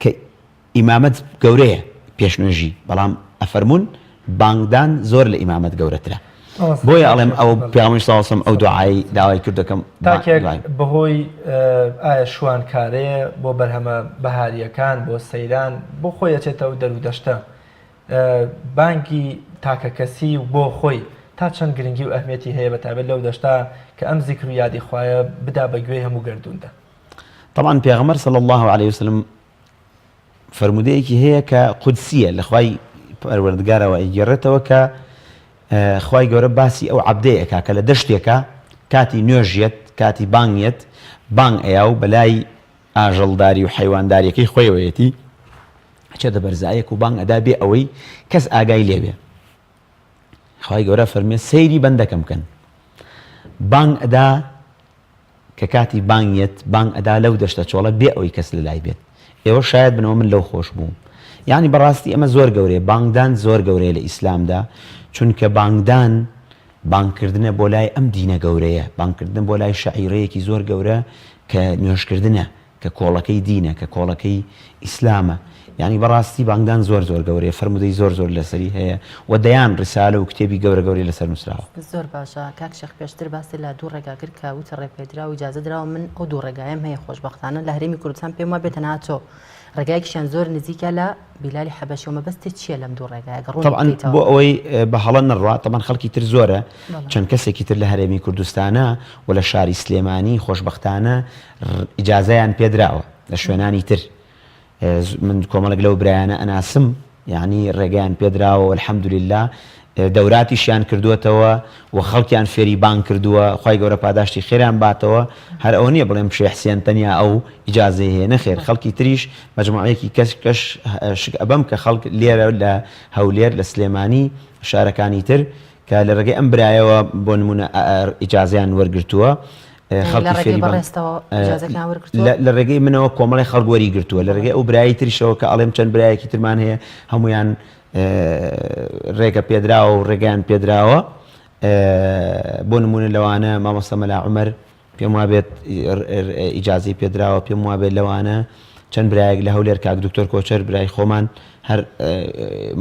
كإمامة قوريه بيشنوجي بلام افرمون بانگدان زور لإمامة قورتره بۆیە ئەڵێم ئەو پێغەمبەری صلی الله علیه و سلم ئەو داوای کردەکەم تاکێک بەهۆی ئایا شوانکارەیە بۆ بەرهەمە بەهاریەکان بۆ سەیران بۆ خۆی ئەچێتەوە دەرو دەشتە بانگی تاکە کەسی بۆ خۆی تا چەند گرنگی و ئەهمیەتی هەیە بەتایبەت لەو دەشتا کە ئەم زیکر و یادی خوایە بدا بەگوێی هەموو گەردووندا. طبعا پێغەمبەر صلى الله عليه وسلم فرمودەیەکی هەیە کە قودسیە لە خوای پەروەردگارەوە ئەیگەڕێتەوە کە خوای گەورە باسی ئەو عەبدەیەکە کە لە دەشتێکە کاتی نوێژیەت کاتی بانگیەت بانگ ئەیا و بەلای ئاژەڵداری و حەیوانداریەکەی خۆیەوەیەتی چێتە بەرزایەک و بانگ ئەدا بێ ئەوەی کەس ئاگای لێبێ. خوای گەورە فەرمێ سەیری بەندەکەم بکەن بانگ ئەدا کە کاتی بانگیەت بانگ ئەدا لەو دەشتە چۆڵە بێ ئەوەی کەس لەلای بێت. ئێوە شاید بنەوە من لەو خۆش بووم. یعنی بەڕاستی ئەمە زۆر گەورەیە بانگدان زۆر گەورەیە لە ئیسلامدا چونکە بانگدان بانگکردنە بۆ لای ئەم دینە گەورەیە بانگکردن بۆ لای شەعیرەیەکی زۆر گەورە کە نوێژکردنە کە کۆڵەکەی دینە کە کۆڵەکەی ئیسلامە. یعنی بەڕاستی بانگدان زۆر زۆر گەورەیە فرمودەی زۆر زۆر لەسەری هەیە و دەیان ڕسالە و کتێبی گەورە گەورەی لەسەر نووسراوە. زۆر باشە کاک شێخ پێشتر باسی لە دوو ڕێگاگر کە وتە ڕێپێدرا و ئیجازە درراوە من ئەو دوو ڕێگایم هەیە خۆشبەختانە لە هەرێمی کوردستان پێم وایە بێتە ناچۆ ڕێگایەکیشیان زۆر نزیکە لە بیلالی حەبەشی و مەبەستێ چییە لەم دوو ڕێگایە طبعا بۆ ئەوەی بە هەڵە نەڕوا طبعا خەڵکی تر زۆرە چەند کەسێکی تر لە هەرێمی کوردستانە و لە شاری سلێمانی خۆشبەختانە ئیجازەیان پێدراوە لە شوێنانی تر من کۆمەڵک لەو برایانە ئەناسم یعنی ڕێگەیان پێدراوە الحەمدولله دەوراتیشیان کردووەتەوە و خەڵکیان فێری بانگ کردووە خی گەورە پاداشتی خێران باتەوە هەر ئەو نییە بڵێم شێخ حسێن تەنیا ئەو ئیجازەی هەیە نەخێر خەڵکی تریش مەجموعەیەکی کەس شک ئەبەم کە خەڵک لێرە لە هەولێر لە سلێمانی شارەکانی تر کە لە ڕێگەی ئەم برایەوە بۆ نمونە ئیجازیان وەرگرتووە خەڵکی فێری لە ڕێگەی منەوە کۆمەڵی خەڵک وەری گرتووە لە ڕێگەی ئەو برایی تریشەوە کە ئەڵێم چەند برایەکی ترمان هەیە هەمویان ڕێگە پێدراوە و ڕێگەیان پێدراوە بۆ نمونە لەوانە مامۆستا مەلا عومەر پێم وابێت ئیجازەی پێدراوە پێم وابێت لەوانە چەند برایەک لە هەولێر کاک دکتۆر کۆچەر برای خۆمان هەر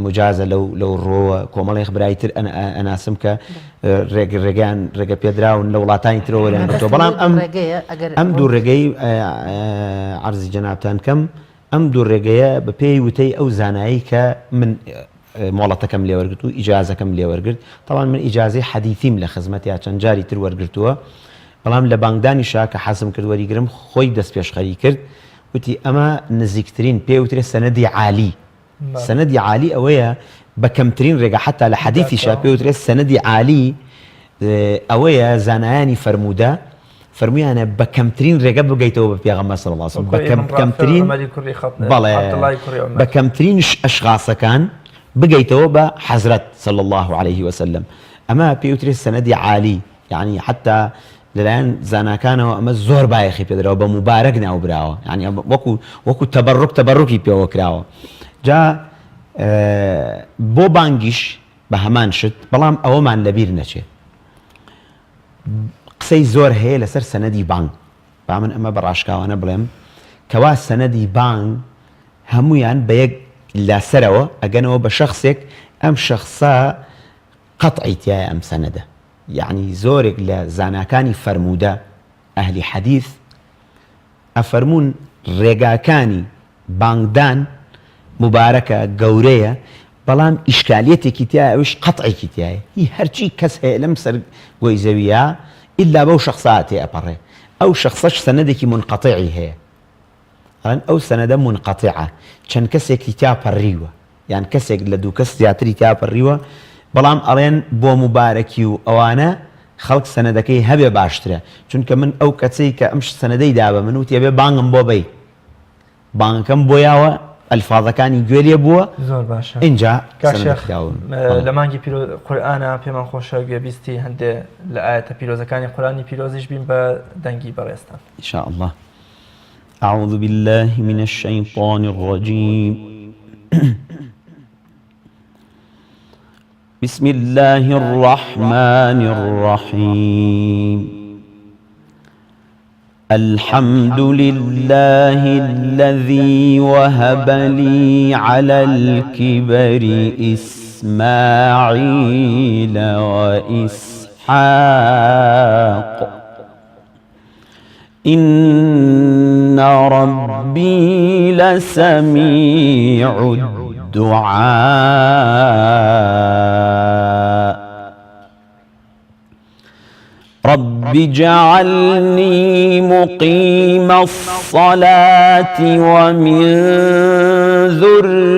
مجازە لەو ڕۆوە کۆمەڵێک برای تر ئەناسم کە ڕێگەیان ڕێگە پێدراون لە وڵاتانی ترەوە لەیانێتەوە بەڵام ئەم دوو ڕێگەی عەرزی جەنابتان کەم ئەم دوو ڕێگەیە بە پێی وتەی ئەو زانایی کە من مۆڵەتەکەم لێ وەرگرت و ئیجازەکەم لێ وەرگرت تەواو من ئیجازەی حەدیثیم لە خزمەتیا چەند جاری تر وەرگرتووە بەڵام لە بانگدانیشا کە حەزم کرد وەریگرم خۆی دەست پێشخەری کرد وتی ئەمە نزیکترین پێ وترێ سەنەدی عالی سەنەدی عالی ئەوەیە بە کەمترین ڕێگە حتا لە حەدیثیشا پێ وترێ سەنەدی عالی ئەوەیە زانایانی فەرموودە فەرمویانە بە کەمترین ڕێگە بگەیتەوە بە پێغەمبەر صلی الله علیه و سلم بە کەمترین ئەشخاصەکان بگەیتەوە بە حەزرەت صلی الله عليه وسلم ئەمە پێوترێت سەنەدی عالی یعنی حتا لەلایەن زاناکانەوە ئەمە زۆر بایەخی پێدراوە بە مبارەک ناوبراوە یعنی وەکو تەبەڕوکی پێوە کراوە جا بۆ بانگیش بە هەمان شت بەڵام ئەوەمان لەبیر نەچێت قسەی زۆر هەیە لەسەر سەنەدی بانگ با من ئەمە بەڕاشکاوانە بڵێم کەوا سەنەدی بانگ هەمویان بە یەک لاسەرەوە ئەگەنەوە بە شەخصێک ئەم شەخصە قەتعی تایە ئەم سەنەدە یعنی زۆرێک لە زاناکانی فەرموودە ئەهلی حەدیث ئەفەرمون ڕێگاکانی بانگدان مبارەکە گەورەیە بەڵام ئیشکالیەتێکی تایە ئەوش قەتعێکی تایە هی هەرچی کەس هەیە لەم سەر گۆی زەویە ئیلا بەو شەخصە تێئەپەڕێ ئەو شەخصەش سەنەدێکی منقەتعی هەیە ئەو سەنەدە منقەتعە چەند کەسێکی تیاپەڕیوە یان کەسێک لە دوو کەس زیاتری تیاپەڕیوە بەڵام ئەڵێن بۆ مبارەکی و ئەوانە خەڵک سەنەدەکەی هەبێ باشترە چونکە من ئەو کەسەی کە ئەم سەنەدەی دابە من و تێبێ بانگم بۆ بەی بانگەکەم بۆیاوە ئەلفاظەکانی گوێ لێ بووە زۆر باشە اینجا لە مانگی قورئانە پێمان خۆشە گوێبیستی هەندێک لە ئاەتە پیرۆزەکانی قورئانی پیرۆزیش بین بە دەنگی بەڕێستان إن شاء الله. أعوذ بالله من الشيطان الرجيم بسم الله الرحمن الرحيم الحمد لله الذي وهب لي على الكبر إسماعيل وإسحاق إن ربي لسميع الدعاء رب اجعلني مقيم الصلاة الصلاة ومن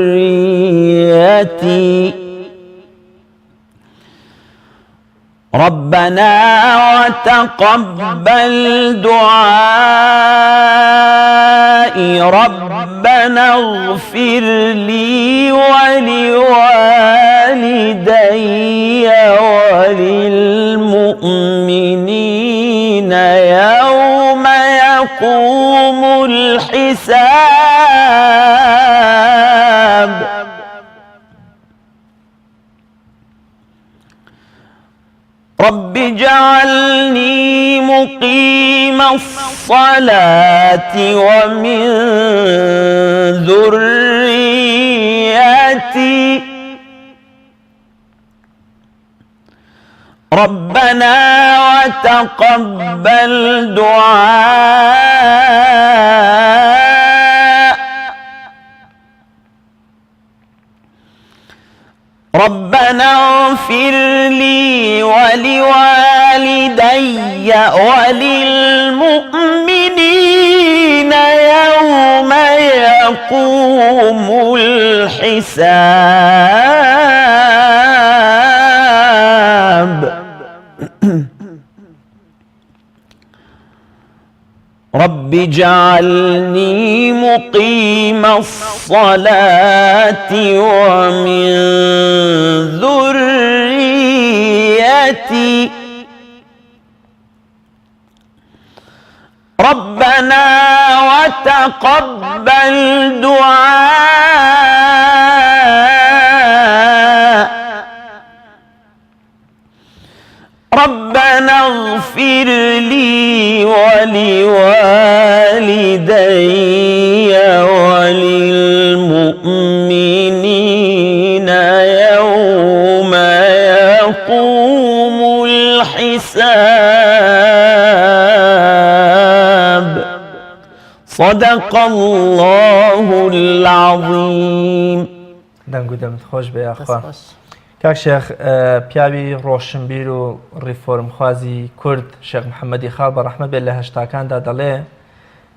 ذريتي ربنا وتقبل دعائي ربنا اغفر لي ولوالدي وللمؤمنين يوم يقوم الحساب رب اجعلني مقيم الصلاة ومن ذريتي ربنا وتقبل دعاء ربنا اغفر لي ولوالدي وللمؤمنين يوم يقوم الحساب رب اجعلني مقيم الصلاة ومن ذريتي ربنا وتقبل دعاء ربنا اغفر لي ولوالدي وللمؤمنين يوم يقوم الحساب صدق الله العظيم دەنگ دەمت خۆش بێ یاخوا کاک شێخ پیاوی ڕۆشنبیر و ڕیفۆرمخوازی کورد شێخ محەممەدی خاڵ بە ڕەحمەت بێت لە هەشتاکاندا دەڵێ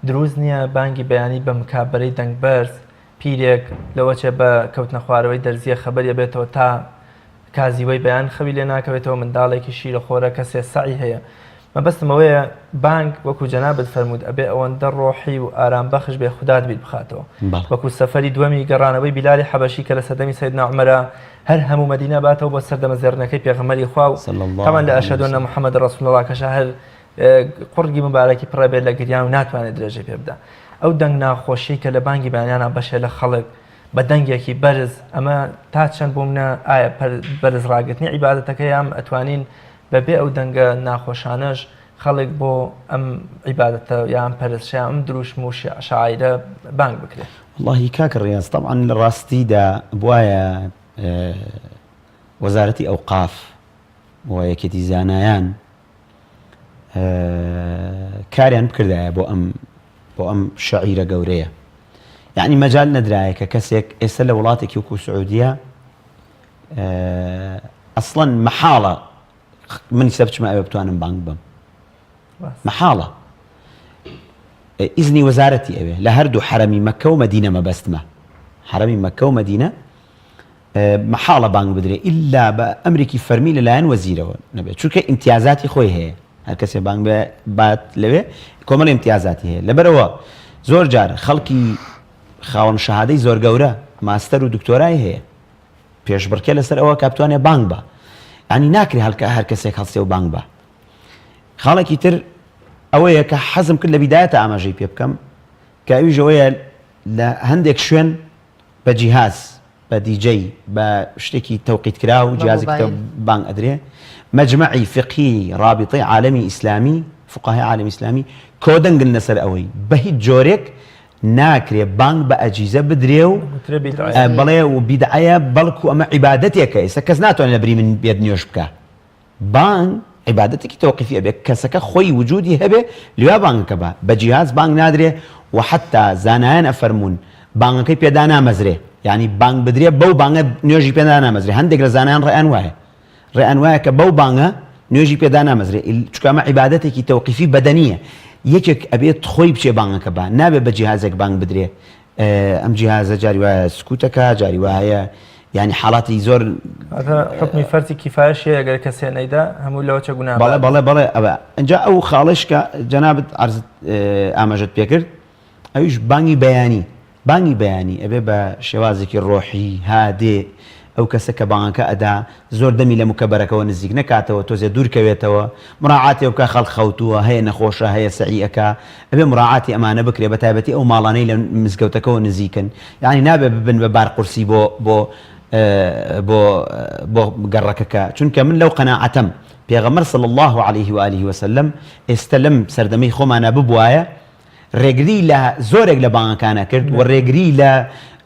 دروست نییە بانگی بەیانی بە مکابەرەی دەنگبەرز پیرێک لەوەچێ بە کەوتنە خوارەوەی دەرزیە خەبەریە بێتەوە تا کازیوەی بەیان خەوی لێ ناکەوێتەوە منداڵێکی شیرەخۆرە کەسێ سەعی هەیە مەبەستمەوەیە بانگ وەکو جەنابەت فەرموود ئەبێ ئەوەندە ڕۆحی و ئارامبەخش بێ خودات بیت بخاتەوە وەکو سەفەری دووەمی گەڕانەوەی بیلالی حەبەشی کە لە سەردەمی سەیدنا عومەرە هەر هەموو مەدینە باتەوە بۆ سەردەمە زێڕنەکەی پێغەمبەری خوا و تەمان لە ئەشهەدو ئەنە محەممەد ڕەسوول الله کەشە هەر قوڕگی مبارەکی پڕەبێت لە گریان و ناتوانێت درێژەی پێ بدە ئەو دەنگ ناخۆشی کە لە بانگی بەیانیانە بەشێ لە خەڵک بە دەنگێکی بەرز ئەمە تا چەند بوومنە ئایا بەرز ڕاگرتنی عیبادەتەکە یام ئەتوانین بەبێ ئەو دەنگە ناخۆشانەش خەڵک بۆ ئەم عیبادەتە یان پەرستشیان ئەم دروشم و شاعیرە بانگ بکرێت والله کاکە ڕێز طبعا لە ڕاستیدا بواە وەزارەتی ئەوقاف و یەکێتی زانایان کاریان بکردایە بۆ ئەم شەعیرە گەورەیە یعنی مەجال نەدرایە کە کەسێک ئێستا لە وڵاتێکی وەکو سعودیە ئەسڵەن مەحاڵە من سە بچمە ئەوێ بتوانم بانگ بم محاڵە ئیزنی وەزارەتی ئەوێ لە هەردوو حرەمی مەکە و مەدینە مەبەستمە حرەمی مەکە و مەدینە محاڵە بانگ بدرێ ئیلا بە ئەمریکی فەرمی لەلایەن وەزیرەوە نەبێت چونکە ئیمتیازاتی خۆی هەیە هەر کەسێ بانگ بات لەوێ کۆمەڵ ئیمتیازاتی هەیە لەبەرەوە زۆر جار خەڵکی خاوەن شەهادەی زۆر گەورە ماستەر و دکتۆرای هەیە پێشبڕکێ لەسەر ئەوە کاپتوانێ بانگ بە ینی ناکرێ هەر کەسێک هەڵسێ و بانگ بە خاڵێکی تر ئەوەیە کە حەزم کرد لە بیدایەتە ئاماژەی پێ بکەم کە ئەویژەوەیە لە هەندێک شوێن بە جیهاز بە دیجەی بە شتێکی تەوقیت کرا و جیازێک بانگ ئەدرێ مەجمەعی فقهی رابطەی عالەمی ئیسلامی فقهای عالەمی ئیسلامی کۆدەنگن لەسەر ئەوەی بە هیچ جۆرێک ناکرێ بانگ بە ئەجیزە بدرێ و بەڵێ و بیدعەیە بەڵکو ئەمە عیبادەتێکە ئێستا کەس ناتوانێت لە بری من بێت نوێژ بکە بانگ عیبادەتێکی تەوقیفیە بێ کەسەکە خۆی وجودی هەبێ لێوا بانگەکە بە بەجیهاز بانگ نادرێ و حتا زانایان ئەفەرمون بانگەکەی پێدا نامەزرێ یعنی بانگ بدرێ بەو بانگە نوێژی پێدا نامەزرێ هەندێک لە زانایان ڕێیان وایە کە بەو بانگە نوێژی پێدا نامەزرێ چونکە ئەمە عیبادەتێکی تەوقیفی بەدەنیە یەکێک ئەبێت خۆی بچێ بانگەکە بە نابێت بە جیهازێک بانگ بدرێ ئەم جیهازە جاری وایە سکوتەکە جاری وایە یعنی حاڵاتی زۆر حکمی فەرزی کیفایەشیە ئەگەر کەسێ نەیدا هەموو لەوە چە گوناه بەڵێ بەڵێ بەڵێ ئەوە ئەنجا ئەو خاڵش کە جەنابەت عەرزت ئاماژەت پێکرد ئەویش بانگی بەیانی ئەبێ بە شێوازێکی ڕۆحی هادێ ئەو کەسە کە بانگەکە ئەدا زۆر دەمی لە مکەبەرەکەەوە نزیک نەکاتەوە تۆزێ دوورکەوێتەوە مراعاتی ئەو کە خەڵک خەوتووە هەیە نەخۆشە هەیە سەعیەکە ئەبێ مراعاتی ئەمانە بکرێ بە تایبەتی ئەو ماڵانەی لە مزگەوتەکەەوە نزیکن یعنی نابێ ببن بە بارقورسی بۆ گەڕەکەکە چونکە من لەو قەناعەتەم پێغەمبەر صلی الله عليه وآله وسلم ئێستا لەم سەردەمەی خۆمانە ببوایە ڕێگری لە زۆرێک لە بانگەکانە کرد و ڕێگری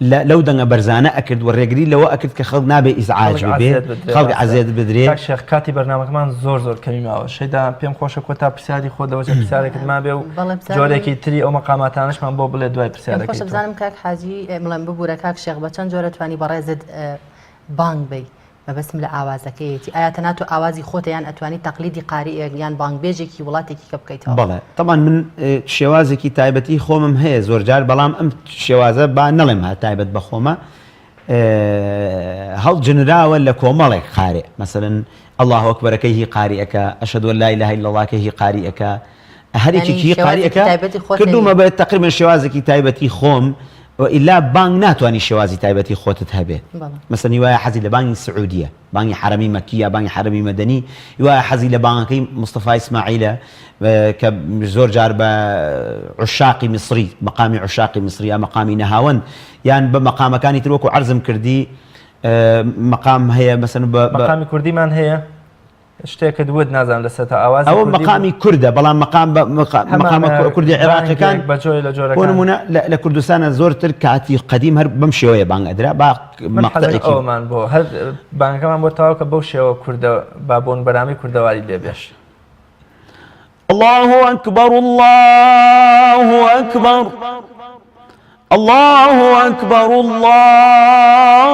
لەو دەنگە بەرزانە ئەکرد و ڕێگری لەوە ئەکرد کە خەڵک نابێ ئیزعاج بێت خەڵک عەزیەت بدرێت شێخ کاتی بەرنامەکەمان زۆر کەمی ماوە شەیدا پێم خۆشە کۆ تا پرسیاری خۆدەوە پرسیارێکت ما بێ و جۆرێکی تری ئەو مەقاماتانشمان بۆ بڵێ دوای پرسیارەکەی خۆشە بزانم کاک حاجی مڵێم ببوورە کاک شێخ بە چەند جۆرە توانی بەڕێزت بانگ بی مەبەستم لە ئاوازەکەیەتی ئایا تەناتۆ ئاوازی خۆتە یان ئەتوانی تەقلیدی قاریەک یان بانگبێژێکی وڵاتێکی کە بکەیتەوە بەڵێ طبعا من شێوازێکی تایبەتی خۆمم هەیە زۆر جار بەڵام ئەم شێوازە با نەڵێم ها تایبەت بە خۆمە هەڵجنراوە لە کۆمەڵێک قارێ مثلا الله ئەکبەرەکەی هی قاریەکە ئەشهەدو ئەن لا إله إلا الله کە هی قاریەکە هەرێکێکی هی قاریەکە کردومە بە تقریبا شێوازێکی تایبەتی خۆم وإلا بانگ ناتواني شوازي تايبتي خوتت هبه مثلا يوايا حزي لبانgi سعودية بانgi حرمي مكية بانgi حرمي مدني يوايا حزي لبانgi مصطفى إسماعيل كزور جار بعشاقي مصري مقامي عشاقي مصري مقامي نهاون يعني بمقام كان يتروكو عرزم كردي مقام هي مثلا مقامي كردي من هي شتێکت ود نازانم لەسەر ئاواز ئەوە مقامی کوردە بەڵام مقام کوردی عێراقیەکان بۆ نمونە لە کوردستانە زۆرتر کاتی قەدیم هەر بەم شێوەیە بانگ ئەدرا با مەقطعێکمان بۆ هەر بانگەکەمان بۆ تەواو کە بەو شێوە کوردە با بۆن بەرامی کوردەواری لێبێش الله أكبر الله أكبر الله أكبر الله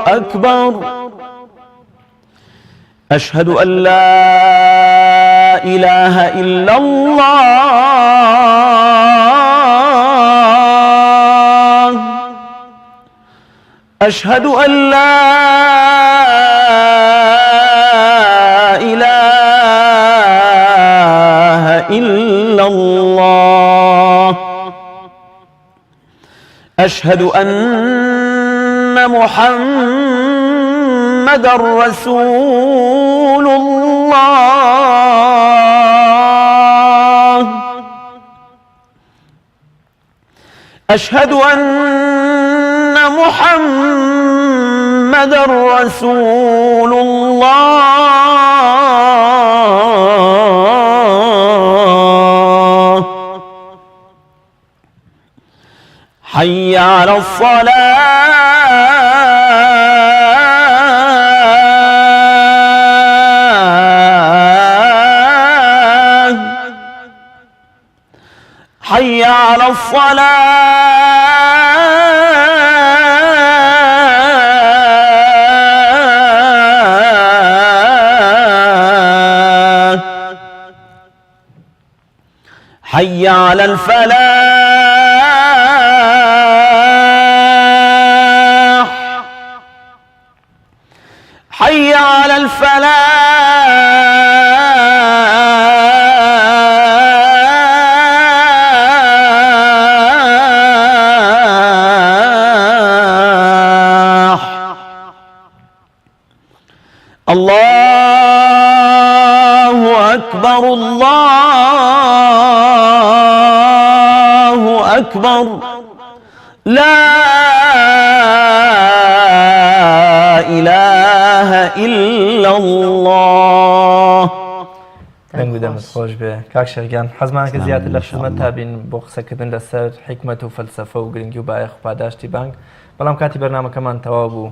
أكبر أشهد أن لا إله إلا الله أشهد أن لا إله إلا الله أشهد أن محمد رسول الله أشهد أن محمد رسول الله حي على الصلاة حي على الصلاة حي على الفلاح حي على الفلاح الله أكبر الله أكبر لا إله إلا الله دەنگ و دەمت خۆش بێ کاک شەرگیان حەزمانکە زیاتر لە خزمەت تابین بۆ قسەکردن لەسەر حکمت و فەلسەفە و گرنگی و بایەخ و پاداشتی بانگ بەڵام کاتی بەرنامەکەمان تەواو بوو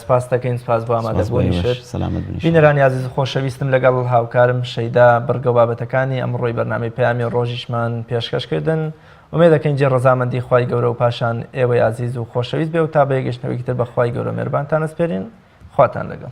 سپاس دەکەین سپاس بۆ ئامادەبوونیشت بینەرانی عەزیز و خۆشەویستم لەگەڵ هاوکارم شەیدا بەرگە و بابەتەکانی ئەمڕۆی بەرنامەی پەیامی ڕۆژیشمان پێشکەشکردن ئومێد دەکەین جێ ڕەزامەندی خوای گەورە و پاشان ئێوەی عەزیز و خۆشەویست بێ و تا بە یەکگەشتنەوەیەکتر بە خوای گەورە مێربانتان ئەسپێرین خواتان لەگەڵ